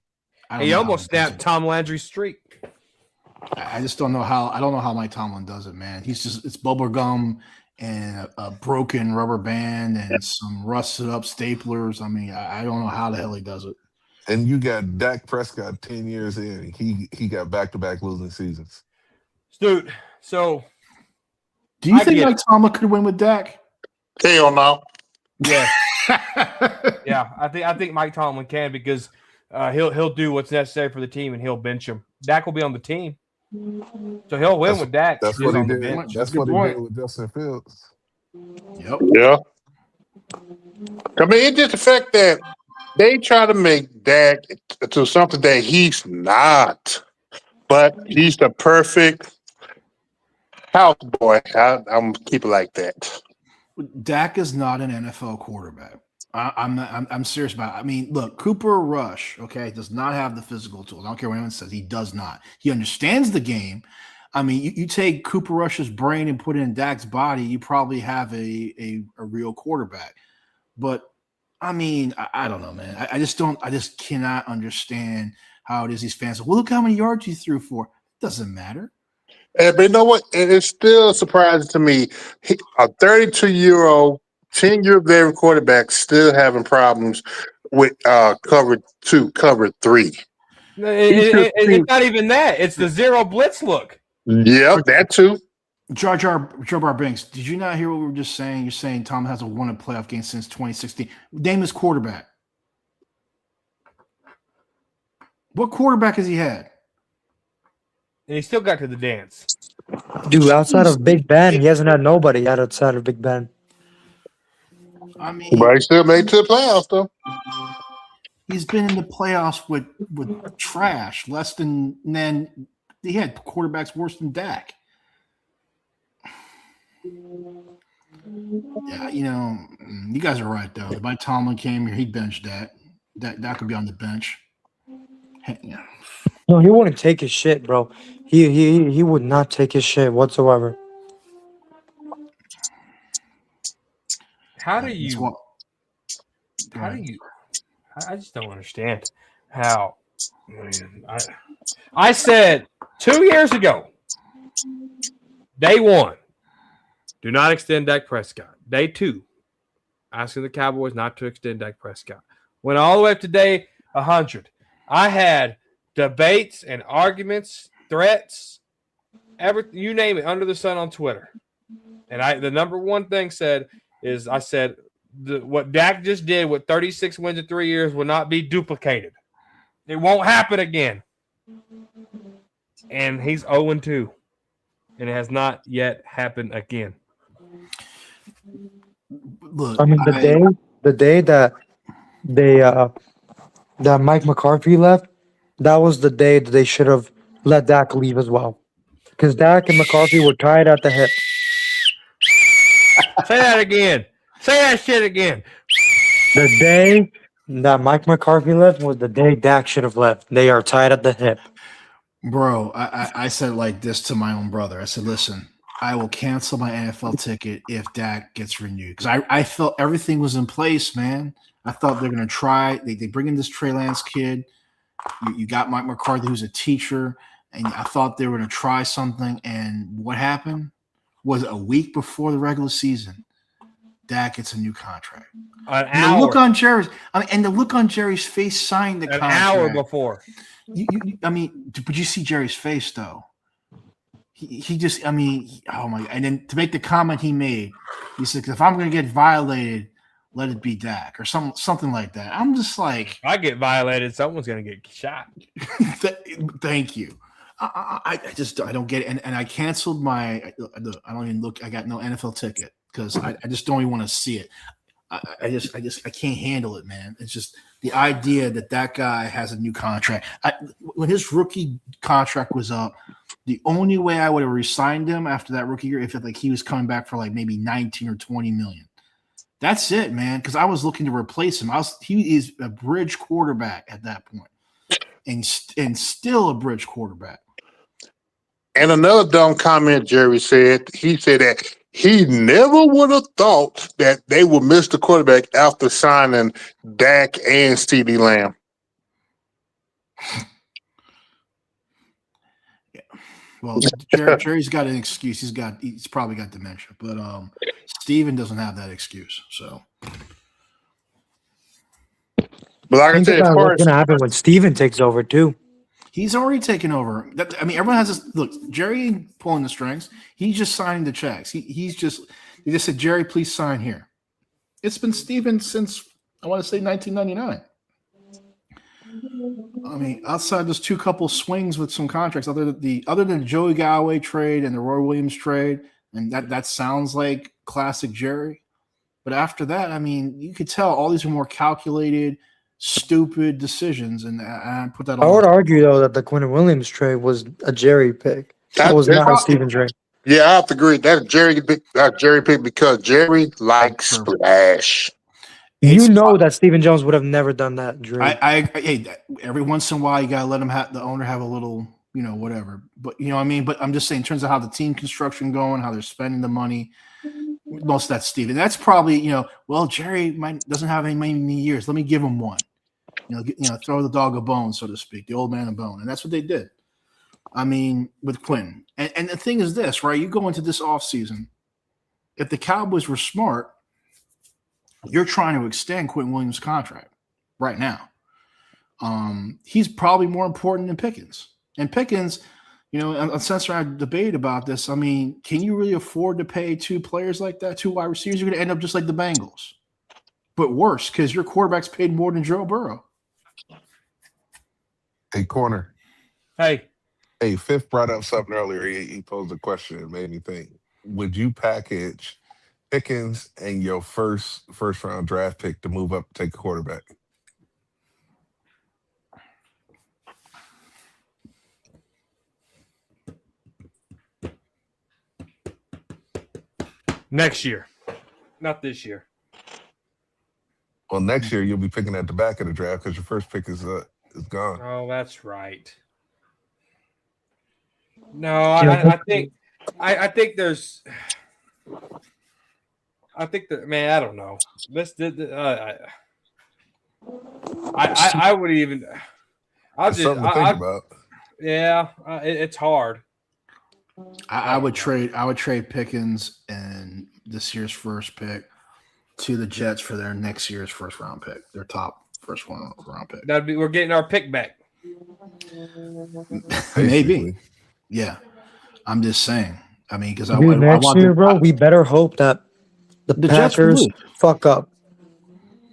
Speaker 6: I don't
Speaker 8: He
Speaker 6: know
Speaker 8: almost
Speaker 6: how he does
Speaker 8: snapped Tom Landry's streak.
Speaker 6: it. I just don't know how. I don't know how Mike Tomlin does it, man. It's bubble gum and a broken rubber band and some rusted up staplers. I mean, I don't know how the hell he does it.
Speaker 2: And you got Dak Prescott 10 years in. He got back-to-back losing seasons.
Speaker 8: Dude, so
Speaker 6: Do you
Speaker 8: I
Speaker 6: think
Speaker 8: get
Speaker 6: Mike Tomlin could win with Dak?
Speaker 1: Hell no.
Speaker 8: yeah, yeah, I think Mike Tomlin can because he'll do what's necessary for the team and he'll bench him. Dak will be on the team, so he'll win with Dak.
Speaker 2: That's
Speaker 8: He's
Speaker 2: what he
Speaker 8: on the
Speaker 2: did.
Speaker 8: bench.
Speaker 2: That's
Speaker 6: Good
Speaker 2: what he
Speaker 6: point.
Speaker 2: did with Justin Fields.
Speaker 6: Yep.
Speaker 1: Yeah. I mean, it's just the fact that they try to make Dak to something that he's not, but he's the perfect house boy. I'm gonna keep it like that.
Speaker 6: Dak is not an NFL quarterback. I'm serious about it. I mean, look, Cooper Rush, okay, does not have the physical tools. I don't care what anyone says. He does not. He understands the game. I mean, you take Cooper Rush's brain and put it in Dak's body, you probably have a real quarterback. But I mean, I don't know, man. I just cannot understand how it is these fans say, well, look how many yards you threw for. It doesn't matter.
Speaker 1: But you know what? It's still surprising to me. A 32-year-old, 10-year veteran quarterback still having problems with cover 2, cover 3.
Speaker 8: It's not even that. It's the zero blitz look.
Speaker 1: Yep, that too.
Speaker 6: Joe Bar Banks, did you not hear what we were just saying? You're saying Tom hasn't won a playoff game since 2016. Name his quarterback. What quarterback has he had?
Speaker 8: And he still got to the dance.
Speaker 7: Dude, outside of Big Ben, he hasn't had nobody outside of Big Ben.
Speaker 6: I mean,
Speaker 1: But he still made it to the playoffs, though.
Speaker 6: he's been in the playoffs with trash, less than then. He had quarterbacks worse than Dak. Yeah, you guys are right though. If Mike Tomlin came here, he'd bench Dak. Dak could be on the bench. Yeah.
Speaker 7: No, he wouldn't take his shit, bro. He would not take his shit whatsoever.
Speaker 8: How do
Speaker 6: It's
Speaker 8: you?
Speaker 6: what-
Speaker 8: How do you? I just don't understand how. Man, I said 2 years ago, day one, do not extend Dak Prescott. Day two, asking the Cowboys not to extend Dak Prescott. Went all the way up to day 100. I had debates and arguments, threats, everything you name it under the sun on Twitter. And the number one thing I said what Dak just did with 36 wins in 3 years will not be duplicated. It won't happen again. And he's 0-2. And it has not yet happened again.
Speaker 6: Look,
Speaker 7: I mean, the day that that Mike McCarthy left, that was the day that they should have let Dak leave as well, because Dak and McCarthy were tied at the hip.
Speaker 8: Say that again. Say that shit again.
Speaker 7: The day that Mike McCarthy left was the day Dak should have left. They are tied at the hip.
Speaker 6: bro, I said it like this to my own brother. I said, listen, I will cancel my NFL ticket if Dak gets renewed, because I felt everything was in place, man. I thought they're going to try. They bring in this Trey Lance kid. You got Mike McCarthy, who's a teacher, and I thought they were going to try something. And what happened was a week before the regular season, Dak gets a new contract.
Speaker 8: An
Speaker 6: And
Speaker 8: hour.
Speaker 6: the look on Jerry's face signing the
Speaker 8: An
Speaker 6: contract.
Speaker 8: hour before.
Speaker 6: But you see Jerry's face though. He just, oh my! And then to make the comment he made, he said, "If I'm going to get violated, let it be Dak," or something like that. I'm just like,
Speaker 8: If I get violated, someone's gonna get shot.
Speaker 6: thank you. I don't get it. And I canceled my. I don't even look. I got no NFL ticket because I just don't even want to see it. I can't handle it, man. It's just the idea that guy has a new contract. When his rookie contract was up, the only way I would have re-signed him after that rookie year, if he was coming back for like maybe 19 or 20 million. That's it, man. Because I was looking to replace him. He is a bridge quarterback at that point, and still a bridge quarterback.
Speaker 1: And another dumb comment Jerry said, he said that he never would have thought that they would miss the quarterback after signing Dak and CeeDee Lamb.
Speaker 6: Well, Jerry's got an excuse. He's probably got dementia, but Steven doesn't have that excuse. So,
Speaker 1: But like I
Speaker 7: Think
Speaker 1: said,
Speaker 7: about
Speaker 1: as far
Speaker 7: what's
Speaker 1: as
Speaker 7: gonna happen when Steven takes over too.
Speaker 6: he's already taken over. Everyone has this. Look, Jerry ain't pulling the strings. He's just signing the checks. They just said, Jerry, please sign here. It's been Steven since I want to say 1999. Outside those two couple swings with some contracts, other than Joey Galloway trade and the Roy Williams trade, and that sounds like classic Jerry. But after that, you could tell all these are more calculated, stupid decisions, and I put that.
Speaker 7: I would argue though that the Quentin Williams trade was a Jerry pick. That was not a Steven trade.
Speaker 1: Yeah, I have to agree. That's Jerry pick because Jerry likes splash.
Speaker 7: That Stephen Jones would have never done that. Drew.
Speaker 6: Hey, every once in a while you gotta let the owner have a little, whatever. But But I'm just saying, in terms of how the team construction going, how they're spending the money, most of that's Steven. That's probably Jerry doesn't have many years. Let me give him one. Throw the dog a bone, so to speak, the old man a bone, and that's what they did. With Quinn. And the thing is this, right? You go into this offseason, if the Cowboys were smart, you're trying to extend Quentin Williams' contract right now. He's probably more important than Pickens. And Pickens, Sensor and I debate about this. Can you really afford to pay two players like that, two wide receivers? You're going to end up just like the Bengals. But worse, because your quarterback's paid more than Joe Burrow.
Speaker 2: Hey, corner.
Speaker 8: Hey,
Speaker 2: Fifth brought up something earlier. He posed a question and made me think. Would you package Pickens and your first round draft pick to move up, take a quarterback?
Speaker 8: next year, not this year.
Speaker 2: Well, next year you'll be picking at the back of the draft because your first pick is gone.
Speaker 8: Oh, that's right. No, I think there's. I think that, man, I don't know. I would even.
Speaker 2: Something to think about.
Speaker 8: Yeah, it's hard.
Speaker 6: I would trade Pickens and this year's first pick to the Jets for their next year's first round pick, their top first round pick.
Speaker 8: We're getting our pick back.
Speaker 6: Maybe.
Speaker 2: Basically.
Speaker 6: Yeah. I'm just saying. I mean, because I
Speaker 7: Next
Speaker 6: want
Speaker 7: year, bro, we better hope that the
Speaker 6: Jets will
Speaker 7: Packers
Speaker 6: lose.
Speaker 7: fuck up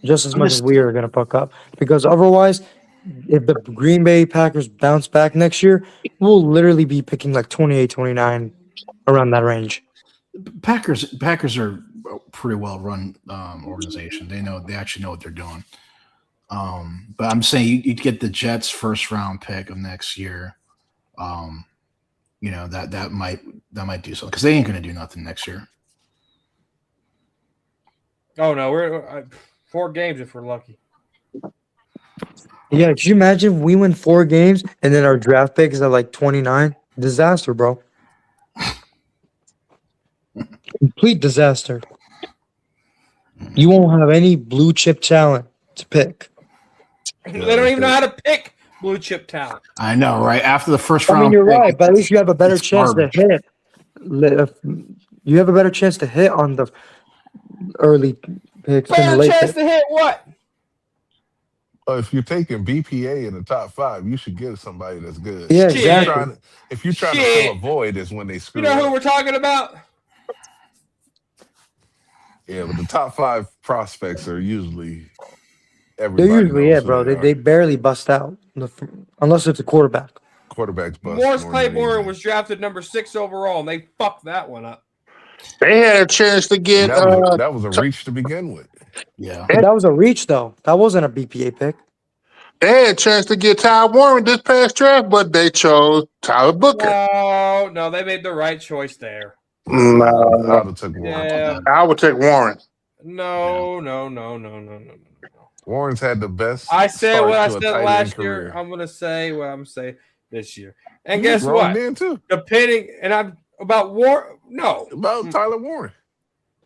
Speaker 7: just as
Speaker 6: I'm
Speaker 7: much
Speaker 6: just-
Speaker 7: as we are going to fuck up. Because otherwise, if the Green Bay Packers bounce back next year, we'll literally be picking like 28, 29, around that range.
Speaker 6: Packers are a pretty well run organization. They actually know what they're doing. But I'm saying you'd get the Jets first round pick of next year. That might do something because they ain't gonna do nothing next year.
Speaker 8: Oh no, we're 4 games if we're lucky.
Speaker 7: Yeah, could you imagine if we win 4 games and then our draft pick is at like 29? Disaster, bro. Complete disaster. You won't have any blue chip talent to pick.
Speaker 8: They don't even know how to pick blue chip talent.
Speaker 6: I know, right? After the first
Speaker 7: I
Speaker 6: round,
Speaker 7: mean, you're
Speaker 6: pick,
Speaker 7: right, but at least you have a better
Speaker 6: it's
Speaker 7: chance
Speaker 6: garbage.
Speaker 7: to hit. You have a better chance to hit on the early picks than the
Speaker 8: Better
Speaker 7: late
Speaker 8: chance
Speaker 7: picks.
Speaker 8: to hit what?
Speaker 2: If you're taking BPA in the top 5, you should get somebody that's good.
Speaker 7: Yeah,
Speaker 8: Shit.
Speaker 7: exactly.
Speaker 2: If you're trying to
Speaker 8: Shit.
Speaker 2: fill a void, is when they screw
Speaker 8: You know who
Speaker 2: up.
Speaker 8: we're talking about?
Speaker 2: Yeah, but the top 5 prospects are usually
Speaker 7: They're
Speaker 2: everybody.
Speaker 7: usually
Speaker 2: knows
Speaker 7: it, bro.
Speaker 2: who
Speaker 7: They barely bust out unless it's a quarterback.
Speaker 2: quarterbacks bust.
Speaker 8: Morris
Speaker 2: more than
Speaker 8: Claiborne
Speaker 2: anything.
Speaker 8: was drafted number 6 overall, and they fucked that one up.
Speaker 1: They had a chance to get
Speaker 2: That was a reach to begin with.
Speaker 6: yeah.
Speaker 7: That was a reach, though. That wasn't a BPA pick.
Speaker 1: they had a chance to get Ty Warren this past draft, but they chose Tyler Booker.
Speaker 8: No, they made the right choice there.
Speaker 2: I
Speaker 1: No,
Speaker 2: would have took Warren.
Speaker 8: Yeah.
Speaker 1: I would take Warren.
Speaker 8: No.
Speaker 2: Warren's had the best.
Speaker 8: I said
Speaker 2: start
Speaker 8: what I
Speaker 2: to a
Speaker 8: said
Speaker 2: tight end
Speaker 8: last
Speaker 2: career.
Speaker 8: year. I'm gonna say what I'm gonna say this year. And
Speaker 2: You was
Speaker 8: guess
Speaker 2: wrong
Speaker 8: what?
Speaker 2: Then too
Speaker 8: Depending, and I'm about war. No,
Speaker 2: about Tyler Warren.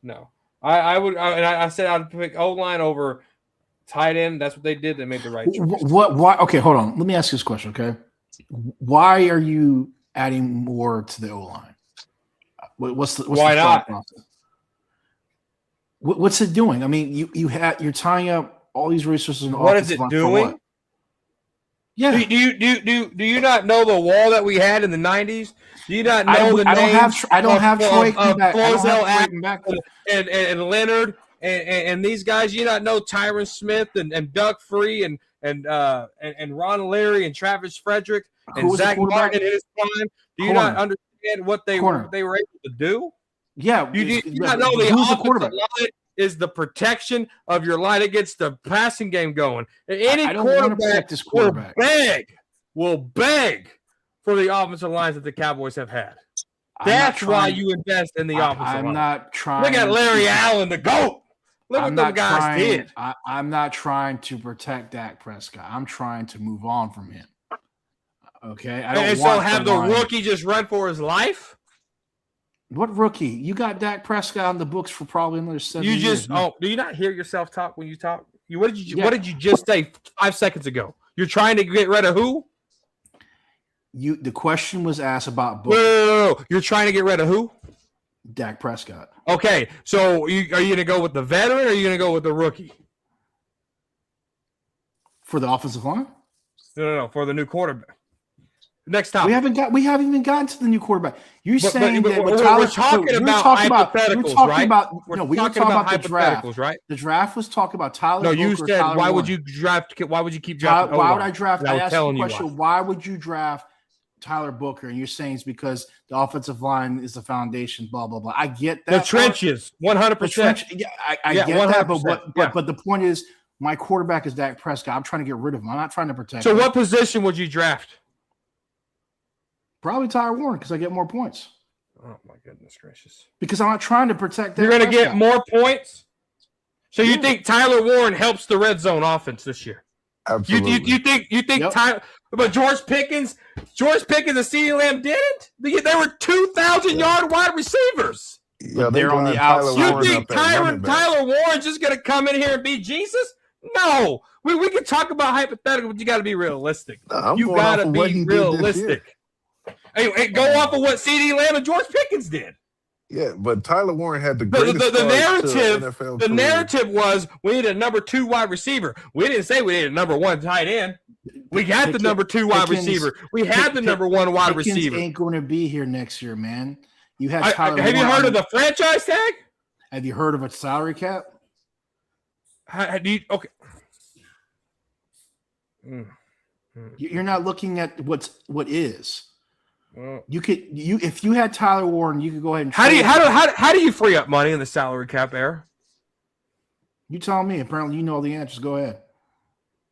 Speaker 8: no. I said I'd pick O line over tight end. That's what they did. They made the right choice.
Speaker 6: What? Why? Okay, hold on. Let me ask you this question. Okay, why are you adding more to the O line? What's
Speaker 8: Why
Speaker 6: the
Speaker 8: not?
Speaker 6: thought process? What's it doing? I mean, you're tying up all these resources. In
Speaker 8: What is
Speaker 6: offensive
Speaker 8: it
Speaker 6: line for
Speaker 8: doing?
Speaker 6: what? Yeah,
Speaker 8: Do you not know the wall that we had in the '90s? Do you not know
Speaker 6: I
Speaker 8: the
Speaker 6: don't have.
Speaker 8: names
Speaker 6: I don't
Speaker 8: of-
Speaker 6: have
Speaker 8: of-
Speaker 6: Troy
Speaker 8: of
Speaker 6: back. I don't
Speaker 8: Flozell
Speaker 6: have Troy back.
Speaker 8: and Leonard and these guys? You not know Tyron Smith and Doug Free and Ron Leary and Travis Frederick
Speaker 6: Who
Speaker 8: and
Speaker 6: was the
Speaker 8: Zach
Speaker 6: quarterback?
Speaker 8: Martin in his prime. Do you
Speaker 6: Corner.
Speaker 8: not understand what they
Speaker 6: Corner.
Speaker 8: were able to do?
Speaker 6: Yeah,
Speaker 8: You not know the
Speaker 6: who's the
Speaker 8: offensive
Speaker 6: quarterback?
Speaker 8: line is the protection of your line against the passing game going. Any
Speaker 6: I don't want to
Speaker 8: quarterback
Speaker 6: protect this quarterback.
Speaker 8: will beg for the offensive lines that the Cowboys have had.
Speaker 6: I'm not
Speaker 8: That's why
Speaker 6: trying-
Speaker 8: you invest in the offensive
Speaker 6: I'm
Speaker 8: line.
Speaker 6: not trying.
Speaker 8: Look at Larry Allen, the GOAT. Look
Speaker 6: I'm
Speaker 8: what them
Speaker 6: not
Speaker 8: guys
Speaker 6: trying,
Speaker 8: did.
Speaker 6: I'm not trying to protect Dak Prescott. I'm trying to move on from him. Okay, I don't
Speaker 8: And
Speaker 6: want
Speaker 8: so have the
Speaker 6: line.
Speaker 8: rookie just run for his life?
Speaker 6: What rookie? You got Dak Prescott on the books for probably another 7
Speaker 8: You
Speaker 6: years.
Speaker 8: just do you not hear yourself talk when you talk? What did
Speaker 6: Yeah.
Speaker 8: you just say 5 seconds ago? You're trying to get rid of who?
Speaker 6: The question was asked about
Speaker 8: Whoa,
Speaker 6: Booker,
Speaker 8: You're trying to get rid of who?
Speaker 6: Dak Prescott.
Speaker 8: Okay, so are you going to go with the veteran or are you going to go with the rookie?
Speaker 6: For the offensive line?
Speaker 8: No, for the new quarterback. Next topic.
Speaker 6: We haven't even gotten to the new quarterback. You're
Speaker 8: But-
Speaker 6: saying
Speaker 8: but
Speaker 6: that
Speaker 8: we're
Speaker 6: Tyler,
Speaker 8: talking
Speaker 6: we were
Speaker 8: about
Speaker 6: talking
Speaker 8: hypotheticals, right?
Speaker 6: we were talking about the draft.
Speaker 8: hypotheticals, right?
Speaker 6: The draft was talking about Tyler.
Speaker 8: No, you
Speaker 6: Booker,
Speaker 8: said
Speaker 6: Tyler
Speaker 8: why would
Speaker 6: Warren.
Speaker 8: you draft? Why would you keep
Speaker 6: Why,
Speaker 8: drafting?
Speaker 6: why would
Speaker 8: O-line?
Speaker 6: I draft?
Speaker 8: And
Speaker 6: I
Speaker 8: was
Speaker 6: asked you
Speaker 8: telling
Speaker 6: the
Speaker 8: you
Speaker 6: question. Why would you draft Tyler Booker? And you're saying it's because the offensive line is the foundation. Blah blah blah. I get that.
Speaker 8: The
Speaker 6: part.
Speaker 8: trenches, 100%.
Speaker 6: The trench. Yeah, I
Speaker 8: Yeah,
Speaker 6: get that. But
Speaker 8: 100%,
Speaker 6: but the point is, my quarterback is Dak Prescott. I'm trying to get rid of him. I'm not trying to protect.
Speaker 8: So
Speaker 6: him.
Speaker 8: what position would you draft?
Speaker 6: Probably Tyler Warren because I get more points.
Speaker 8: Oh my goodness gracious!
Speaker 6: Because I'm not trying to protect.
Speaker 8: You're
Speaker 6: Dak
Speaker 8: going to get
Speaker 6: Prescott.
Speaker 8: more points. So you
Speaker 6: Yeah.
Speaker 8: think Tyler Warren helps the red zone offense this year?
Speaker 2: Absolutely.
Speaker 8: You think
Speaker 6: Yep.
Speaker 8: Tyler, but George Pickens and CeeDee Lamb didn't? They were 2,000-yard wide receivers.
Speaker 2: Yeah,
Speaker 6: they're on
Speaker 2: line
Speaker 6: the
Speaker 2: Tyler
Speaker 6: outside.
Speaker 8: You
Speaker 2: Warren
Speaker 8: think
Speaker 2: up at running back.
Speaker 8: Tyler Warren's just going to come in here and be Jesus? No. We can talk about hypothetical, but you got to be realistic.
Speaker 2: Nah, I'm
Speaker 8: You
Speaker 2: going off
Speaker 8: got to
Speaker 2: of what
Speaker 8: be
Speaker 2: he did this year.
Speaker 8: realistic. Hey, go off of what CeeDee Lamb and George Pickens did.
Speaker 2: Yeah, but Tyler Warren had the
Speaker 8: The
Speaker 2: greatest start to a
Speaker 8: narrative,
Speaker 2: NFL
Speaker 8: the
Speaker 2: career.
Speaker 8: narrative was we need a number 2 wide receiver. We didn't say we need a number 1 tight end. We got the number 2 wide
Speaker 6: Pickens-
Speaker 8: receiver. We had the number 1 wide
Speaker 6: Pickens
Speaker 8: receiver.
Speaker 6: ain't going to be here next year, man. You had Tyler
Speaker 8: Have you
Speaker 6: Warren.
Speaker 8: heard of the franchise tag?
Speaker 6: Have you heard of a salary cap?
Speaker 8: Do you, okay.
Speaker 6: You're not looking at what is.
Speaker 8: Well,
Speaker 6: If you had Tyler Warren, you could go ahead and
Speaker 8: how do you free up money in the salary cap era?
Speaker 6: You tell me. Apparently, you know the answers. Go ahead.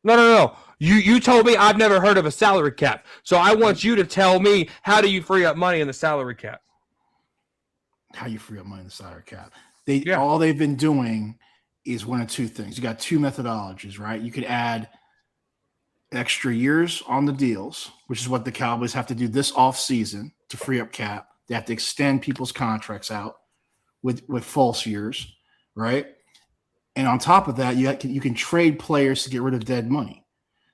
Speaker 8: No. You told me I've never heard of a salary cap. So I want you to tell me, how do you free up money in the salary cap?
Speaker 6: How you free up money in the salary cap?
Speaker 8: Yeah.
Speaker 6: All they've been doing is one of two things. You got two methodologies, right? You could add extra years on the deals, which is what the Cowboys have to do this offseason to free up cap. They have to extend people's contracts out with false years, right? And on top of that, you can trade players to get rid of dead money.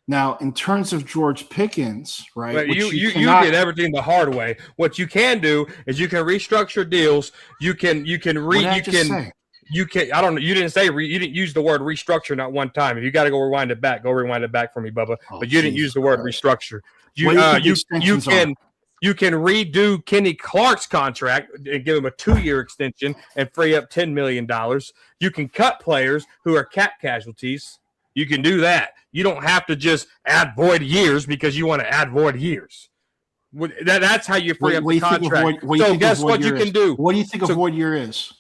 Speaker 6: Now, in terms of George Pickens, right?
Speaker 8: But
Speaker 6: which
Speaker 8: you
Speaker 6: cannot-
Speaker 8: did everything the hard way. What you can do is you can restructure deals. You can
Speaker 6: What did I just say?
Speaker 8: I don't know. You didn't say you didn't use the word restructure not one time. If you got to go rewind it back, go rewind it back for me, Bubba.
Speaker 6: Oh,
Speaker 8: But you didn't
Speaker 6: Jesus
Speaker 8: use the word
Speaker 6: Christ.
Speaker 8: restructure.
Speaker 6: What do you think the extensions are?
Speaker 8: You can redo Kenny Clark's contract and give him a 2-year extension and free up $10 million. You can cut players who are cap casualties. You can do that. You don't have to just add void years because you want to add void years. That's how you free up the contract. So guess what you can do?
Speaker 6: What do you think a
Speaker 8: So-
Speaker 6: void year is?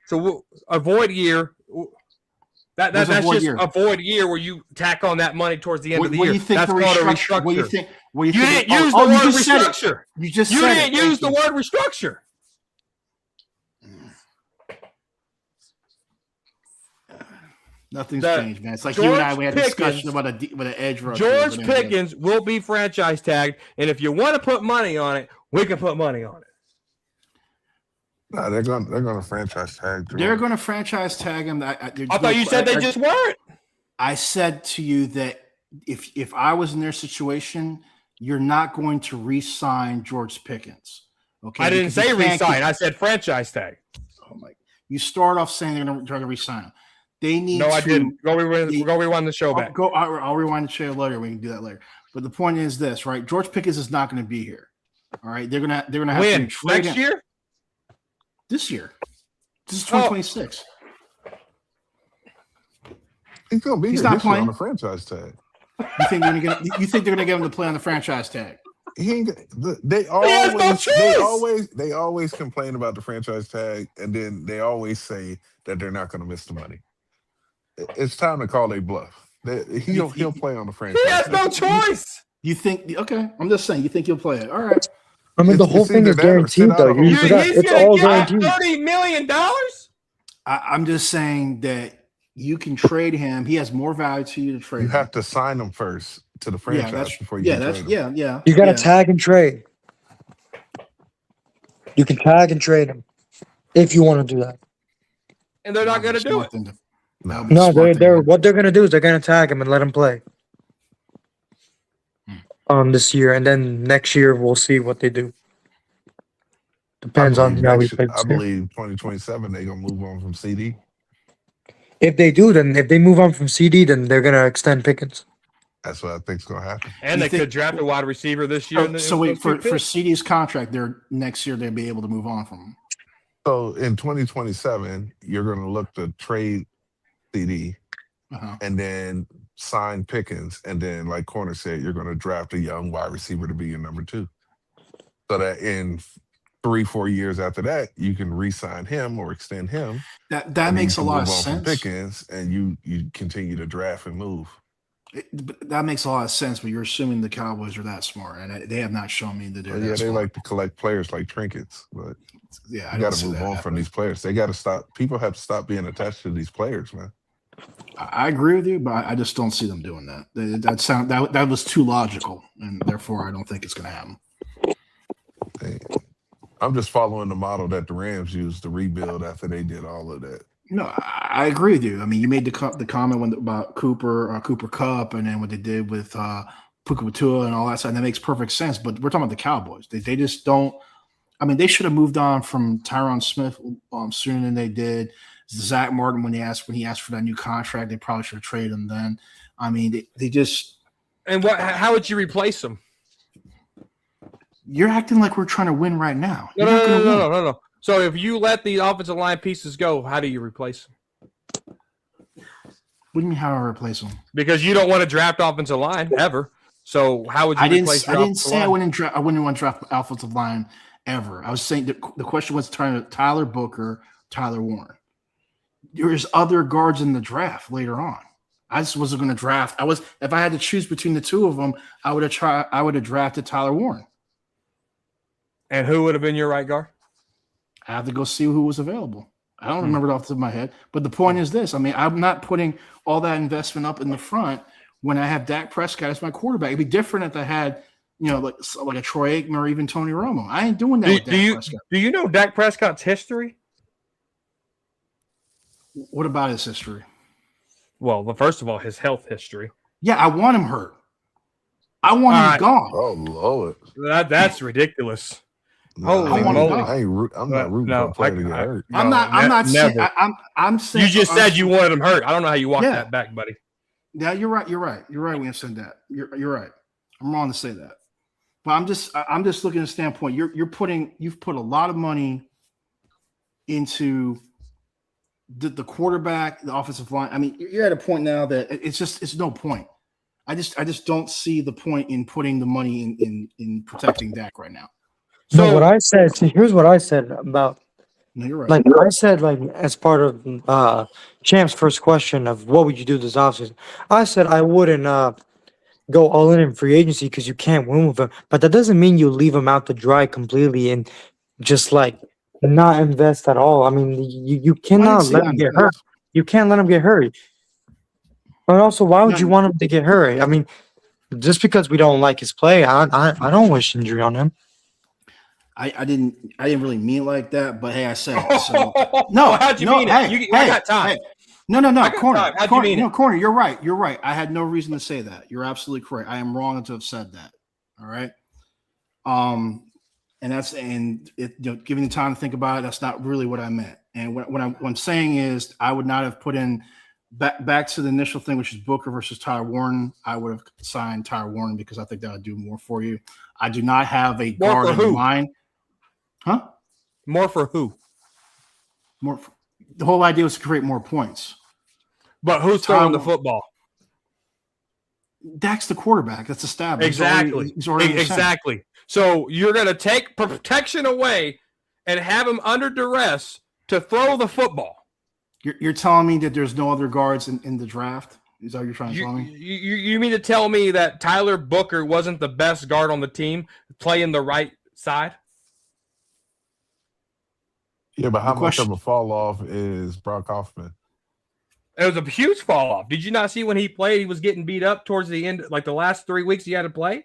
Speaker 8: So a void year, that's
Speaker 6: What's a void
Speaker 8: just
Speaker 6: year?
Speaker 8: a void year where you tack on that money towards the end
Speaker 6: What
Speaker 8: of the
Speaker 6: do
Speaker 8: year.
Speaker 6: you think
Speaker 8: That's
Speaker 6: the
Speaker 8: called a
Speaker 6: restructure? What do you
Speaker 8: restructure.
Speaker 6: think? What do
Speaker 8: You
Speaker 6: think?
Speaker 8: didn't use
Speaker 6: Oh,
Speaker 8: the
Speaker 6: you
Speaker 8: word
Speaker 6: just said it.
Speaker 8: restructure.
Speaker 6: You just
Speaker 8: You
Speaker 6: said
Speaker 8: didn't
Speaker 6: it.
Speaker 8: use the
Speaker 6: Thank you.
Speaker 8: word restructure.
Speaker 6: Nothing's
Speaker 8: The-
Speaker 6: changed, man. It's like you and I. We had a
Speaker 8: George
Speaker 6: discussion
Speaker 8: Pickens-
Speaker 6: about an edge rusher.
Speaker 8: George
Speaker 6: but anyway.
Speaker 8: Pickens will be franchise tagged, and if you want to put money on it, we can put money on it.
Speaker 2: No, they're gonna franchise tag.
Speaker 6: They're going to franchise tag him.
Speaker 8: I thought you said they just weren't.
Speaker 6: I said to you that if I was in their situation, you're not going to re-sign George Pickens. Okay,
Speaker 8: I didn't
Speaker 6: Because you
Speaker 8: say
Speaker 6: can't
Speaker 8: resign.
Speaker 6: keep-
Speaker 8: I said franchise tag.
Speaker 6: Oh my! You start off saying they're going to re-sign him. They need
Speaker 8: No,
Speaker 6: to.
Speaker 8: I didn't. Go rewind the show
Speaker 6: I'll
Speaker 8: back.
Speaker 6: I'll rewind the show later. We can do that later. But the point is this, right? George Pickens is not going to be here. All right, they're gonna have
Speaker 8: When?
Speaker 6: to trade
Speaker 8: Next
Speaker 6: him
Speaker 8: year?
Speaker 6: this year. This is
Speaker 8: Oh.
Speaker 6: 2026.
Speaker 2: He's gonna be
Speaker 6: He's
Speaker 2: here
Speaker 6: not
Speaker 2: this year on
Speaker 6: playing.
Speaker 2: the franchise tag.
Speaker 6: You think they're going to? You think they're going to get him to play on the franchise tag?
Speaker 2: He ain't, they
Speaker 8: has no
Speaker 2: they always complain about the franchise tag, and then they always say that they're not going to miss the money. It's time to call a bluff. He'll play on the franchise.
Speaker 8: He has
Speaker 2: tag.
Speaker 8: no choice.
Speaker 6: You think? Okay, I'm just saying. You think he'll play it? All right.
Speaker 7: I mean, the
Speaker 2: It's
Speaker 7: whole thing
Speaker 2: either
Speaker 7: is
Speaker 2: that or sit
Speaker 7: guaranteed,
Speaker 2: out
Speaker 7: though.
Speaker 2: a whole
Speaker 7: You
Speaker 2: season.
Speaker 7: forgot,
Speaker 8: He's
Speaker 7: it's
Speaker 8: gonna
Speaker 7: all
Speaker 8: get
Speaker 7: guaranteed.
Speaker 8: $30 million.
Speaker 6: I'm just saying that you can trade him. He has more value to you to trade.
Speaker 2: You
Speaker 6: him.
Speaker 2: have to sign him first to the
Speaker 6: Yeah,
Speaker 2: franchise
Speaker 6: that's
Speaker 2: before you
Speaker 6: yeah,
Speaker 2: can
Speaker 6: that's
Speaker 2: trade him.
Speaker 6: yeah.
Speaker 7: You got to
Speaker 6: yeah.
Speaker 7: tag and trade. You can tag and trade him if you want to do that.
Speaker 8: And they're not going to do
Speaker 6: Smart
Speaker 8: it.
Speaker 6: thing to-
Speaker 2: No.
Speaker 6: that would be
Speaker 7: No,
Speaker 6: smart thing
Speaker 7: they're
Speaker 6: to-
Speaker 7: what they're gonna do is they're gonna tag him and let him play. This year, and then next year we'll see what they do. Depends on how he plays.
Speaker 2: I believe 2027 they're gonna move on from CD.
Speaker 7: If they do, then if they move on from CD, then they're gonna extend Pickens.
Speaker 2: That's what I think's gonna happen.
Speaker 8: And
Speaker 6: You
Speaker 8: they
Speaker 6: think-
Speaker 8: could draft a wide receiver this year.
Speaker 6: So wait for CD's contract. They're next year they'll be able to move on from him.
Speaker 2: So in 2027, you're gonna look to trade CD
Speaker 6: Uh-huh.
Speaker 2: and then sign Pickens, and then, like Corner said, you're gonna draft a young wide receiver to be your number 2. So that in 3-4 years after that, you can re-sign him or extend him.
Speaker 6: That
Speaker 2: and then
Speaker 6: makes
Speaker 2: you
Speaker 6: a
Speaker 2: can
Speaker 6: lot
Speaker 2: move
Speaker 6: of
Speaker 2: on from
Speaker 6: sense.
Speaker 2: Pickens, and you continue to draft and move.
Speaker 6: But that makes a lot of sense. But you're assuming the Cowboys are that smart, and they have not shown me that they're
Speaker 2: But
Speaker 6: that
Speaker 2: yeah, they
Speaker 6: smart.
Speaker 2: like to collect players like trinkets, but
Speaker 6: Yeah, I
Speaker 2: you
Speaker 6: don't
Speaker 2: got
Speaker 6: see
Speaker 2: to move
Speaker 6: that
Speaker 2: on from
Speaker 6: happening.
Speaker 2: these players. They got to stop. People have to stop being attached to these players, man.
Speaker 6: I agree with you, but I just don't see them doing that. That was too logical, and therefore I don't think it's going to happen.
Speaker 2: I'm just following the model that the Rams used to rebuild after they did all of that.
Speaker 6: No, I agree with you. I mean, you made the comment about Cooper Kupp, and then what they did with Puka Batua and all that stuff. And that makes perfect sense. But we're talking about the Cowboys. They just don't. I mean, they should have moved on from Tyron Smith sooner than they did. Zach Martin, when he asked for that new contract, they probably should have traded him then. I mean, they just.
Speaker 8: And how would you replace him?
Speaker 6: You're acting like we're trying to win right now.
Speaker 8: No. So if you let the offensive line pieces go, how do you replace them?
Speaker 6: What do you mean? How do I replace them?
Speaker 8: Because you don't want to draft offensive line ever. So how would you replace your
Speaker 6: I didn't
Speaker 8: offensive
Speaker 6: say
Speaker 8: line?
Speaker 6: I wouldn't want to draft offensive line ever. I was saying the question was trying to Tyler Booker, Tyler Warren. There's other guards in the draft later on. I just wasn't going to draft. If I had to choose between the two of them, I would have drafted Tyler Warren.
Speaker 8: And who would have been your right guard?
Speaker 6: I have to go see who was available. I don't remember it off the top of my head. But the point is this. I mean, I'm not putting all that investment up in the front when I have Dak Prescott as my quarterback. It'd be different if I had, like a Troy Aikman or even Tony Romo. I ain't doing that with Dak Prescott.
Speaker 8: Do you know Dak Prescott's history?
Speaker 6: What about his history?
Speaker 8: Well, first of all, his health history.
Speaker 6: Yeah, I want him hurt. I want him gone.
Speaker 2: Oh Lord,
Speaker 8: That's ridiculous. Holy
Speaker 6: I want
Speaker 8: moly!
Speaker 2: I'm not rooting for a player to get hurt.
Speaker 6: I'm not saying. I'm saying.
Speaker 8: You just said you wanted him hurt. I don't know how you walk that back, buddy.
Speaker 6: Yeah, you're right. You're right when you said that. You're right. I'm wrong to say that. But I'm just looking at the standpoint. You've put a lot of money into the quarterback, the offensive line. I mean, you're at a point now that it's no point. I just don't see the point in putting the money in protecting Dak right now.
Speaker 7: So what I said, here's what I said about,
Speaker 6: No, you're right.
Speaker 7: like I said, like as part of Champ's first question of what would you do this offseason, I said I wouldn't go all in free agency because you can't win with him, but that doesn't mean you leave him out to dry completely and just like not invest at all. I mean, you cannot let him get hurt. You can't let him get hurt. But also, why would you want him to get hurt? I mean, just because we don't like his play, I don't wish injury on him.
Speaker 6: I didn't really mean it like that, but hey, I said it. So no,
Speaker 8: how'd you mean it? I got time.
Speaker 6: No, corner.
Speaker 8: How'd you mean it?
Speaker 6: Corner. You're right. I had no reason to say that. You're absolutely correct. I am wrong to have said that. All right. And giving the time to think about it, that's not really what I meant. And what I'm saying is, I would not have put in back to the initial thing, which is Booker versus Tyler Warren. I would have signed Tyler Warren because I think that would do more for you. I do not have a guard in mind. Huh?
Speaker 8: More for who?
Speaker 6: The whole idea was to create more points.
Speaker 8: But who's throwing the football?
Speaker 6: Dak's the quarterback. That's established.
Speaker 8: Exactly. Exactly. So you're going to take protection away and have him under duress to throw the football.
Speaker 6: You're telling me that there's no other guards in the draft? Is that what you're trying to tell me?
Speaker 8: You mean to tell me that Tyler Booker wasn't the best guard on the team playing the right side?
Speaker 2: Yeah, but how much of a fall off is Brock Hoffman?
Speaker 8: It was a huge fall off. Did you not see when he played? He was getting beat up towards the end, like the last 3 weeks he had to play.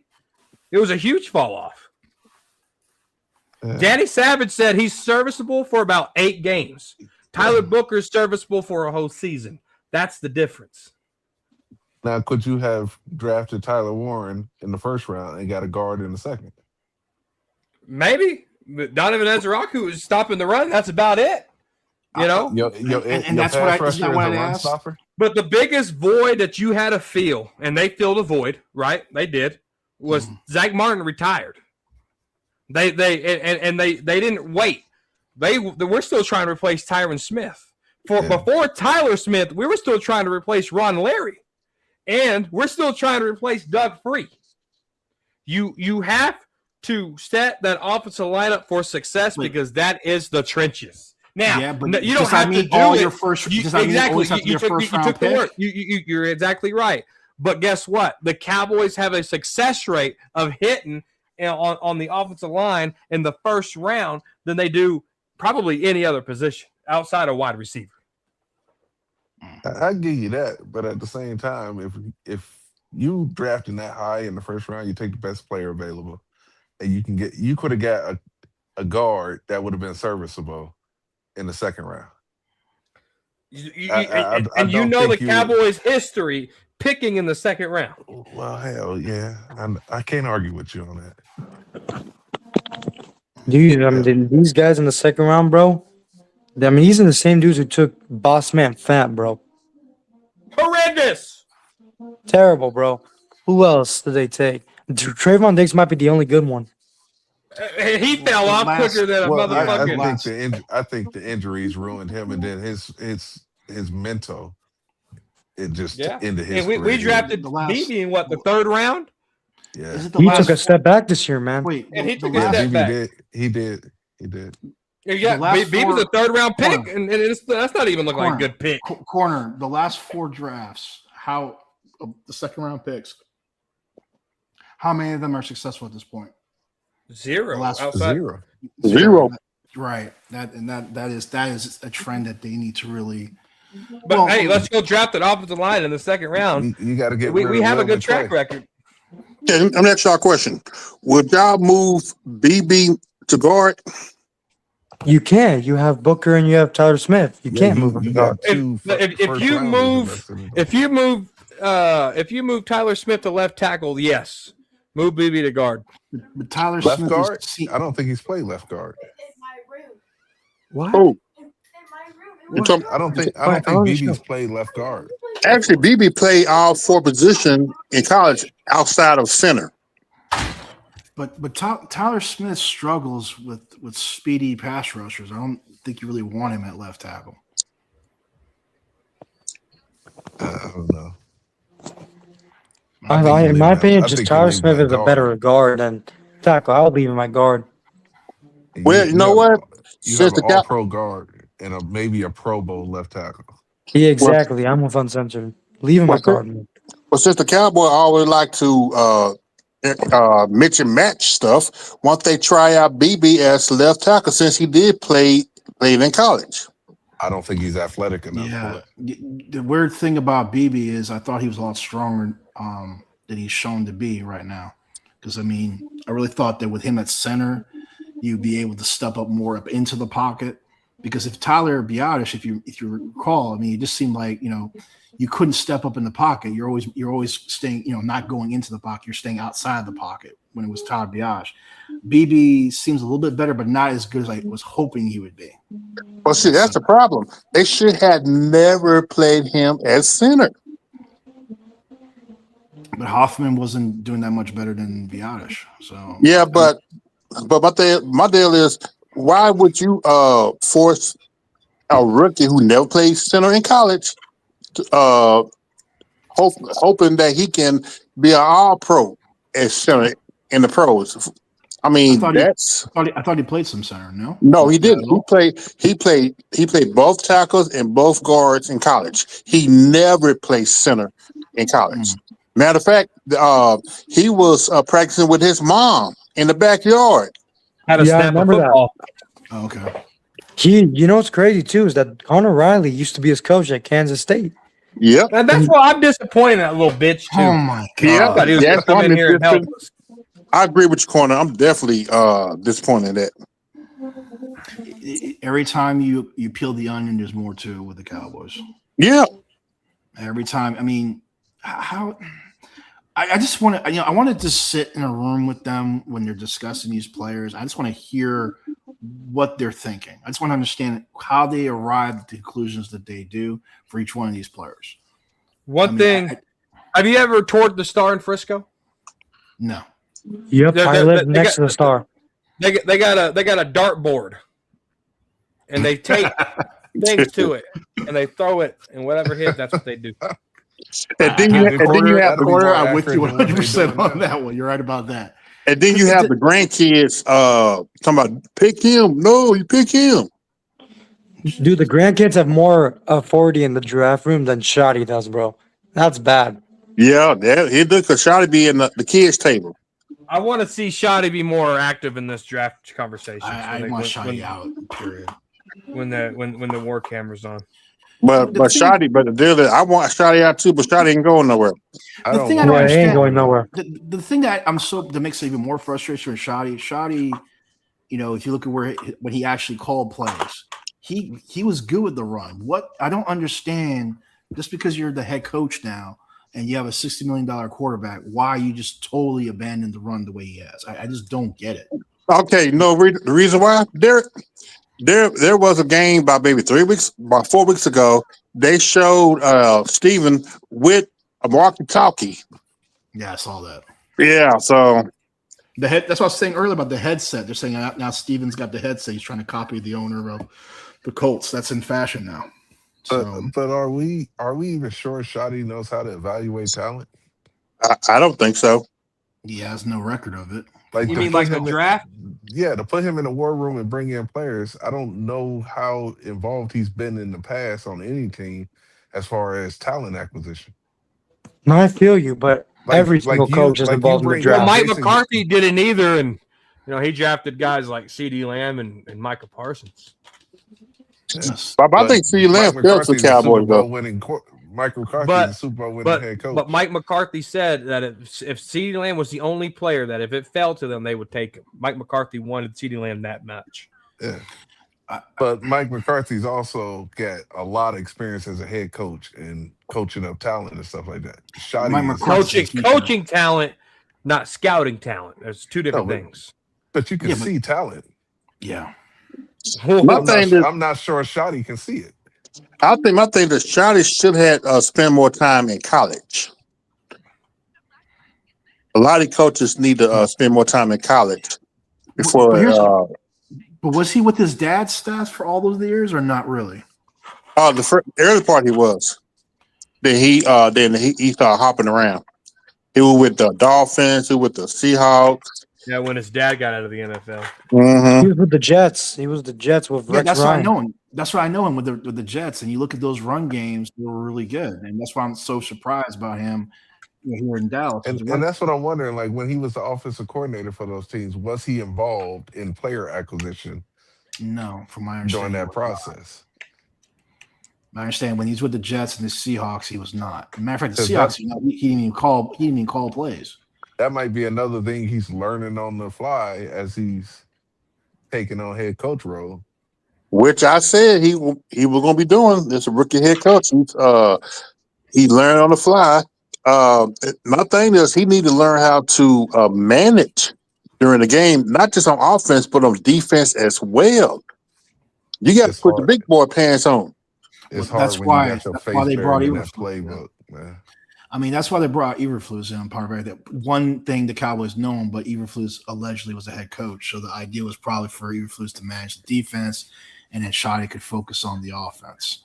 Speaker 8: It was a huge fall off. Danny Savage said he's serviceable for about 8 games. Tyler Booker is serviceable for a whole season. That's the difference.
Speaker 2: Now, could you have drafted Tyler Warren in the first round and got a guard in the second?
Speaker 8: Maybe. Donovan Ezraku is stopping the run. That's about it. You know?
Speaker 6: And that's what I asked.
Speaker 8: But the biggest void that you had to fill, and they filled a void, right? They did, was Zach Martin retired. They didn't wait. We're still trying to replace Tyron Smith. Before Tyler Smith, we were still trying to replace Ron Larry. And we're still trying to replace Doug Free. You have to set that offensive lineup for success because that is the trenches. Now, but you don't have to do it. You took the word. You're exactly right. But guess what? The Cowboys have a success rate of hitting on the offensive line in the first round than they do probably any other position outside of wide receiver.
Speaker 2: I give you that, but at the same time, if you drafting that high in the first round, you take the best player available, and you could have got a guard that would have been serviceable in the second round.
Speaker 8: The Cowboys' history picking in the second round.
Speaker 2: Well, hell yeah, I can't argue with you on that.
Speaker 7: Dude, I mean, these guys in the second round, bro. I mean, these are the same dudes who took Boss Man Fat, bro.
Speaker 8: Horrendous.
Speaker 7: Terrible, bro. Who else did they take? Trayvon Diggs might be the only good one.
Speaker 8: He fell
Speaker 6: The
Speaker 8: off
Speaker 6: last-
Speaker 8: quicker than a
Speaker 2: Well,
Speaker 8: motherfucker.
Speaker 2: I think the injuries ruined him, and then his mental, it just
Speaker 8: Yeah.
Speaker 2: ended his.
Speaker 8: And we
Speaker 2: career.
Speaker 8: drafted
Speaker 6: The last-
Speaker 8: BB in what, the third round?
Speaker 2: Yeah,
Speaker 6: Is it the
Speaker 7: He
Speaker 6: last
Speaker 7: took a step back this year, man.
Speaker 6: Wait,
Speaker 8: And he
Speaker 6: the
Speaker 8: took a
Speaker 2: yeah,
Speaker 8: step
Speaker 6: last,
Speaker 8: back.
Speaker 2: He did.
Speaker 8: Yeah,
Speaker 6: The last
Speaker 8: BB was a
Speaker 6: four-
Speaker 8: third round pick,
Speaker 6: Corner.
Speaker 8: and that's not even looking like a
Speaker 6: Corner.
Speaker 8: good pick.
Speaker 6: corner, the last 4 drafts, how of the second round picks, how many of them are successful at this point?
Speaker 8: Zero.
Speaker 6: The last
Speaker 8: outside.
Speaker 2: Zero.
Speaker 1: Zero.
Speaker 6: Right. That is a trend that they need to really.
Speaker 8: But
Speaker 6: Well,
Speaker 8: hey, let's go draft an offensive line in the second round.
Speaker 2: You got to get.
Speaker 8: We
Speaker 2: rid of
Speaker 8: have a
Speaker 2: Will
Speaker 8: good track
Speaker 2: McClay.
Speaker 8: record.
Speaker 1: Okay, I'm gonna ask y'all a question. Would y'all move BB to guard?
Speaker 7: You can't. You have Booker and you have Tyler Smith. You
Speaker 2: Yeah,
Speaker 7: can't move him
Speaker 2: You
Speaker 7: to guard.
Speaker 2: got two.
Speaker 8: If you move, if you move Tyler Smith to left tackle, yes, move BB to guard.
Speaker 6: But Tyler
Speaker 2: left
Speaker 6: Smith
Speaker 2: guard,
Speaker 6: is
Speaker 2: I don't think he's played left guard.
Speaker 7: What?
Speaker 1: Oh,
Speaker 6: What?
Speaker 2: I don't think
Speaker 7: Fine, I'll
Speaker 2: BB's
Speaker 7: show.
Speaker 2: played left guard.
Speaker 1: actually, BB played all 4 positions in college outside of center.
Speaker 6: But Tyler Smith struggles with speedy pass rushers. I don't think you really want him at left tackle.
Speaker 2: I don't know.
Speaker 7: In my opinion,
Speaker 2: I
Speaker 7: just
Speaker 2: think
Speaker 7: Tyler
Speaker 2: you leave
Speaker 7: Smith
Speaker 2: him at
Speaker 7: is a
Speaker 2: guard.
Speaker 7: better guard than tackle. I would leave him at guard.
Speaker 1: Well, you know what?
Speaker 2: You
Speaker 1: Since
Speaker 2: have
Speaker 1: the
Speaker 2: an
Speaker 1: guy,
Speaker 2: all-pro guard and maybe a Pro Bowl left tackle.
Speaker 7: Yeah, exactly. I'm with uncensored. Leave him at
Speaker 1: What's that?
Speaker 7: guard. Man.
Speaker 1: well, since the Cowboy always like to mix and match stuff, why don't they try out BB as left tackle since he did play in college?
Speaker 2: I don't think he's athletic enough.
Speaker 6: Yeah.
Speaker 2: For it.
Speaker 6: The weird thing about BB is I thought he was a lot stronger than he's shown to be right now. Because I mean, I really thought that with him at center, you'd be able to step up more up into the pocket. Because if Tyler Biadasz, if you recall, I mean, it just seemed like you couldn't step up in the pocket. You're always staying, not going into the pocket. You're staying outside the pocket when it was Tyler Biadasz. BB seems a little bit better, but not as good as I was hoping he would be.
Speaker 1: Well, see, that's the problem. They should have never played him as center.
Speaker 6: But Hoffman wasn't doing that much better than Biadasz. So
Speaker 1: Yeah, but my deal is, why would you force a rookie who never played center in college to, hoping that he can be an all-pro as center in the pros? I mean,
Speaker 6: I
Speaker 1: that's
Speaker 6: thought he played some center. No,
Speaker 1: no, he didn't. He played both tackles and both guards in college. He never played center in college. Matter of fact, he was practicing with his mom in the backyard.
Speaker 8: How to
Speaker 7: Yeah, I
Speaker 8: snap a
Speaker 7: remember that.
Speaker 8: football.
Speaker 6: Oh, okay.
Speaker 7: What's crazy too is that Connor Riley used to be his coach at Kansas State.
Speaker 1: Yep.
Speaker 8: And that's why I'm disappointed in that little bitch too.
Speaker 6: Oh my
Speaker 1: Yeah,
Speaker 8: I thought he was going to come in here and help us.
Speaker 1: I agree with you, Corner. I'm definitely disappointed in that.
Speaker 6: Every time you peel the onion, there's more to it with the Cowboys.
Speaker 1: Yeah.
Speaker 6: Every time, I mean, how I just want to, I wanted to sit in a room with them when they're discussing these players. I just want to hear what they're thinking. I just want to understand how they arrive at the conclusions that they do for each one of these players.
Speaker 8: One thing, have you ever toured the Star in Frisco?
Speaker 6: No.
Speaker 7: Yep, I live
Speaker 8: they
Speaker 7: next to the Star.
Speaker 8: They got a dartboard, and they tape things to it, and they throw it, and whatever hits, that's what they do.
Speaker 1: And then you have
Speaker 6: Corner, I'm with
Speaker 2: accurate
Speaker 6: you
Speaker 2: than what they
Speaker 6: 100%
Speaker 2: do
Speaker 6: on
Speaker 2: now.
Speaker 6: that one. You're right about that.
Speaker 1: And then you have the grandkids talking about pick him. No, you pick him.
Speaker 7: Dude, the grandkids have more authority in the draft room than Shotty does, bro. That's bad.
Speaker 1: Yeah, he did because Shotty be in the kids' table.
Speaker 8: I want to see Shotty be more active in this draft conversation.
Speaker 6: I want Shotty out, period.
Speaker 8: When the war camera's on.
Speaker 1: But Shotty, but the deal is, I want Shotty out too, but Shotty ain't going nowhere.
Speaker 6: The thing I don't
Speaker 7: Yeah, he ain't
Speaker 6: understand,
Speaker 7: going nowhere.
Speaker 6: the thing that that makes it even more frustration with Shotty, if you look at when he actually called plays, he was good with the run. What I don't understand, just because you're the head coach now and you have a $60 million quarterback, why you just totally abandoned the run the way he has. I just don't get it.
Speaker 1: Okay, the reason why there was a game about maybe 4 weeks ago. They showed Steven with a walkie-talkie.
Speaker 6: Yeah, I saw that.
Speaker 1: Yeah, so
Speaker 6: The head. That's what I was saying earlier about the headset. They're saying now Steven's got the headset. He's trying to copy the owner of the Colts. That's in fashion now. So
Speaker 2: But are we even sure Shotty knows how to evaluate talent?
Speaker 1: I don't think so.
Speaker 6: he has no record of it.
Speaker 2: Like
Speaker 9: You
Speaker 2: to
Speaker 9: mean
Speaker 2: put
Speaker 9: like the
Speaker 2: him in-
Speaker 9: draft?
Speaker 2: Yeah, to put him in the war room and bring in players. I don't know how involved he's been in the past on any team as far as talent acquisition.
Speaker 7: No, I feel you, but every single coach is involved in the
Speaker 2: bring
Speaker 7: draft.
Speaker 9: Well, Mike
Speaker 2: Jason-
Speaker 9: McCarthy didn't either, and he drafted guys like C.D. Lamb and Micah Parsons.
Speaker 6: Yes.
Speaker 1: But I think CeeDee Lamb
Speaker 2: Mike
Speaker 1: fell to the
Speaker 2: McCarthy's a
Speaker 1: Cowboys
Speaker 2: Super Bowl
Speaker 1: though.
Speaker 2: winning Mike McCarthy
Speaker 9: But-
Speaker 2: is a Super Bowl winning head coach.
Speaker 9: But Mike McCarthy said that if C.D. Lamb was the only player that if it fell to them, they would take him. Mike McCarthy wanted C.D. Lamb that much.
Speaker 2: Yeah. But Mike McCarthy's also got a lot of experience as a head coach and coaching up talent and stuff like that. Shotty
Speaker 6: Mike
Speaker 2: is-
Speaker 6: McCarthy-
Speaker 9: Coaching talent, not scouting talent. There's two different
Speaker 2: No, but-
Speaker 9: things.
Speaker 2: but you can
Speaker 6: Yeah, but-
Speaker 2: see talent.
Speaker 6: Yeah.
Speaker 1: My thing is,
Speaker 2: I'm not sure Shotty can see it.
Speaker 1: I think my thing that Shotty should have spent more time in college. A lot of coaches need to spend more time in college before.
Speaker 6: But here's- But was he with his dad's staff for all those years or not really?
Speaker 1: The early part he was. Then he started hopping around. He was with the Dolphins. He was with the Seahawks.
Speaker 9: Yeah, when his dad got out of the NFL.
Speaker 1: Mm-hmm.
Speaker 7: He was with the Jets. He was the Jets with
Speaker 6: Yeah,
Speaker 7: Rex
Speaker 6: that's why I
Speaker 7: Ryan.
Speaker 6: know him. That's why I know him with the Jets. And you look at those run games; they were really good, and that's why I'm so surprised about him here in Dallas.
Speaker 2: And that's what I'm wondering. Like when he was the offensive coordinator for those teams, was he involved in player acquisition
Speaker 6: No, from my
Speaker 2: during
Speaker 6: understanding,
Speaker 2: that
Speaker 6: he was not.
Speaker 2: process?
Speaker 6: I understand when he's with the Jets and the Seahawks, he was not. As a matter of fact, the
Speaker 2: 'Cause
Speaker 6: Seahawks, he didn't even call plays.
Speaker 2: That might be another thing he's learning on the fly as he's taking on head coach role.
Speaker 1: Which I said he was going to be doing. This a rookie head coach. He learned on the fly. My thing is he need to learn how to manage during the game, not just on offense but on defense as well. You got to
Speaker 2: It's
Speaker 1: put the
Speaker 2: hard.
Speaker 1: big boy pants on.
Speaker 2: It's
Speaker 6: Well,
Speaker 2: hard
Speaker 6: that's
Speaker 2: when
Speaker 6: why-
Speaker 2: you got your
Speaker 6: that's
Speaker 2: face
Speaker 6: why they brought
Speaker 2: buried in that
Speaker 6: Eberflus in.
Speaker 2: playbook, man.
Speaker 6: I mean, that's why they brought Eberflus in. Part of that one thing the Cowboys know him, but Eberflus allegedly was the head coach, so the idea was probably for Eberflus to manage the defense, and then Shotty could focus on the offense.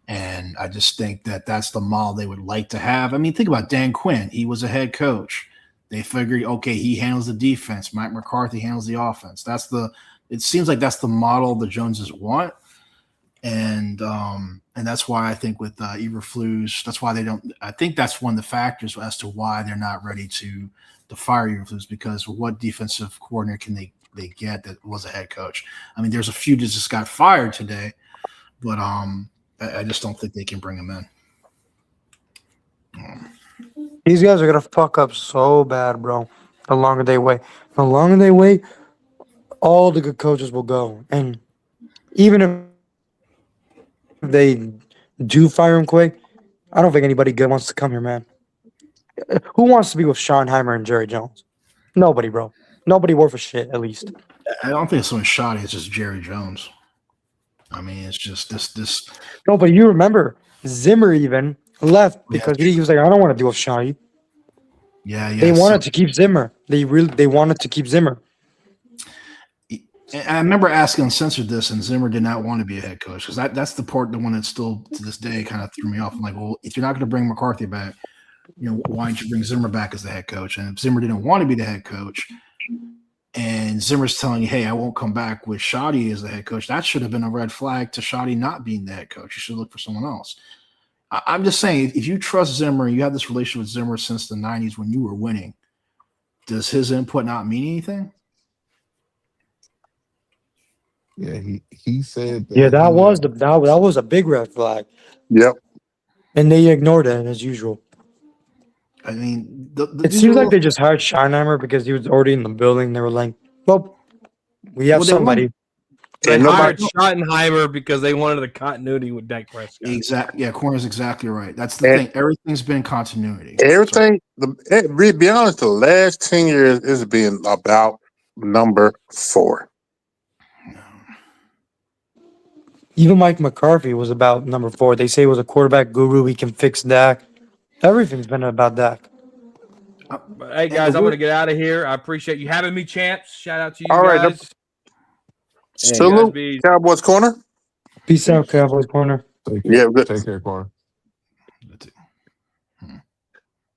Speaker 6: And I just think that that's the model they would like to have. I mean, think about Dan Quinn; he was a head coach. They figured, okay, he handles the defense. Mike McCarthy handles the offense. It seems like that's the model the Joneses want. And that's why I think with Eberflus, that's why they don't. I think that's one of the factors as to why they're not ready to fire Eberflus, because what defensive coordinator can they get that was a head coach? I mean, there's a few that just got fired today, but I just don't think they can bring him in.
Speaker 7: These guys are gonna fuck up so bad, bro. The longer they wait, all the good coaches will go. And even if they do fire him quick, I don't think anybody good wants to come here, man. Who wants to be with Schottenheimer and Jerry Jones? Nobody, bro. Nobody worth a shit, at least.
Speaker 6: I don't think it's so Shotty. It's just Jerry Jones. I mean, it's just this.
Speaker 7: No, but you remember Zimmer even left because he was like, I don't want to deal with Shotty.
Speaker 6: Yeah.
Speaker 7: They wanted to keep Zimmer. They wanted to keep Zimmer.
Speaker 6: And I remember asking Uncensored this, and Zimmer did not want to be a head coach, because that's the one that still to this day kind of threw me off. I'm like, well, if you're not going to bring McCarthy back, why don't you bring Zimmer back as the head coach? And if Zimmer didn't want to be the head coach, and Zimmer's telling you, hey, I won't come back with Shotty as the head coach, that should have been a red flag to Shotty not being the head coach. You should look for someone else. I'm just saying, if you trust Zimmer, you have this relationship with Zimmer since the 90s when you were winning, does his input not mean anything?
Speaker 2: Yeah, he said that.
Speaker 7: Yeah, that was a big red flag,
Speaker 1: Yep.
Speaker 7: and they ignored it as usual.
Speaker 6: I mean,
Speaker 7: It seems like they just hired Schottenheimer because he was already in the building. They were like, well, we have
Speaker 6: Well, they
Speaker 7: somebody.
Speaker 9: They
Speaker 1: And
Speaker 9: hired
Speaker 1: nobody-
Speaker 9: Schottenheimer because they wanted the continuity with Dak Prescott.
Speaker 6: Exactly. Yeah, Corner's exactly right. That's the
Speaker 1: And-
Speaker 6: thing. Everything's been continuity.
Speaker 1: Everything. Be honest, the last 10 years has been about number 4.
Speaker 7: Even Mike McCarthy was about number 4. They say he was a quarterback guru. He can fix Dak. Everything's been about Dak.
Speaker 9: But hey guys, I'm gonna get out of here. I appreciate you having me, champs. Shout out to you
Speaker 1: All right,
Speaker 9: guys. Hey,
Speaker 1: Salute,
Speaker 9: guys, be
Speaker 1: Cowboys Corner.
Speaker 7: Peace out, Cowboys Corner.
Speaker 1: Yeah, good.
Speaker 2: Take care, Corner.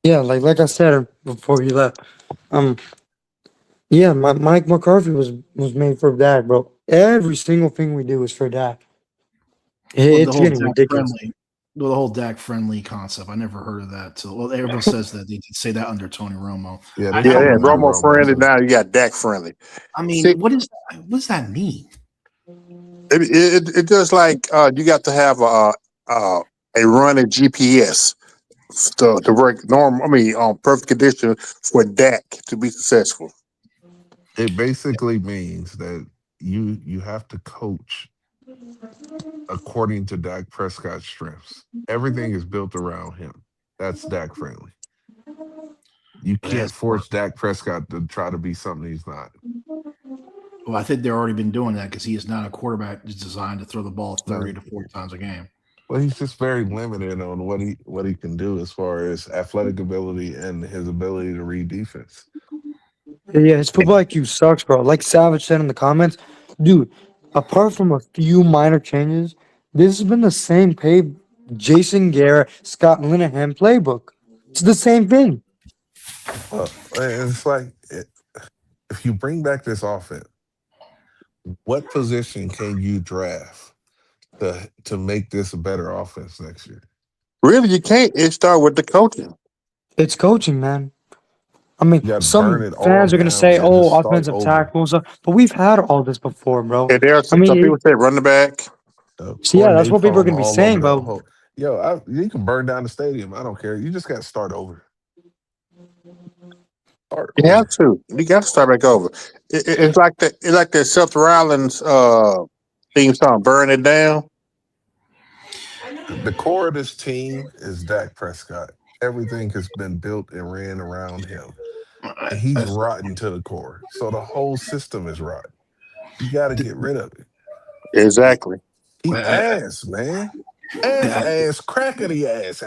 Speaker 7: Yeah, like I said before you left, yeah, Mike McCarthy was made for Dak, bro. Every single thing we do is for Dak. It's getting ridiculous.
Speaker 6: The whole Dak friendly concept. I never heard of that. Well, everyone says that they did say that under Tony Romo.
Speaker 2: Yeah,
Speaker 1: Romo friendly. Now you got Dak friendly.
Speaker 6: I mean, what does that mean?
Speaker 1: It just like you got to have a running GPS to work normal. I mean, on perfect condition for Dak to be successful.
Speaker 2: It basically means that you have to coach according to Dak Prescott's strengths. Everything is built around him. That's Dak friendly. You can't force Dak Prescott to try to be something he's not.
Speaker 6: Well, I think they've already been doing that because he is not a quarterback that's designed to throw the ball 30 to 40 times a game.
Speaker 2: Well, he's just very limited on what he can do as far as athletic ability and his ability to read defense.
Speaker 7: Yeah, his football IQ sucks, bro. Like Savage said in the comments, dude, apart from a few minor changes, this has been the same Jason Garrett, Scott Linehan playbook. It's the same thing.
Speaker 2: It's like if you bring back this offense, what position can you draft to make this a better offense next year?
Speaker 1: Really, you can't. It start with the coaching.
Speaker 7: It's coaching, man. I mean, some
Speaker 2: burn it all
Speaker 7: fans are going to
Speaker 2: down
Speaker 7: say,
Speaker 2: and
Speaker 7: oh,
Speaker 2: just start
Speaker 7: offensive
Speaker 2: over.
Speaker 7: tackles, but we've had all this before, bro.
Speaker 1: And there are some people say running back.
Speaker 7: So, yeah, that's what people are going to be saying, bro.
Speaker 2: You can burn down the stadium. I don't care. You just got to start over.
Speaker 1: You have to. You got to start back over. It's like the Seth Rollins theme song, "Burn It Down."
Speaker 2: The core of this team is Dak Prescott. Everything has been built and ran around him. And he's rotten to the core. So the whole system is rotten. You got to get rid of it.
Speaker 1: Exactly.
Speaker 2: He ass, man. Ass, crackety ass.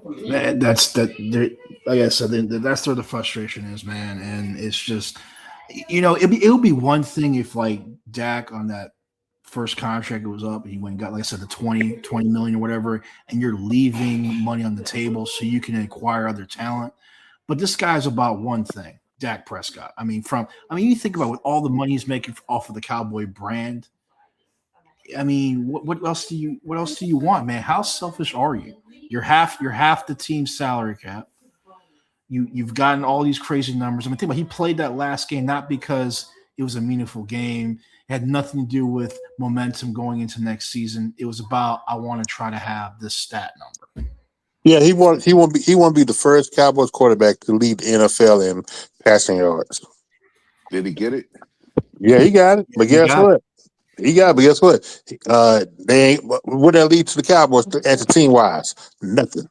Speaker 6: Man, like I said, that's where the frustration is, man. And it's just, it'll be one thing if like Dak on that first contract it was up, he went and got, like I said, the 20 million or whatever, and you're leaving money on the table so you can acquire other talent. But this guy's about one thing, Dak Prescott. I mean, you think about what all the money he's making off of the Cowboy brand. I mean, what else do you want, man? How selfish are you? You're half the team's salary cap. You've gotten all these crazy numbers. I mean, think about it, he played that last game not because it was a meaningful game. It had nothing to do with momentum going into next season. It was about, I want to try to have this stat number.
Speaker 1: Yeah, he won't be the first Cowboys quarterback to lead the NFL in passing yards.
Speaker 2: Did he get it?
Speaker 1: Yeah, he got it. But guess what? They ain't. What that lead to the Cowboys as a team wise? Nothing.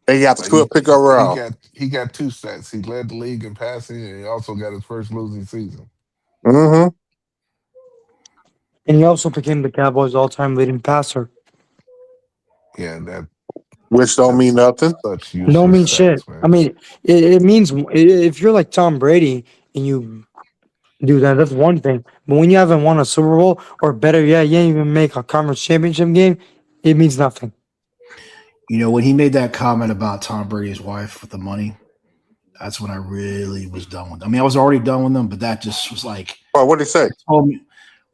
Speaker 1: They got the 12th pick overall.
Speaker 2: He got 2 stats. He led the league in passing, and he also got his first losing season.
Speaker 1: Mm-hmm.
Speaker 7: And he also became the Cowboys' all-time leading passer.
Speaker 2: Yeah, that
Speaker 1: which don't mean nothing.
Speaker 7: Don't mean shit. Man. I mean, it means if you're like Tom Brady and you do that, that's one thing. But when you haven't won a Super Bowl, or better yet, you ain't even make a conference championship game, it means nothing.
Speaker 6: When he made that comment about Tom Brady's wife with the money, that's when I really was done with him. I mean, I was already done with him, but that just was like.
Speaker 1: Oh, what did he say?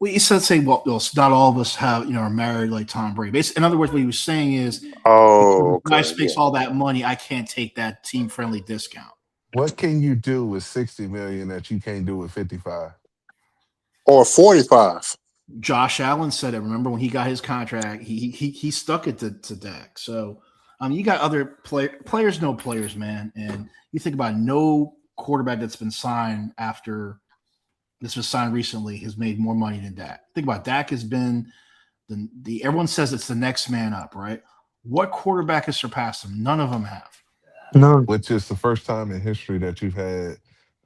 Speaker 6: He said, well, not all of us are married like Tom Brady. Basically, in other words, what he was saying is, guys makes all that money, I can't take that team-friendly discount.
Speaker 2: What can you do with $60 million that you can't do with 55
Speaker 1: or 45?
Speaker 6: Josh Allen said it. Remember when he got his contract, he stuck it to Dak. So, you got other players know players, man. And you think about no quarterback that's been signed after this was signed recently has made more money than Dak. Think about it. Dak has been the everyone says it's the next man up, right? What quarterback has surpassed him? None of them have.
Speaker 7: No.
Speaker 2: Which is the first time in history that you've had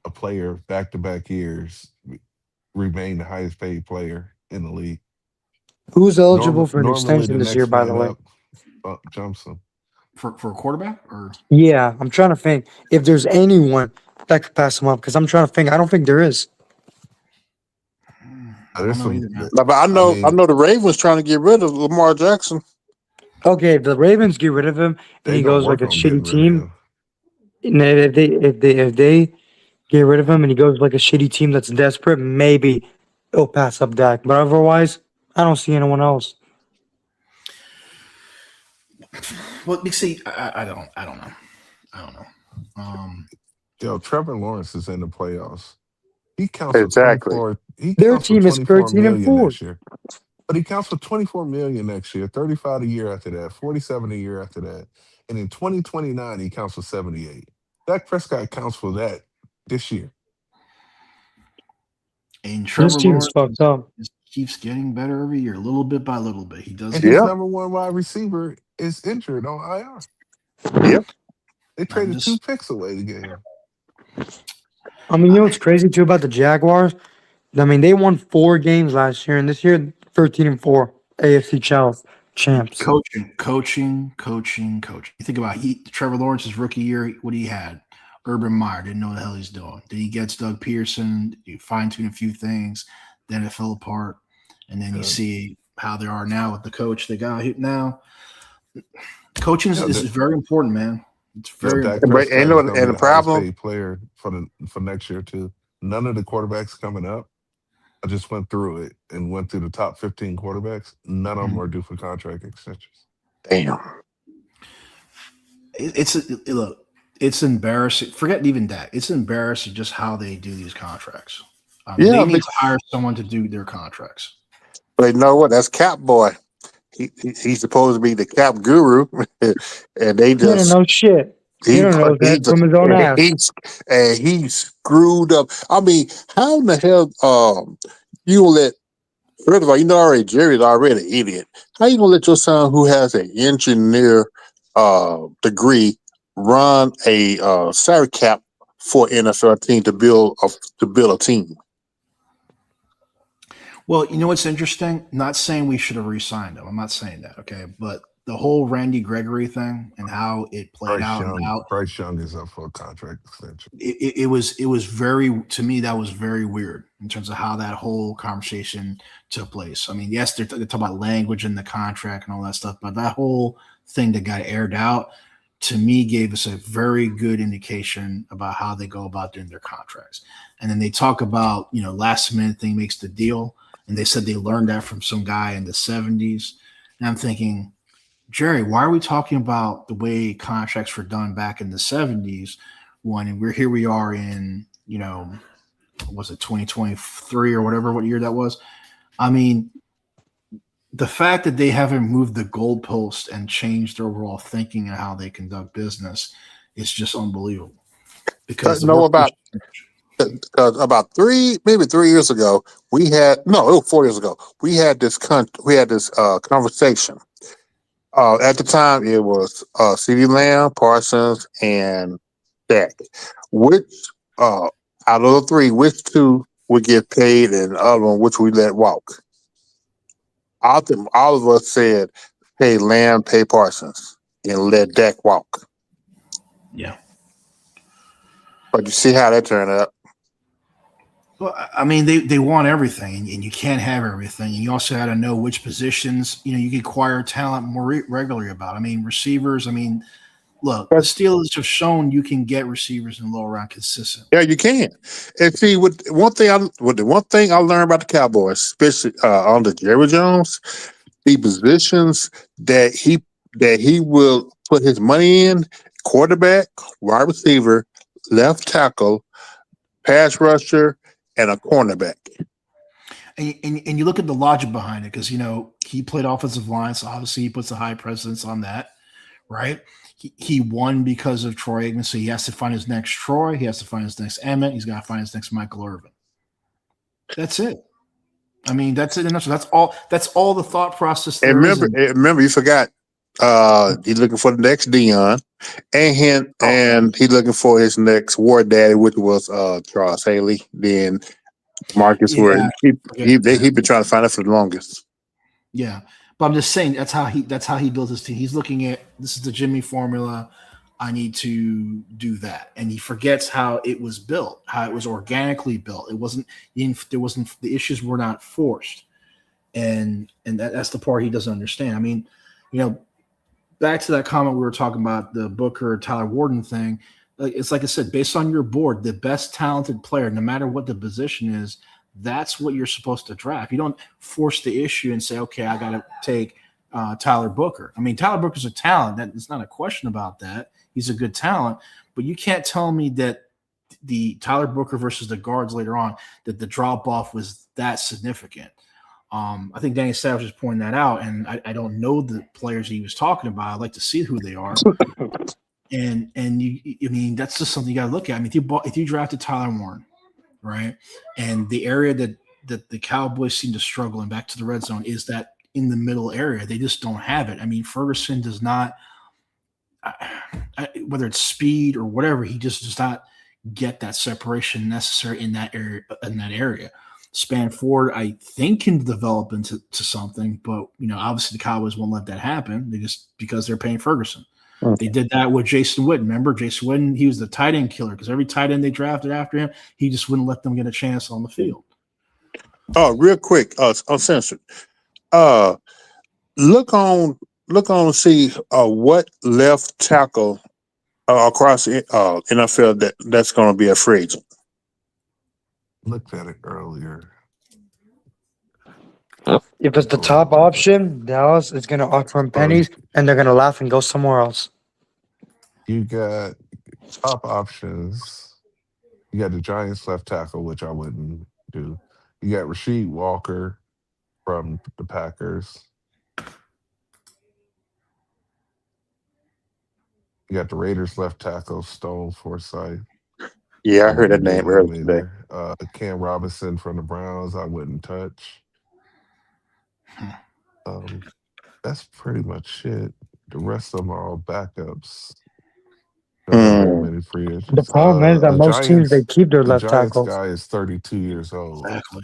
Speaker 2: a player back-to-back years remain the highest paid player in the league.
Speaker 7: Who's eligible for an
Speaker 2: Normally,
Speaker 7: extension
Speaker 2: the
Speaker 7: this year,
Speaker 2: next
Speaker 7: by the
Speaker 2: man
Speaker 7: way?
Speaker 2: up jumps him.
Speaker 6: For a quarterback or
Speaker 7: Yeah, I'm trying to think if there's anyone that could pass him up because I'm trying to think. I don't think there is.
Speaker 6: I
Speaker 2: There's
Speaker 6: don't know
Speaker 2: some.
Speaker 6: either, man.
Speaker 1: But I
Speaker 2: I
Speaker 1: know
Speaker 2: mean,
Speaker 1: the Ravens trying to get rid of Lamar Jackson.
Speaker 7: Okay, if the Ravens get rid of him and
Speaker 2: they
Speaker 7: he
Speaker 2: gonna
Speaker 7: goes like
Speaker 2: work
Speaker 7: a
Speaker 2: on getting
Speaker 7: shitty
Speaker 2: rid of
Speaker 7: team,
Speaker 2: him.
Speaker 7: and if they get rid of him and he goes like a shitty team that's desperate, maybe it'll pass up Dak. But otherwise, I don't see anyone else.
Speaker 6: Well, you see, I don't know.
Speaker 2: Yo, Trevor Lawrence is in the playoffs. He counts for
Speaker 1: Exactly.
Speaker 2: 24. He
Speaker 7: Their
Speaker 2: counts for
Speaker 7: team is
Speaker 2: 24
Speaker 7: 13 and
Speaker 2: million
Speaker 7: 4.
Speaker 2: next year. But he counts for 24 million next year, 35 a year after that, 47 a year after that. And in 2029, he counts for 78. Dak Prescott counts for that this year.
Speaker 6: And
Speaker 7: This
Speaker 6: Trevor
Speaker 7: team is
Speaker 6: Lawrence
Speaker 7: fucked up.
Speaker 6: just keeps getting better every year, little bit by little bit. He does.
Speaker 2: And
Speaker 1: Yeah.
Speaker 2: his number one wide receiver is injured on IR.
Speaker 1: Yep.
Speaker 2: They traded
Speaker 6: just-
Speaker 2: 2 picks away to get him.
Speaker 7: I mean, you know what's crazy too about the Jaguars? I mean, they won 4 games last year, and this year 13 and 4 AFC champs.
Speaker 6: Coaching. You think about Trevor Lawrence's rookie year, what he had. Urban Meyer didn't know what the hell he's doing. Then he gets Doug Pearson, you fine-tune a few things, then it fell apart. And then you see how they are now with the coach they got now. Coaching is very important, man. It's very
Speaker 2: Dak
Speaker 6: important.
Speaker 2: Prescott
Speaker 1: and
Speaker 2: is gonna be
Speaker 1: the
Speaker 2: the
Speaker 1: problem-
Speaker 2: highest paid player for next year too. None of the quarterbacks coming up. I just went through it and went through the top 15 quarterbacks. None of them are due for contract extensions.
Speaker 1: Damn.
Speaker 6: Look, it's embarrassing. Forget even that. It's embarrassing just how they do these contracts.
Speaker 1: Yeah,
Speaker 6: they need
Speaker 1: but-
Speaker 6: to hire someone to do their contracts.
Speaker 1: But you know what? That's Cap Boy. He's supposed to be the cap guru, and they
Speaker 7: He don't
Speaker 1: just
Speaker 7: know shit. He don't know that from his own ass.
Speaker 1: He screwed up. I mean, how in the hell you gonna let? First of all, you know already Jerry's already an idiot. How you gonna let your son, who has an engineer degree, run a salary cap for NFL team to build a team?
Speaker 6: Well, you know what's interesting? Not saying we should have re-signed him. I'm not saying that, okay? But the whole Randy Gregory thing and how it played
Speaker 2: Bryce Young is up for a contract extension.
Speaker 6: It was very, to me, that was very weird in terms of how that whole conversation took place. I mean, yes, they're talking about language in the contract and all that stuff, but that whole thing that got aired out, to me, gave us a very good indication about how they go about doing their contracts. And then they talk about, last minute thing makes the deal. And they said they learned that from some guy in the 70s. And I'm thinking, Jerry, why are we talking about the way contracts were done back in the 70s when we are in, was it 2023 or whatever, what year that was? I mean, the fact that they haven't moved the goalpost and changed their overall thinking and how they conduct business is just unbelievable. Because
Speaker 1: about 3 years ago, it was 4 years ago. We had this conversation. At the time, it was CeeDee Lamb, Parsons, and Dak. Which out of the 3, which 2 would get paid, and the other one which we let walk? I think all of us said, "Pay Lamb, pay Parsons, and let Dak walk."
Speaker 6: Yeah.
Speaker 1: But you see how that turned out.
Speaker 6: Well, I mean, they want everything, and you can't have everything. And you also had to know which positions, you can acquire talent more regularly about. I mean, receivers. I mean, look, the Steelers have shown you can get receivers in the lower round consistent.
Speaker 1: Yeah, you can. And see, the one thing I learned about the Cowboys, especially under Jerry Jones, the positions that he will put his money in: quarterback, wide receiver, left tackle, pass rusher, and a cornerback.
Speaker 6: And you look at the logic behind it, because he played offensive line, so obviously he puts a high presence on that, right? He won because of Troy Aikman, so he has to find his next Troy, he has to find his next Emmett, he's got to find his next Michael Irvin. That's it. I mean, that's it. That's all the thought process.
Speaker 1: And remember, you forgot He's looking for the next Dion, and he's looking for his next war daddy, which was Charles Haley. Then Marcus, where
Speaker 6: Yeah,
Speaker 1: he been trying to find out for the longest.
Speaker 6: yeah. But I'm just saying that's how he built his team. He's looking at this is the Jimmy formula. I need to do that, and he forgets how it was built, how it was organically built. It wasn't. There wasn't the issues were not forced, and that's the part he doesn't understand. I mean, back to that comment we were talking about the Booker Tyler Warden thing. It's like I said, based on your board, the best talented player, no matter what the position is, that's what you're supposed to draft. You don't force the issue and say, okay, I got to take Tyler Booker. I mean, Tyler Booker's a talent. It's not a question about that. He's a good talent, but you can't tell me that the Tyler Booker versus the guards later on, that the drop off was that significant. I think Danny Savage is pointing that out, and I don't know the players he was talking about. I'd like to see who they are. And I mean, that's just something you got to look at. I mean, if you drafted Tyler Warren, right, and the area that the Cowboys seem to struggle in back to the red zone is that in the middle area, they just don't have it. I mean, Ferguson does not, whether it's speed or whatever, he just does not get that separation necessary in that area. Span Ford, I think, can develop into something, but obviously the Cowboys won't let that happen. Because they're paying Ferguson. They did that with Jason Witten. Remember, Jason Witten, he was the tight end killer because every tight end they drafted after him, he just wouldn't let them get a chance on the field.
Speaker 1: Oh, real quick, uncensored. Look on and see what left tackle across the NFL that's going to be a free agent.
Speaker 2: Looked at it earlier.
Speaker 7: If it's the top option, Dallas is going to offer him pennies, and they're going to laugh and go somewhere else.
Speaker 2: You got top options. You got the Giants left tackle, which I wouldn't do. You got Rasheed Walker from the Packers. You got the Raiders left tackle, Stone Forsythe.
Speaker 1: Yeah, I heard that name earlier today.
Speaker 2: Cam Robinson from the Browns, I wouldn't touch. That's pretty much it. The rest of them are all backups. Don't have very many free agents.
Speaker 7: The problem is that most teams, they keep their left
Speaker 2: the Giants
Speaker 7: tackles.
Speaker 2: guy is 32 years old.
Speaker 6: Exactly.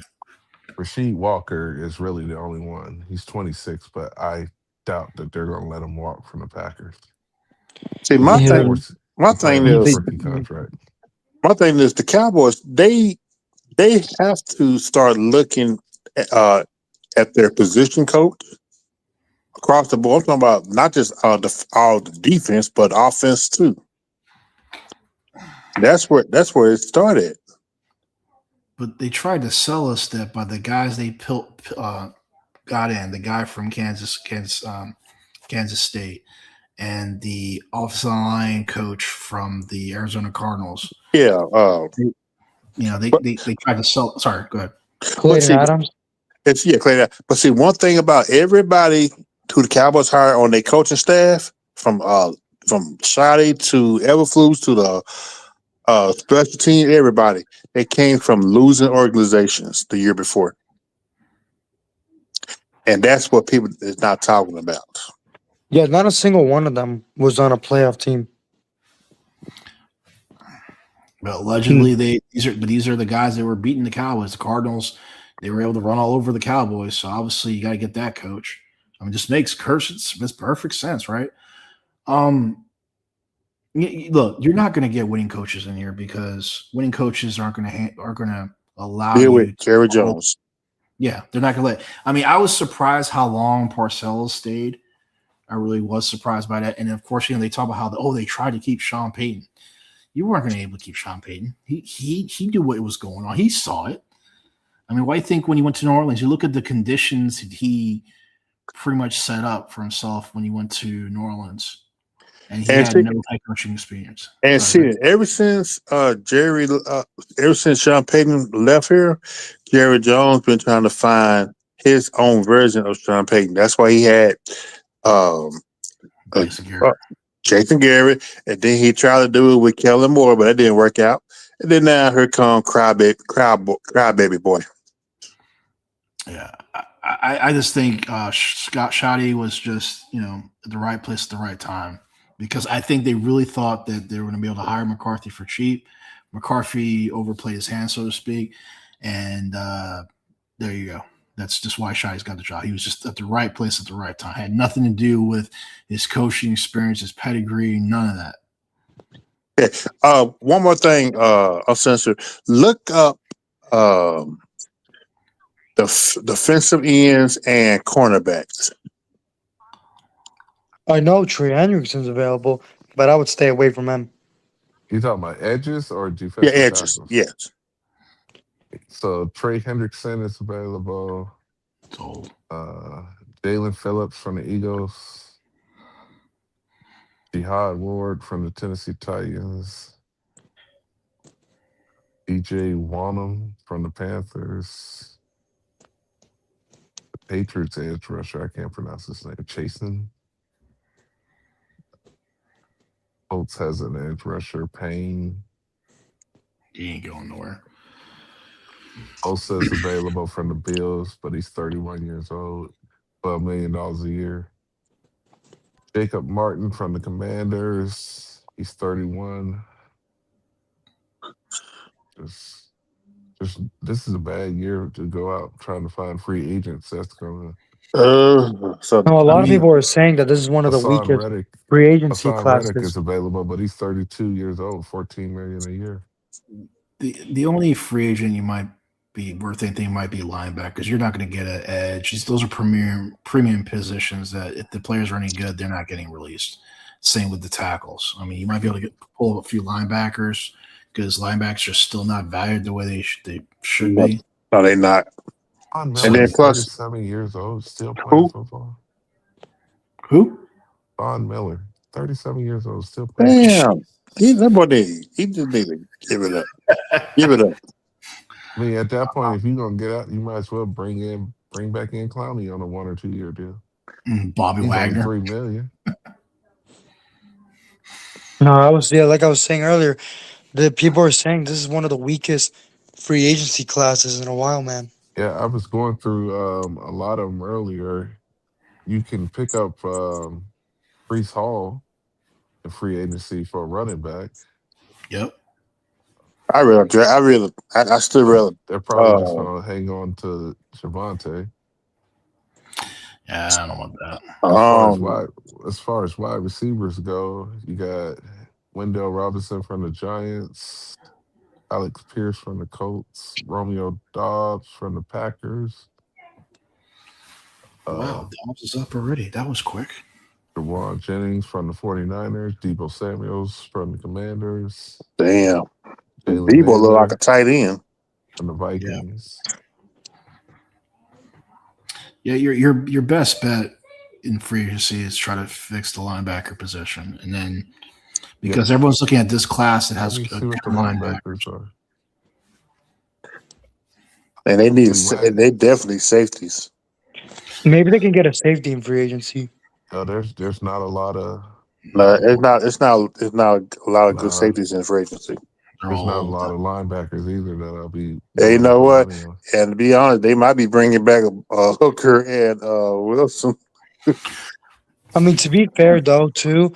Speaker 2: Rasheed Walker is really the only one. He's 26, but I doubt that they're going to let him walk from the Packers.
Speaker 1: See, my thing is
Speaker 2: My thing is
Speaker 1: the Cowboys. They have to start looking at their position coach across the board. I'm talking about not just all the defense, but offense too. That's where it started.
Speaker 6: But they tried to sell us that by the guys they got in, the guy from Kansas State, and the offensive line coach from the Arizona Cardinals.
Speaker 1: Yeah.
Speaker 6: They tried to sell. Sorry, go ahead.
Speaker 7: Clayton Adams.
Speaker 1: Clayton. But see, one thing about everybody who the Cowboys hire on their coaching staff, from Shotty to Everflus to the special team, everybody, they came from losing organizations the year before. And that's what people is not talking about.
Speaker 7: Yeah, not a single one of them was on a playoff team.
Speaker 6: But allegedly, these are the guys that were beating the Cowboys. The Cardinals, they were able to run all over the Cowboys. So obviously, you got to get that coach. I mean, just makes perfect sense, right? Look, you're not going to get winning coaches in here because winning coaches aren't going to allow you
Speaker 1: with Jerry Jones.
Speaker 6: Yeah, they're not going to let. I mean, I was surprised how long Parcells stayed. I really was surprised by that. And of course, they talk about how they tried to keep Sean Payton. You weren't going to be able to keep Sean Payton. He knew what was going on. He saw it. I mean, why do you think when he went to New Orleans, you look at the conditions that he pretty much set up for himself when he went to New Orleans, and he had no head coaching experience.
Speaker 1: And ever since Sean Payton left here, Jerry Jones been trying to find his own version of Sean Payton. That's why he had Jason Garrett, and then he tried to do it with Kellen Moore, but that didn't work out. And then now here come crybaby boy.
Speaker 6: Yeah, I just think Scott Shoddy was just, at the right place at the right time, because I think they really thought that they were going to be able to hire McCarthy for cheap. McCarthy overplayed his hand, so to speak. And there you go. That's just why Shoddy's got the job. He was just at the right place at the right time. Had nothing to do with his coaching experience, his pedigree, none of that.
Speaker 1: One more thing, Uncensored. Look up the defensive ends and cornerbacks.
Speaker 7: I know Trey Hendrickson's available, but I would stay away from him.
Speaker 2: You talking about edges or
Speaker 1: Yeah,
Speaker 2: defensive
Speaker 1: edges.
Speaker 2: tackles?
Speaker 1: Yes.
Speaker 2: So Trey Hendrickson is available.
Speaker 6: It's old.
Speaker 2: Jalen Phillips from the Eagles. Jihad Ward from the Tennessee Titans. DJ Wanham from the Panthers. The Patriots edge rusher, I can't pronounce his name. Chasen. Colts has an edge rusher, Payne.
Speaker 6: He ain't going nowhere.
Speaker 2: Osa is available from the Bills, but he's 31 years old, $12 million a year. Jacob Martin from the Commanders, he's 31. Just this is a bad year to go out trying to find free agents. That's gonna.
Speaker 1: So
Speaker 7: No, a lot of people are saying that this is one of the
Speaker 2: Hassan
Speaker 7: weakest
Speaker 2: Reddick.
Speaker 7: free agency
Speaker 2: Hassan Reddick
Speaker 7: classes.
Speaker 2: is available, but he's 32 years old, $14 million a year.
Speaker 6: The only free agent you might be worth anything might be linebackers. You're not going to get an edge. Those are premium positions that if the players are any good, they're not getting released. Same with the tackles. I mean, you might be able to pull a few linebackers because linebackers are still not valued the way they should be.
Speaker 1: No, they're not.
Speaker 2: Von
Speaker 1: And
Speaker 2: Miller
Speaker 1: then
Speaker 2: is
Speaker 1: plus-
Speaker 2: 37 years old, still playing football.
Speaker 6: Who?
Speaker 2: Von Miller, 37 years old, still playing.
Speaker 1: Damn. He just need to give it up. Give it up.
Speaker 2: I mean, at that point, if you're gonna get out, you might as well bring back in Clowney on a 1 or 2 year deal.
Speaker 6: Bobby
Speaker 2: He's only
Speaker 6: Wagner.
Speaker 2: $3 million.
Speaker 7: No, like I was saying earlier, the people are saying this is one of the weakest free agency classes in a while, man.
Speaker 2: Yeah, I was going through a lot of them earlier. You can pick up Brees Hall in free agency for a running back.
Speaker 6: Yep.
Speaker 1: I still really.
Speaker 2: They're probably just gonna hang on to Javante.
Speaker 6: Yeah, I don't want that.
Speaker 2: As far as wide receivers go, you got Wendell Robinson from the Giants, Alex Pierce from the Colts, Romeo Dobbs from the Packers.
Speaker 6: Wow, Dobbs is up already. That was quick.
Speaker 2: Jawan Jennings from the 49ers, Debo Samuels from the Commanders.
Speaker 1: Damn.
Speaker 2: Jalen
Speaker 1: Debo look
Speaker 2: Naylor
Speaker 1: like a tight end.
Speaker 2: from the Vikings.
Speaker 6: Yeah, your best bet in free agency is try to fix the linebacker position, and then because everyone's looking at this class that has
Speaker 2: Let me
Speaker 6: a
Speaker 2: see what
Speaker 6: good
Speaker 2: the
Speaker 6: linebacker.
Speaker 2: linebackers are.
Speaker 1: And they definitely safeties.
Speaker 7: Maybe they can get a safety in free agency.
Speaker 2: No, there's not a lot of
Speaker 1: No, it's not a lot of good
Speaker 2: Nah.
Speaker 1: safeties in free agency.
Speaker 2: there's not a lot of linebackers either that I'll be.
Speaker 1: Yeah, you know what?
Speaker 2: money on.
Speaker 1: And to be honest, they might be bringing back Hooker and Wilson.
Speaker 7: I mean, to be fair though, too,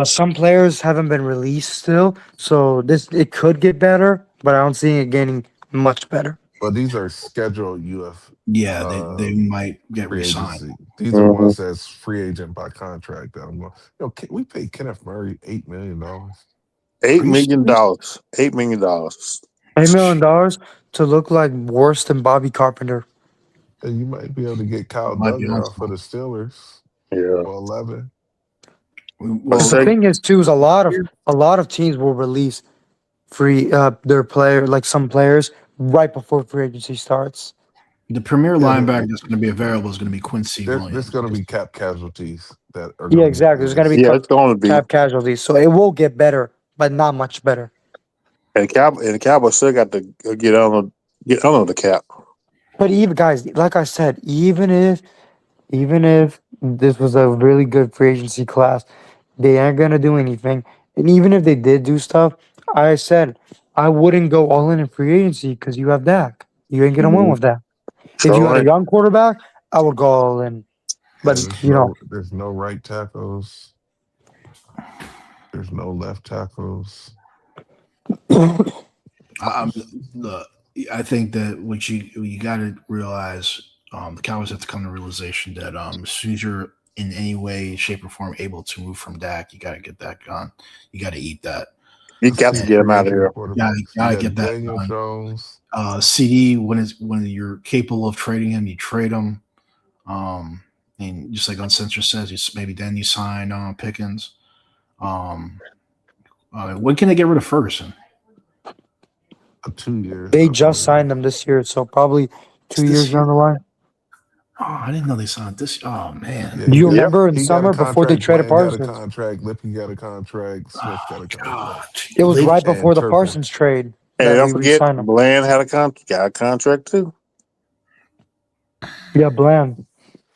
Speaker 7: some players haven't been released still, so it could get better, but I don't see it getting much better.
Speaker 2: But these are scheduled UF
Speaker 6: Yeah, they might get
Speaker 2: free
Speaker 6: re-signed.
Speaker 2: agency. These are ones that's free agent by contract. That I'm going. We paid Kenneth Murray $8 million.
Speaker 1: $8 million. $8 million.
Speaker 7: $8 million to look like worse than Bobby Carpenter.
Speaker 2: And you might be able to get Kyle
Speaker 6: Might be
Speaker 2: Duggar
Speaker 6: nice.
Speaker 2: for the Steelers
Speaker 1: Yeah.
Speaker 2: for 11.
Speaker 6: Well,
Speaker 1: Say-
Speaker 7: The thing is, too, is a lot of teams will release their player, like some players, right before free agency starts.
Speaker 6: the premier linebacker that's going to be available is going to be Quincy Williams.
Speaker 2: There's going to be cap casualties that are.
Speaker 7: Yeah, exactly. There's going to be
Speaker 1: Yeah, it's going to be.
Speaker 7: cap casualties, so it will get better, but not much better.
Speaker 1: And the Cowboys still got to get on the cap.
Speaker 7: But even guys, like I said, even if this was a really good free agency class, they aren't gonna do anything. And even if they did do stuff, I said I wouldn't go all in free agency because you have Dak. You ain't gonna win with that. If you had a
Speaker 1: Right.
Speaker 7: young quarterback, I would go all in. But
Speaker 2: there's
Speaker 7: you know,
Speaker 2: there's no right tackles. There's no left tackles.
Speaker 6: Look, I think that what you got to realize, the Cowboys have to come to the realization that as soon as you're in any way, shape, or form able to move from Dak, you got to get that gun. You got to eat that.
Speaker 1: You got to get him out of here.
Speaker 6: Yeah, you gotta
Speaker 2: got
Speaker 6: get that
Speaker 2: Daniel
Speaker 6: done.
Speaker 2: Jones.
Speaker 6: CD, when you're capable of trading him, you trade him. And just like Uncensored says, maybe then you sign Pickens. When can they get rid of Ferguson?
Speaker 2: 2 years.
Speaker 7: they
Speaker 2: I
Speaker 7: just
Speaker 2: believe.
Speaker 7: signed them this year, so probably 2
Speaker 6: This
Speaker 7: years
Speaker 6: year?
Speaker 7: down the line.
Speaker 6: Oh, I didn't know they signed this. Oh man.
Speaker 2: Yeah,
Speaker 7: Do you
Speaker 2: he got-
Speaker 7: remember in
Speaker 2: he got a
Speaker 7: summer before they
Speaker 2: contract,
Speaker 7: traded
Speaker 2: Bland got a
Speaker 7: Parsons?
Speaker 2: contract, Lippy got a contract, Smith got a
Speaker 6: Oh,
Speaker 2: contract.
Speaker 6: God.
Speaker 7: It was
Speaker 6: They-
Speaker 7: right before the
Speaker 2: Turpin.
Speaker 7: Parsons trade
Speaker 1: Hey,
Speaker 7: that
Speaker 1: don't
Speaker 7: we
Speaker 1: forget,
Speaker 7: re-signed him.
Speaker 1: Bland had got a contract too.
Speaker 7: Yeah, Bland.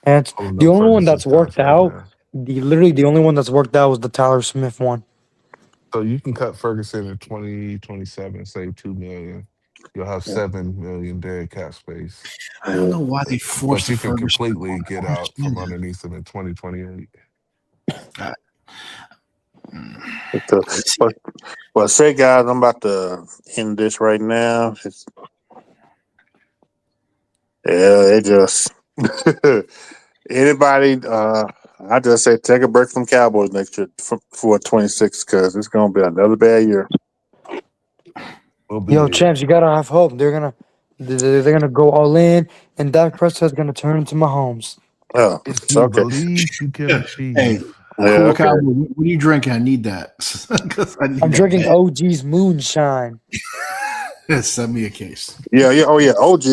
Speaker 7: And
Speaker 2: Holding
Speaker 7: the
Speaker 2: up
Speaker 7: only one
Speaker 2: Ferguson's
Speaker 7: that's worked
Speaker 2: contract
Speaker 7: out,
Speaker 2: now.
Speaker 7: the only one that's worked out was the Tyler Smith one.
Speaker 2: So you can cut Ferguson in 2027, save $2 million. You'll have $7 million dead cap space,
Speaker 6: I don't know why they forced
Speaker 2: but you
Speaker 6: the
Speaker 2: can
Speaker 6: Ferguson.
Speaker 2: completely get out from
Speaker 6: understand that.
Speaker 2: underneath them in 2028.
Speaker 1: Well, say, guys, I'm about to end this right now. It just anybody. I just say take a break from Cowboys next year for 26 because it's gonna be another bad year.
Speaker 2: We'll be
Speaker 7: Yo,
Speaker 2: here.
Speaker 7: champs, you gotta have hope. They're gonna go all in, and Dak Prescott's gonna turn into Mahomes.
Speaker 1: Oh,
Speaker 2: If you
Speaker 1: okay.
Speaker 2: believe, you can achieve.
Speaker 6: Hey,
Speaker 1: Yeah,
Speaker 6: cool
Speaker 1: okay.
Speaker 6: Cowboy. What are you drinking? I need that. 'Cause I need
Speaker 7: I'm
Speaker 6: that
Speaker 7: drinking
Speaker 6: bad.
Speaker 7: OG's Moonshine.
Speaker 6: Send me a case.
Speaker 1: Yeah. Oh, yeah. OG.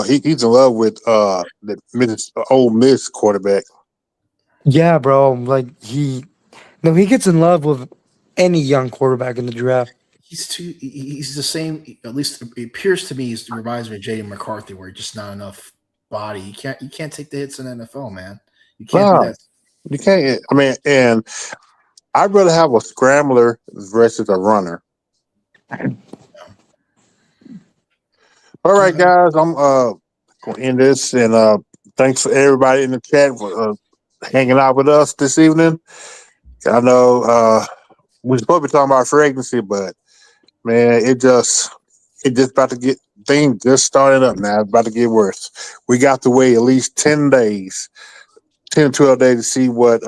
Speaker 1: He's in love with the Ole Miss quarterback.
Speaker 7: Yeah, bro. Like he gets in love with any young quarterback in the draft.
Speaker 6: He's the same. At least it appears to me. He reminds me of J.D. McCarthy, where just not enough body. You can't take the hits in the NFL, man. You can't
Speaker 1: Wow.
Speaker 6: do that.
Speaker 1: You can't. I mean, and I'd rather have a scrambler versus a runner. All right, guys. I'm gonna end this, and thanks for everybody in the chat for hanging out with us this evening. I know we're supposed to be talking about free agency, but man, it just about to get things just starting up now. It's about to get worse. We got to wait at least 10 days, 10 to 12 days to see what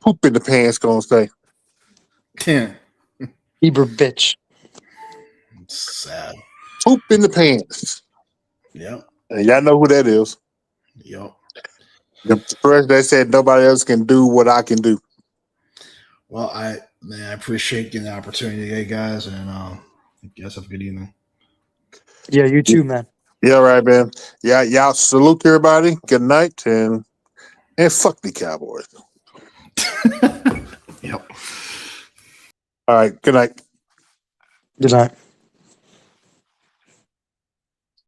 Speaker 1: poop in the pants gonna say.
Speaker 6: Yeah.
Speaker 7: Hebrew bitch.
Speaker 6: It's sad.
Speaker 1: Poop in the pants.
Speaker 6: Yep.
Speaker 1: And y'all know who that is.
Speaker 6: Yep.
Speaker 1: The president said nobody else can do what I can do.
Speaker 6: Well, I appreciate getting the opportunity today, guys, and you guys have a good evening.
Speaker 7: Yeah, you too, man.
Speaker 1: Yeah, right, man. Yeah, y'all salute everybody. Good night, and fuck the Cowboys.
Speaker 6: Yep.
Speaker 1: All right, good night.
Speaker 7: Good night.